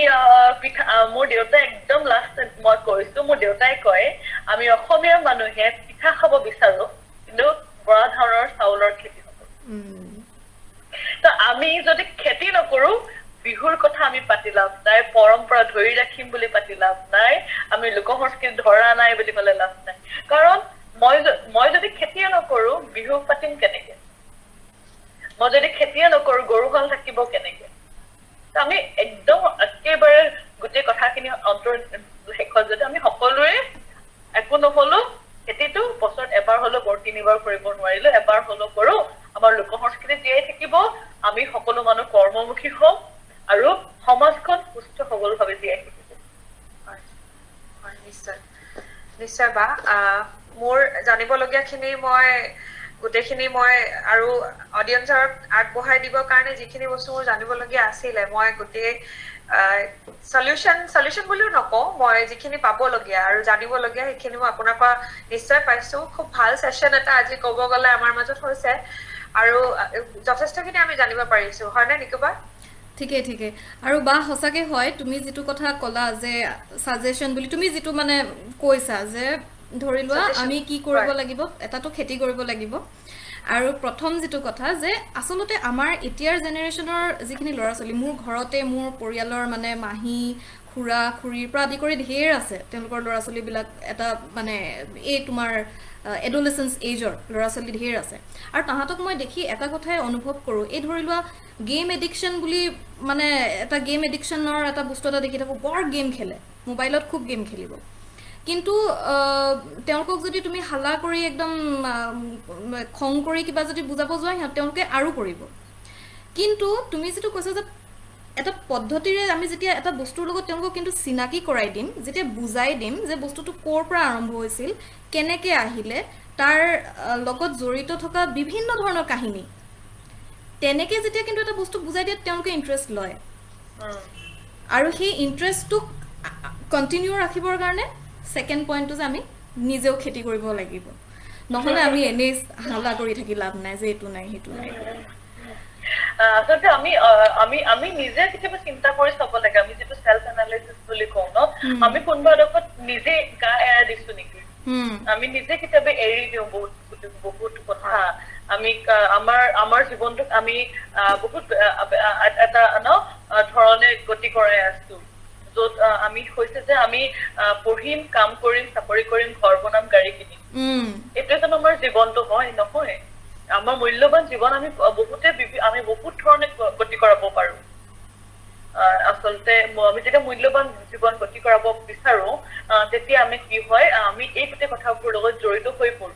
মোৰ দেউতাই একদম লাষ্ট মই কৈছো, মোৰ দেউতাই কয় আমি অসমীয়া মানুহে পিঠা খাব বিচাৰো, কিন্তু বৰা ধানৰ চাউলৰ খেতি নকৰো। তো আমি যদি খেতি নকৰো, বিহুৰ কথা আমি পাতি লাভ নাই, পৰম্পৰা ধৰি ৰাখিম বুলি পাতি লাভ নাই, আমি লোক সংস্কৃতি ধৰা নাই বুলি ক'লে লাভ নাই। কাৰণ মই যদি খেতিয়ে নকৰো, বিহু পাতিম কেনেকে? মই যদি খেতিয়ে নকৰো, গৰুহাল থাকিব কেনেকে? আমি একদম একেবাৰে গোটেই কথাখিনি শেষত যদি আমি সকলোৱে একো নহলো, খেতিটো বছৰত এবাৰ হলেও 3 বাৰ কৰিব নোৱাৰিলো, এবাৰ হলেও কৰো, আমাৰ লোক সংস্কৃতি জীয়াই থাকিব, আমি সকলো মানুহ কৰ্মমুখী হম, আৰু সমাজখন সুস্থ সবলভাৱে জীয়াই থাকিব। নিশ্চয় নিশ্চয়। বা মোৰ জানিবলগীয়াখিনি গোটেইখিনি মই আৰু অডিয়েন্সক আগবঢ়াই দিবৰ কাৰণে যিখিনি বস্তু মোৰ জানিবলগীয়া আছিলে, মই গোটেই সলিউশন বুলিও নকওঁ, মই যিখিনি পাবলগীয়া আৰু জানিবলগীয়া সেইখিনি মই আপোনাৰ পৰা নিশ্চয় পাইছো। খুব ভাল সেশন এটা আজি ক'ব গ'লে আমাৰ মাজত হৈছে আৰু যথেষ্টখিনি আমি জানিব পাৰিছো, হয়নে নিকুবা? ঠিকে ঠিকে। আৰু বা সঁচাকৈ হয়, তুমি যিটো কথা ক'লা যে ছাজেশ্যন বুলি, তুমি যিটো মানে কৈছা যে ধৰি লোৱা আমি কি কৰিব লাগিব, এটাতো খেতি কৰিব লাগিব। আৰু প্ৰথম যিটো কথা যে আচলতে আমাৰ এতিয়াৰ জেনেৰেশ্যনৰ যিখিনি ল'ৰা ছোৱালী, মোৰ ঘৰতে মোৰ পৰিয়ালৰ মানে মাহী খুৰা খুৰীৰ পৰা আদি কৰি ঢেৰ আছে, তেওঁলোকৰ ল'ৰা ছোৱালীবিলাক এটা মানে এই তোমাৰ এডোলেচেন্স এইজৰ ল'ৰা ছোৱালী ঢেৰ আছে। আৰু তাহাঁতক মই দেখি এটা কথাই অনুভৱ কৰোঁ, এই ধৰি লোৱা গেম এডিকশ্যন বুলি মানে এটা গেম এডিকশ্যনৰ এটা বস্তু এটা দেখি থাকোঁ, বৰ গেম খেলে, মোবাইলত খুব গেম খেলিব। কিন্তু তেওঁলোকক যদি তুমি হাল্লা কৰি একদম খং কৰি কিবা যদি বুজাব যোৱা, তেওঁলোকে আৰু কৰিব। কিন্তু তুমি যিটো কৈছা যে এটা পদ্ধতিৰে আমি যেতিয়া এটা বস্তুৰ লগত তেওঁলোকক কিন্তু চিনাকি কৰাই দিম, যেতিয়া বুজাই দিম যে বস্তুটো ক'ৰ পৰা আৰম্ভ হৈছিল, কেনেকৈ আহিলে, তাৰ লগত জড়িত থকা বিভিন্ন ধৰণৰ কাহিনী, তেনেকৈ যেতিয়া কিন্তু এটা বস্তু বুজাই দিয়ে তেওঁলোকে ইণ্টাৰেষ্ট লয়। আৰু সেই ইণ্টাৰেষ্টটোক কণ্টিনিউ ৰাখিবৰ কাৰণে ছেকেণ্ড পইণ্টটো যে আমি নিজেও খেতি কৰিব লাগিব, নহ'লে আমি এনেই হাল্লা কৰি থাকি লাভ নাই যে এইটো নাই সেইটো নাই। আচলতে আমি নিজে কেতিয়াবা চিন্তা কৰি চাব লাগে, আমি যিটো সেলফ এনালাইচিস বুলি কওঁ ন, আমি কোনোবা এডোখৰত নিজে গা এৰাই দিছো নেকি, আমি নিজে কেতিয়াবা এৰি দিওঁ বহুত কথা। আমি আমাৰ জীৱনটোক আমি বহুত এটা ধৰণে গতি কৰাই আছো, য'ত আমি হৈছে যে আমি পঢ়িম, কাম কৰিম, চাকৰি কৰিম, ঘৰ বনাম, গাড়ী কিনিম, এইটোৱে জানো আমাৰ জীৱনটো হয়? নহয়। আমাৰ মূল্যৱান জীৱন আমি বহুত ধৰণে গতি কৰাব পাৰো। আচলতে আমি যেতিয়া মূল্যৱান জীৱন গতি কৰাব বিচাৰো, তেতিয়া আমি কি হয়, আমি এই গোটেই কথাবোৰৰ লগত জড়িত হৈ পৰো।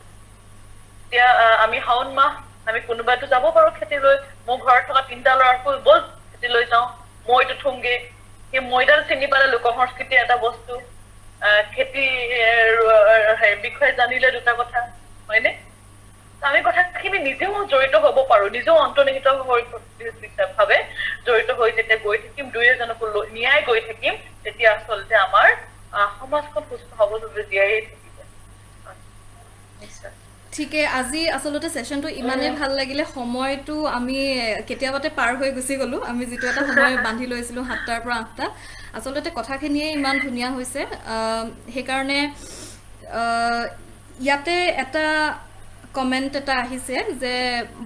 এতিয়া আমি শাওণ মাহ আমি কোনোবাইতো যাব পাৰো খেতিলৈ, মোৰ ঘৰত থকা 3টা ল'ৰাক বল খেতিলৈ যাওঁ, মৈটো থোংগে। সেই মৈডাল চিনি পালে লোক সংস্কৃতিৰ এটা বস্তু, খেতিৰ বিষয়ে জানিলে 2টা কথা, হয়নে? আমি কথাখিনি নিজেও জড়িত হ'ব পাৰো, নিজেও অন্তৰ্নিহিত ভাৱে জড়িত হৈ যেতিয়া গৈ থাকিম, দুই এজনকো নিয়াই গৈ থাকিম, তেতিয়া আচলতে আমাৰ সমাজখন সুস্থ সবলভাৱে জীয়াই থাকিব। নিশ্চয়। ঠিকে। আজি আচলতে ছেশ্যনটো ইমানেই ভাল লাগিলে, সময়টো আমি কেতিয়াবাতে পাৰ হৈ গুচি গ'লোঁ, আমি যিটো এটা সময় বান্ধি লৈছিলোঁ 7টাৰ পৰা 8টা। আচলতে কথাখিনিয়ে ইমান ধুনীয়া হৈছে, সেইকাৰণে ইয়াতে এটা কমেণ্ট এটা আহিছে যে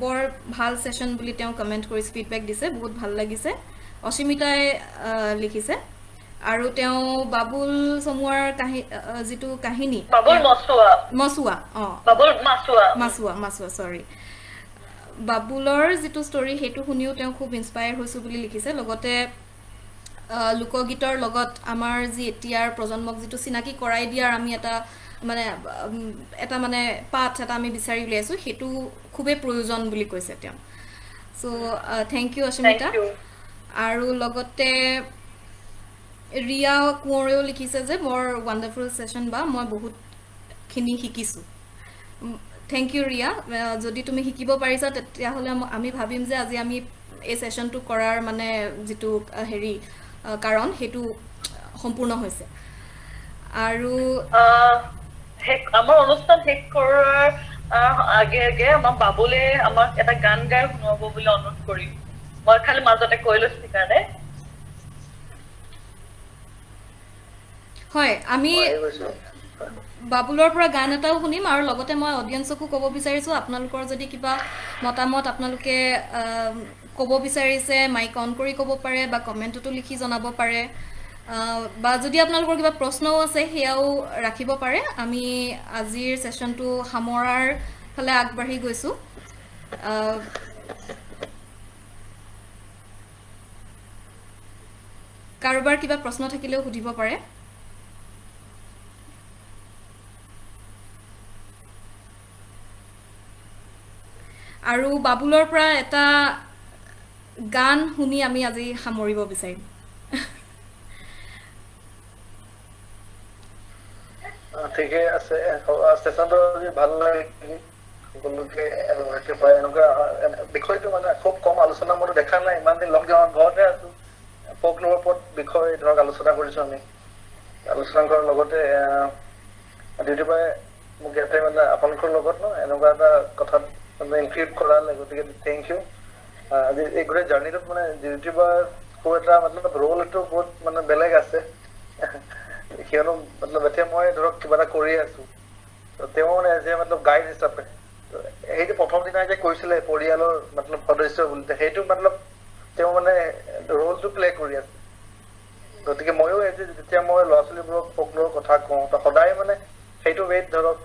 বৰ ভাল ছেশ্যন বুলি তেওঁ কমেণ্ট কৰিছে, ফিডবেক দিছে, বহুত ভাল লাগিছে। অসীমিতাই লিখিছে। আৰু তেওঁ বাবুল চমুৱাৰ যিটো কাহিনী, মাছুৱা চৰি, বাবুলৰ যিটো ষ্টৰী সেইটো শুনিও তেওঁ খুব ইনস্পায়াৰ হৈছোঁ বুলি লিখিছে। লগতে লোকগীতৰ লগত আমাৰ যি এতিয়াৰ প্ৰজন্মক যিটো চিনাকি কৰাই দিয়াৰ আমি এটা মানে পাঠ এটা আমি বিচাৰি উলিয়াইছোঁ, সেইটো খুবেই প্ৰয়োজন বুলি কৈছে তেওঁ। চ' থেংক ইউ অসীমিতা। আৰু লগতে ৰিয়া কোঁৱৰেও লিখিছে যে বৰ ৱাণ্ডাৰফুল ছেশ্যন, বা মই বহুতখিনি শিকিছোঁ। Thank you Riya. যদি তুমি শিকিব পাৰিছা তেতিয়াহ'লে আমি ভাবিম যে আজি আমি এই ছেশ্যনটো কৰাৰ মানে যিটো কাৰণ সেইটো সম্পূৰ্ণ হৈছে। আৰু আমাৰ অনুষ্ঠান শেষ কৰাৰ আগে আমাৰ বাবুলে আমাক এটা গান গাই শুনাব বুলি অনুৰোধ কৰিম। মই খালি মাজতে কৈ লৈছো সেইকাৰণে। হয়, আমি বাবুলৰ পৰা গান এটাও শুনিম, আৰু লগতে মই অডিয়েঞ্চকো ক'ব বিচাৰিছোঁ, আপোনালোকৰ যদি কিবা মতামত আপোনালোকে ক'ব বিচাৰিছে, মাইক অন কৰি ক'ব পাৰে বা কমেণ্টতো লিখি জনাব পাৰে, বা যদি আপোনালোকৰ কিবা প্ৰশ্নও আছে সেয়াও ৰাখিব পাৰে। আমি আজিৰ ছেশ্যনটো সামৰাৰ ফালে আগবাঢ়ি গৈছোঁ। কাৰোবাৰ কিবা প্ৰশ্ন থাকিলেও সুধিব পাৰে। আৰু বাবুলৰ পৰা এটা গান শুনি আমি আজি সামৰিব বিচাৰিম। ঠিকে আছে, ছেশ্যনটো ভাল লাগে। সকলোকে এনেকুৱা বিষয়টো মানে খুব কম আলোচনা মই দেখা নাই, ইমান দিন লকডাউন ঘৰতে আছো, ফকলোৰৰ ওপৰত বিষয় ধৰক আলোচনা কৰিছোঁ আমি আলোচনা কৰাৰ লগতে ডিউটিবাই মোক ইয়াতে মানে আপোনালোকৰ লগত এনেকুৱা এটা কথাত মানে ইনক্লুড কৰালে গতিকে থেংক ইউ আজি এই গোটেই জাৰ্ণিটোত মানে ডিউটিবাৰ এটা মতলব ৰোল এইটো বহুত মানে বেলেগ আছে কিয়নো মতলব এতিয়া মই ধৰক কিবা এটা কৰি আছো তেওঁ মানে এজ এ মতলব গাইড হিচাপে সেইটো প্ৰথম দিনা যে কৈছিলে পৰিয়ালৰ মতলব সদস্য বুলি সেইটো মতলব তেওঁ মানে ৰোলটো প্লে কৰি আছে গতিকে ময়ো যেতিয়া মই ল'ৰা ছোৱালীবোৰক ফকলোৰৰ কথা কওঁ তো সদায় মানে সেইটো ৱেইট ধৰক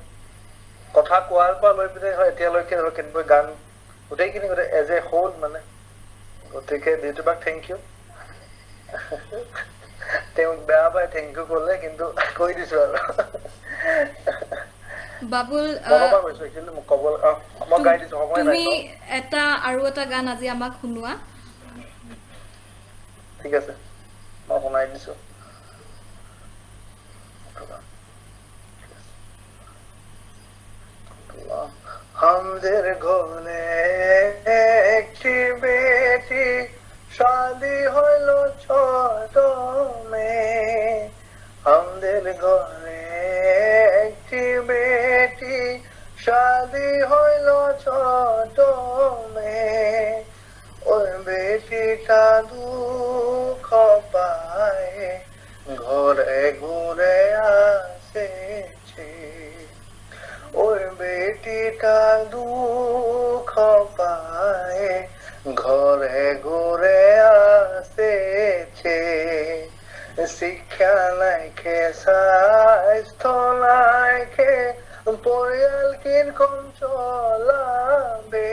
কথা কোৱাৰ পৰা লৈ পিনে হয় এতিয়ালৈকে ধৰক কেনেকৈ গান গোটেইখিনি গোটেই এজ এ হোল মানে গতিকে ডিউটিবাক থেংক ইউ তেওঁ বেয়া পাই থেংক ইউ ক'লে কিন্তু কৈ দিছো আৰু বাবুল মনপা কৈছো একচুৱেলি মোক ক'ব মই গাই দিছো সময় নাই তুমি আৰু এটা গান আজি আমাক শুনোৱা ঠিক আছে মই শুনাই দিছো हमदर घोले একটি বেটি शादी হলো ছোট মেয়ে हमदर ঘরে একটি বেটি शादी হলো ছোট মেয়ে ওই বেটিটা দুঃখ পায় ঘরে ঘুরে আসেছে ওই বেটিটা দুঃখ পায় ঘরে ঘুরে আসেছে শিক্ষা নাইকে স্বাস্থ্য নাইকে পৰিয়াল কিৰকম চলাবে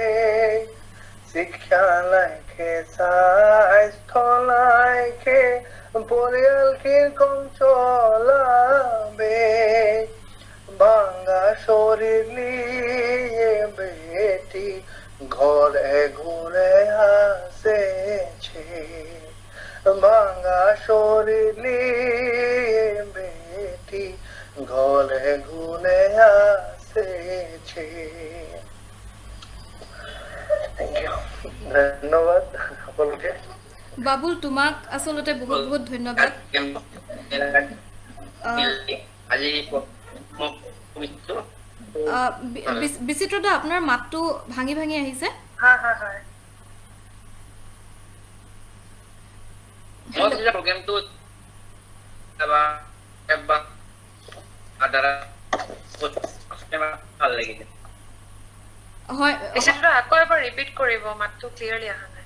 শিক্ষা নাইকে স্বাস্থ্য নাইকে পৰিয়াল কিরকম চলাবে ভাঙ্গা শরীর নিয়ে বেটি ঘরে ঘুরে আসেছে ভাঙ্গা শরীর নিয়ে বেটি ঘরে ঘুরে আসেছে ধন্যবাদ সকলকে বাবুল তোমাক আসলতে বহুত বহুত ধন্যবাদ আজি বিচিত্ৰদা আপোনাৰ মাতটো ভাঙি ভাঙি আহিছে হয় মই যে প্ৰগ্ৰামটো ভাল লাগিলে হয় পিছতো আকৌ এবাৰ ৰিপিট কৰিব মাতটো ক্লিয়াৰলি অহা নাই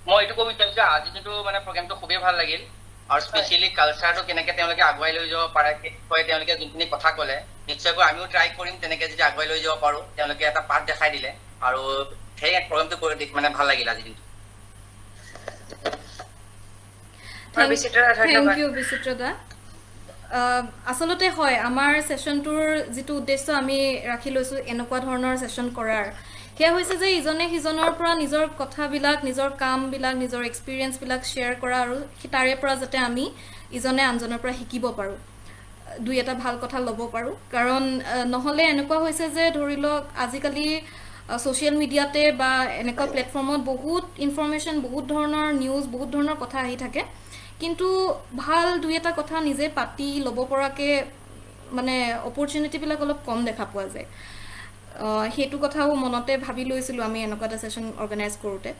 মই এইটো ক'ব বিচাৰিছো আজি যিটো মানে প্ৰগ্ৰামটো খুবেই ভাল লাগিল আৰু স্পেচিয়েলি কালচাৰটো কেনেকে তেওঁলোকে আগুৱাই লৈ যাব পাৰে হয় তেওঁলোকে যোনখিনি কথা ক'লে নিশ্চয়কৈ আমিও ট্ৰাই কৰিম তেনেকে যদি আগুৱাই লৈ যাব পাৰো তেওঁলোকে এটা পাঠ দেখাই দিলে আৰু সেই প্ৰগ্ৰামটো কৰি মানে ভাল লাগিল আজি দিনটো থেংক ইউ বিচিত্ৰদা আসলতে হয় আমাৰ সেশনটোৰ যিটো উদ্দেশ্য আমি ৰাখি লৈছো এনেকুৱা ধৰণৰ সেশন কৰাৰ সেয়া হৈছে যে ইজনে সিজনৰ পৰা নিজৰ কথাবিলাক নিজৰ কামবিলাক নিজৰ এক্সপিৰিয়েঞ্চবিলাক শ্বেয়াৰ কৰা আৰু তাৰে পৰা যাতে আমি ইজনে আনজনৰ পৰা শিকিব পাৰোঁ দুই এটা ভাল কথা ল'ব পাৰোঁ কাৰণ নহ'লে এনেকুৱা হৈছে যে ধৰি লওক আজিকালি ছ'চিয়েল মিডিয়াতে বা এনেকুৱা প্লেটফৰ্মত বহুত ইনফৰমেশ্যন বহুত ধৰণৰ নিউজ বহুত ধৰণৰ কথা আহি থাকে কিন্তু ভাল দুই এটা কথা নিজে পাতি ল'ব পৰাকৈ মানে অপৰচুনিটিবিলাক অলপ কম দেখা পোৱা যায় সেইটো কথাও মনতে ভাবি লৈছিলোঁ আমি এনেকুৱা এটা সেশন অৰ্গেনাইজ কৰোঁতে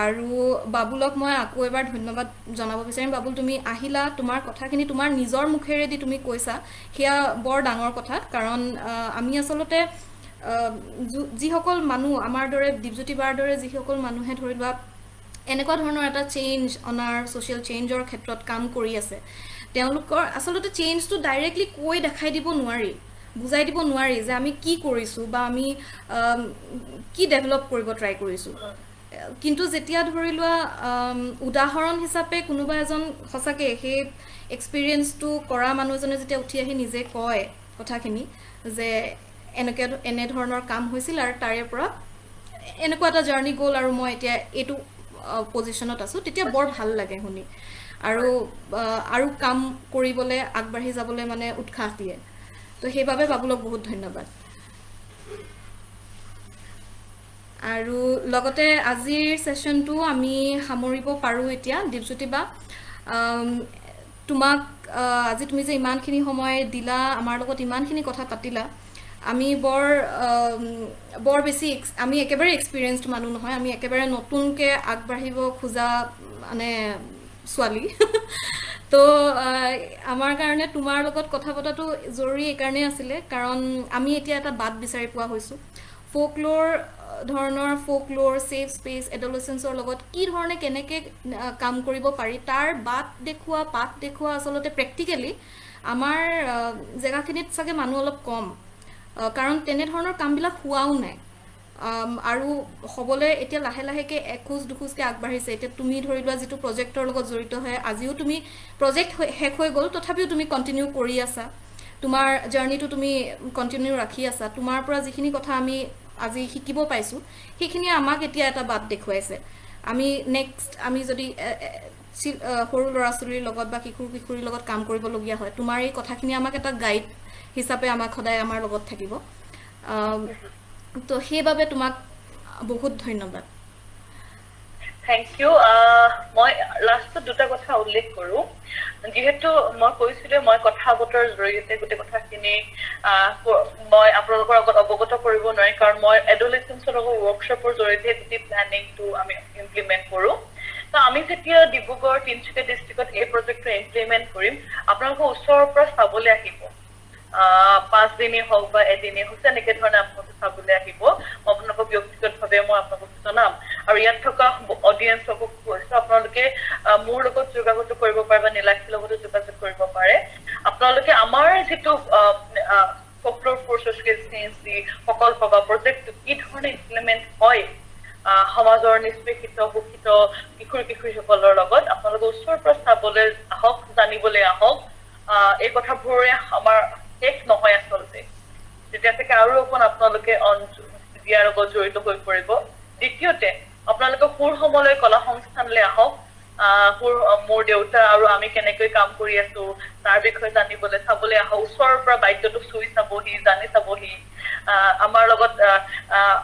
আৰু বাবুলক মই আকৌ এবাৰ ধন্যবাদ জনাব বিচাৰিম বাবুল তুমি আহিলা তোমাৰ কথাখিনি তোমাৰ নিজৰ মুখেৰেদি তুমি কৈছা সেয়া বৰ ডাঙৰ কথা কাৰণ আমি আচলতে যিসকল মানুহ আমাৰ দৰে দীপজ্যোতি বাৰ দৰে যিসকল মানুহে ধৰি লোৱা এনেকুৱা ধৰণৰ এটা চেঞ্জ অনাৰ ছ'চিয়েল চেঞ্জৰ ক্ষেত্ৰত কাম কৰি আছে তেওঁলোকৰ আচলতে চেঞ্জটো ডাইৰেক্টলি কৈ দেখাই দিব নোৱাৰি বুজাই দিব নোৱাৰি যে আমি কি কৰিছোঁ বা আমি কি ডেভেলপ কৰিব ট্ৰাই কৰিছোঁ কিন্তু যেতিয়া ধৰি লোৱা উদাহৰণ হিচাপে কোনোবা এজন সঁচাকৈ সেই এক্সপিৰিয়েঞ্চটো কৰা মানুহ এজনে যেতিয়া উঠি আহি নিজে কয় কথাখিনি যে এনেধৰণৰ কাম হৈছিল আৰু তাৰে পৰা এনেকুৱা এটা জাৰ্ণি গ'ল আৰু মই এতিয়া এইটো পজিশ্যনত আছোঁ তেতিয়া বৰ ভাল লাগে শুনি আৰু কাম কৰিবলৈ আগবাঢ়ি যাবলৈ মানে উৎসাহ দিয়ে তো সেইবাবে বাবুলক বহুত ধন্যবাদ আৰু লগতে আজিৰ সেশনটো আমি সামৰিব পাৰো এতিয়া দীপজ্যোতি বা তোমাক আজি তুমি যে ইমানখিনি সময় দিলা আমাৰ লগত ইমানখিনি কথা পাতিলা আমি বৰ বেছি আমি একেবাৰে এক্সপিৰিয়েন্সড মানুহ নহয় আমি একেবাৰে নতুনকে আগবাঢ়িব খোজা মানে ছোৱালী তো আমাৰ কাৰণে তোমাৰ লগত কথা পতাটো জৰুৰী এই কাৰণে আছিলে কাৰণ আমি এতিয়া এটা বাট বিচাৰি পোৱা হৈছো ফোকলোৰ ধৰণৰ ফোকলোৰ সেফ স্পেস এডোলেসেন্সৰ লগত কি ধৰণে কেনেকে কাম কৰিব পাৰি তাৰ বাট দেখুৱা পাঠ দেখুৱা আসলতে প্ৰেক্টিক্যালি আমাৰ জেগাখিনিত চাগে মানুহ অলপ কম কাৰণ তেনে ধৰণৰ কামবিলাক হোৱাও নাই আৰু হবলে এতিয়া লাহে লাহেকে এখোজ দুখোজকে আগবাঢ়িছে এতিয়া তুমি ধৰি লোৱা যেটো প্ৰজেক্টৰ লগত জড়িত হয় আজিও তুমি প্ৰজেক্ট শেষ হৈ গ'ল তথাপিও তুমি কন্টিনিউ কৰি আছা তোমাৰ জাৰ্নিটো তুমি কন্টিনিউ ৰাখি আছা তোমাৰ পৰা যিখিনি কথা আমি আজি শিকিব পাইছো সেইখিনি আমাক এতিয়া এটা বাট দেখুৱাইছে আমি নেক্সট আমি যদি সৰু ল'ৰা ছোৱালীৰ লগত বা কিশোৰীৰ লগত কাম কৰিবলগীয়া হয় তোমাৰ এই কথাখিনি আমাক এটা গাইড হিচাপে আমাক সদায় আমাৰ লগত থাকিব তো সেইবাবে তোমাক বহুত ধন্যবাদ থ্যাংক ইউ মই লাষ্টত দুটা কথা উল্লেখ কৰো যেহেতু মই কৈছিলো মই কথা বতৰাৰ জৰিয়তে গোটেই কথাখিনি মই আপোনালোকৰ আগত অৱগত কৰিব নোৱাৰি কাৰণ মই এডোলেসেন্সৰ লগত ওয়াৰ্কশ্বপৰ জৰিয়তে গোটেই প্ল্যানিংটো আমি ইমপ্লিমেন্ট কৰো তো আমি যেতিয়া ডিব্ৰুগড় তিনচুকীয়া ডিস্ট্ৰিক্টত এই প্ৰজেক্টটো ইমপ্লিমেন্ট কৰিম আপোনালোকৰ ওচৰৰ পৰা চাবলৈ আহিব 5 দিনে হোক বা এদিনে হোক তেনেকে ধৰণে আপোনালোকে চাবলৈ আহিব আপোনালোকক ব্যক্তিগতভাৱে মই আপোনালোকক জনাম আৰু ইয়াত থকা অডিয়েন্সকো কৈছো আপোনালোকে মোৰ লগত যোগাযোগ কৰিব পাৰে বা নীলাক্ষীৰ লগত যোগাযোগ কৰিব পাৰে আপোনালোকে আমাৰ যেটো ফোকলোৰ ফৰ সোশিয়েল চেঞ্জ প্ৰকল্প বা প্ৰজেক্ট কি ধৰণে ইমপ্লিমেন্ট হয় সমাজৰ নিষ্পেষিত শোষিত কিশোৰীসকলৰ লগত আপোনালোকে ওচৰৰ পৰা চাবলৈ আহক জানিবলৈ আহক এই কথাবোৰে আমাৰ শেষ নহয় আসলতে যেতিয়া থেকে আৰু অকণ আপোনালোকে দিয়াৰ লগত জড়িত হৈ পৰিব দ্বিতীয়তে আপোনালোকে সুৰ সমলয় কলা সংস্থানলৈ আহক মোৰ দেউতা আৰু আমি কেনেকৈ কাম কৰি আছো তাৰ বিষয়ে জানিবলৈ চাবলৈ আহক ওচৰৰ পৰা বাদ্যটো চুই চাবহি জানি চাবহি আমাৰ লগত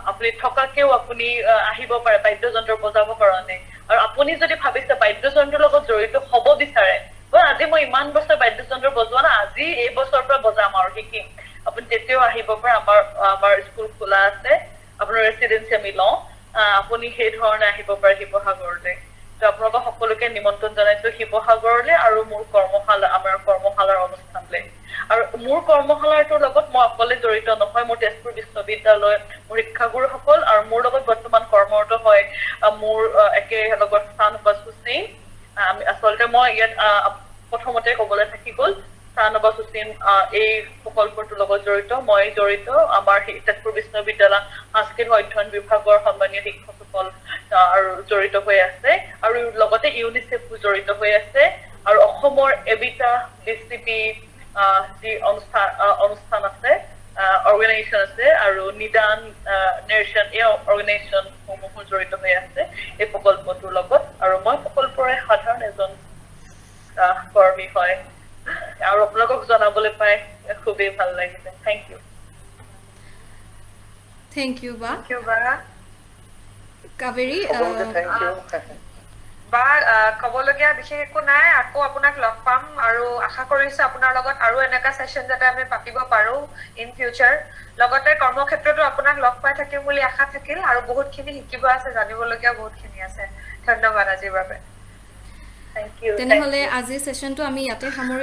আপুনি থকাকেও আপুনি আহিব পাৰে বাদ্যযন্ত্ৰ বজাবৰ কাৰণে আৰু আপুনি যদি ভাবিছে বাদ্যযন্ত্ৰৰ লগত জড়িত হ'ব বিচাৰে আজি মই ইমান বছৰ বাদ্যযন্ত্ৰ বজোৱা না আজি এই বছৰৰ পৰা বজাম আৰু শিকিম আপুনি তেতিয়াও আহিব পাৰে আমাৰ স্কুল খোলা আছে আপোনাৰ ৰেসিডেন্সি আমি লওঁ আপুনি সেই ধৰণে আহিব পাৰে শিৱসাগৰলৈ তো আপোনালোকক সকলোকে নিমন্ত্ৰণ জনাইছো শিৱসাগৰলৈ আৰু মোৰ আমাৰ কৰ্মশালাৰ অনুষ্ঠানলৈ আৰু মোৰ কৰ্মশালাটোৰ লগত মই অকলে জড়িত নহয় মোৰ তেজপুৰ বিশ্ববিদ্যালয় মোৰ শিক্ষাগুৰুসকল আৰু মোৰ লগত বৰ্তমান কৰ্মৰত হয় মোৰ একে লগত চানবাস হুছেইন আমি আসলতে মই ইয়াত প্ৰথমতে ক'বলৈ থাকি গ'ল চানবাস হুছেইন এই প্ৰকল্পটোৰ লগত জড়িত মই জড়িত আমাৰ তেজপুৰ বিশ্ববিদ্যালয় সাংস্কৃতিক অধ্যয়ন বিভাগৰ সন্মানীয় শিক্ষকসকল আৰু জড়িত হৈ আছে আৰু লগতে ইউনিসেফ জড়িত হৈ আছে আৰু অসমৰ এবিটা ডিসিপি যি অনুষ্ঠান আছে অৰ্গেনাইজেশ্যন আছে আৰু নিদান নেশ্যন এই অৰ্গেনাইজেশ্যন সমূহ জড়িত হৈ আছে এই প্ৰকল্পটোৰ লগত আৰু মই প্ৰকল্পৰে সাধাৰণ এজন কৰ্মী হয় আৰু আপোনালোকক জনাবলৈ পাই খুবেই ভাল লাগিছে থ্যাংক ইউ বা কাবেৰী থ্যাংক ইউ বা কবলগীয়া বিশেষ একো নাই আকৌ আপোনাক লগ পাম আৰু আশা কৰিছো আপোনাৰ লগত আৰু এনেকা সেশন যাতে আমি পাতিব পাৰো ইন ফিউচাৰ লগতে কৰ্মক্ষেত্ৰতো আপোনাক লগ পাই থাকিম বুলি আশা থাকিল আৰু বহুতখিনি শিকিব আছে জানিবলগীয়া বহুতখিনি আছে ধন্যবাদ আজিৰ বাবে থ্যাংক ইউ তেনেহলে আজিৰ সেশনটো আমি ইয়াতে সামৰি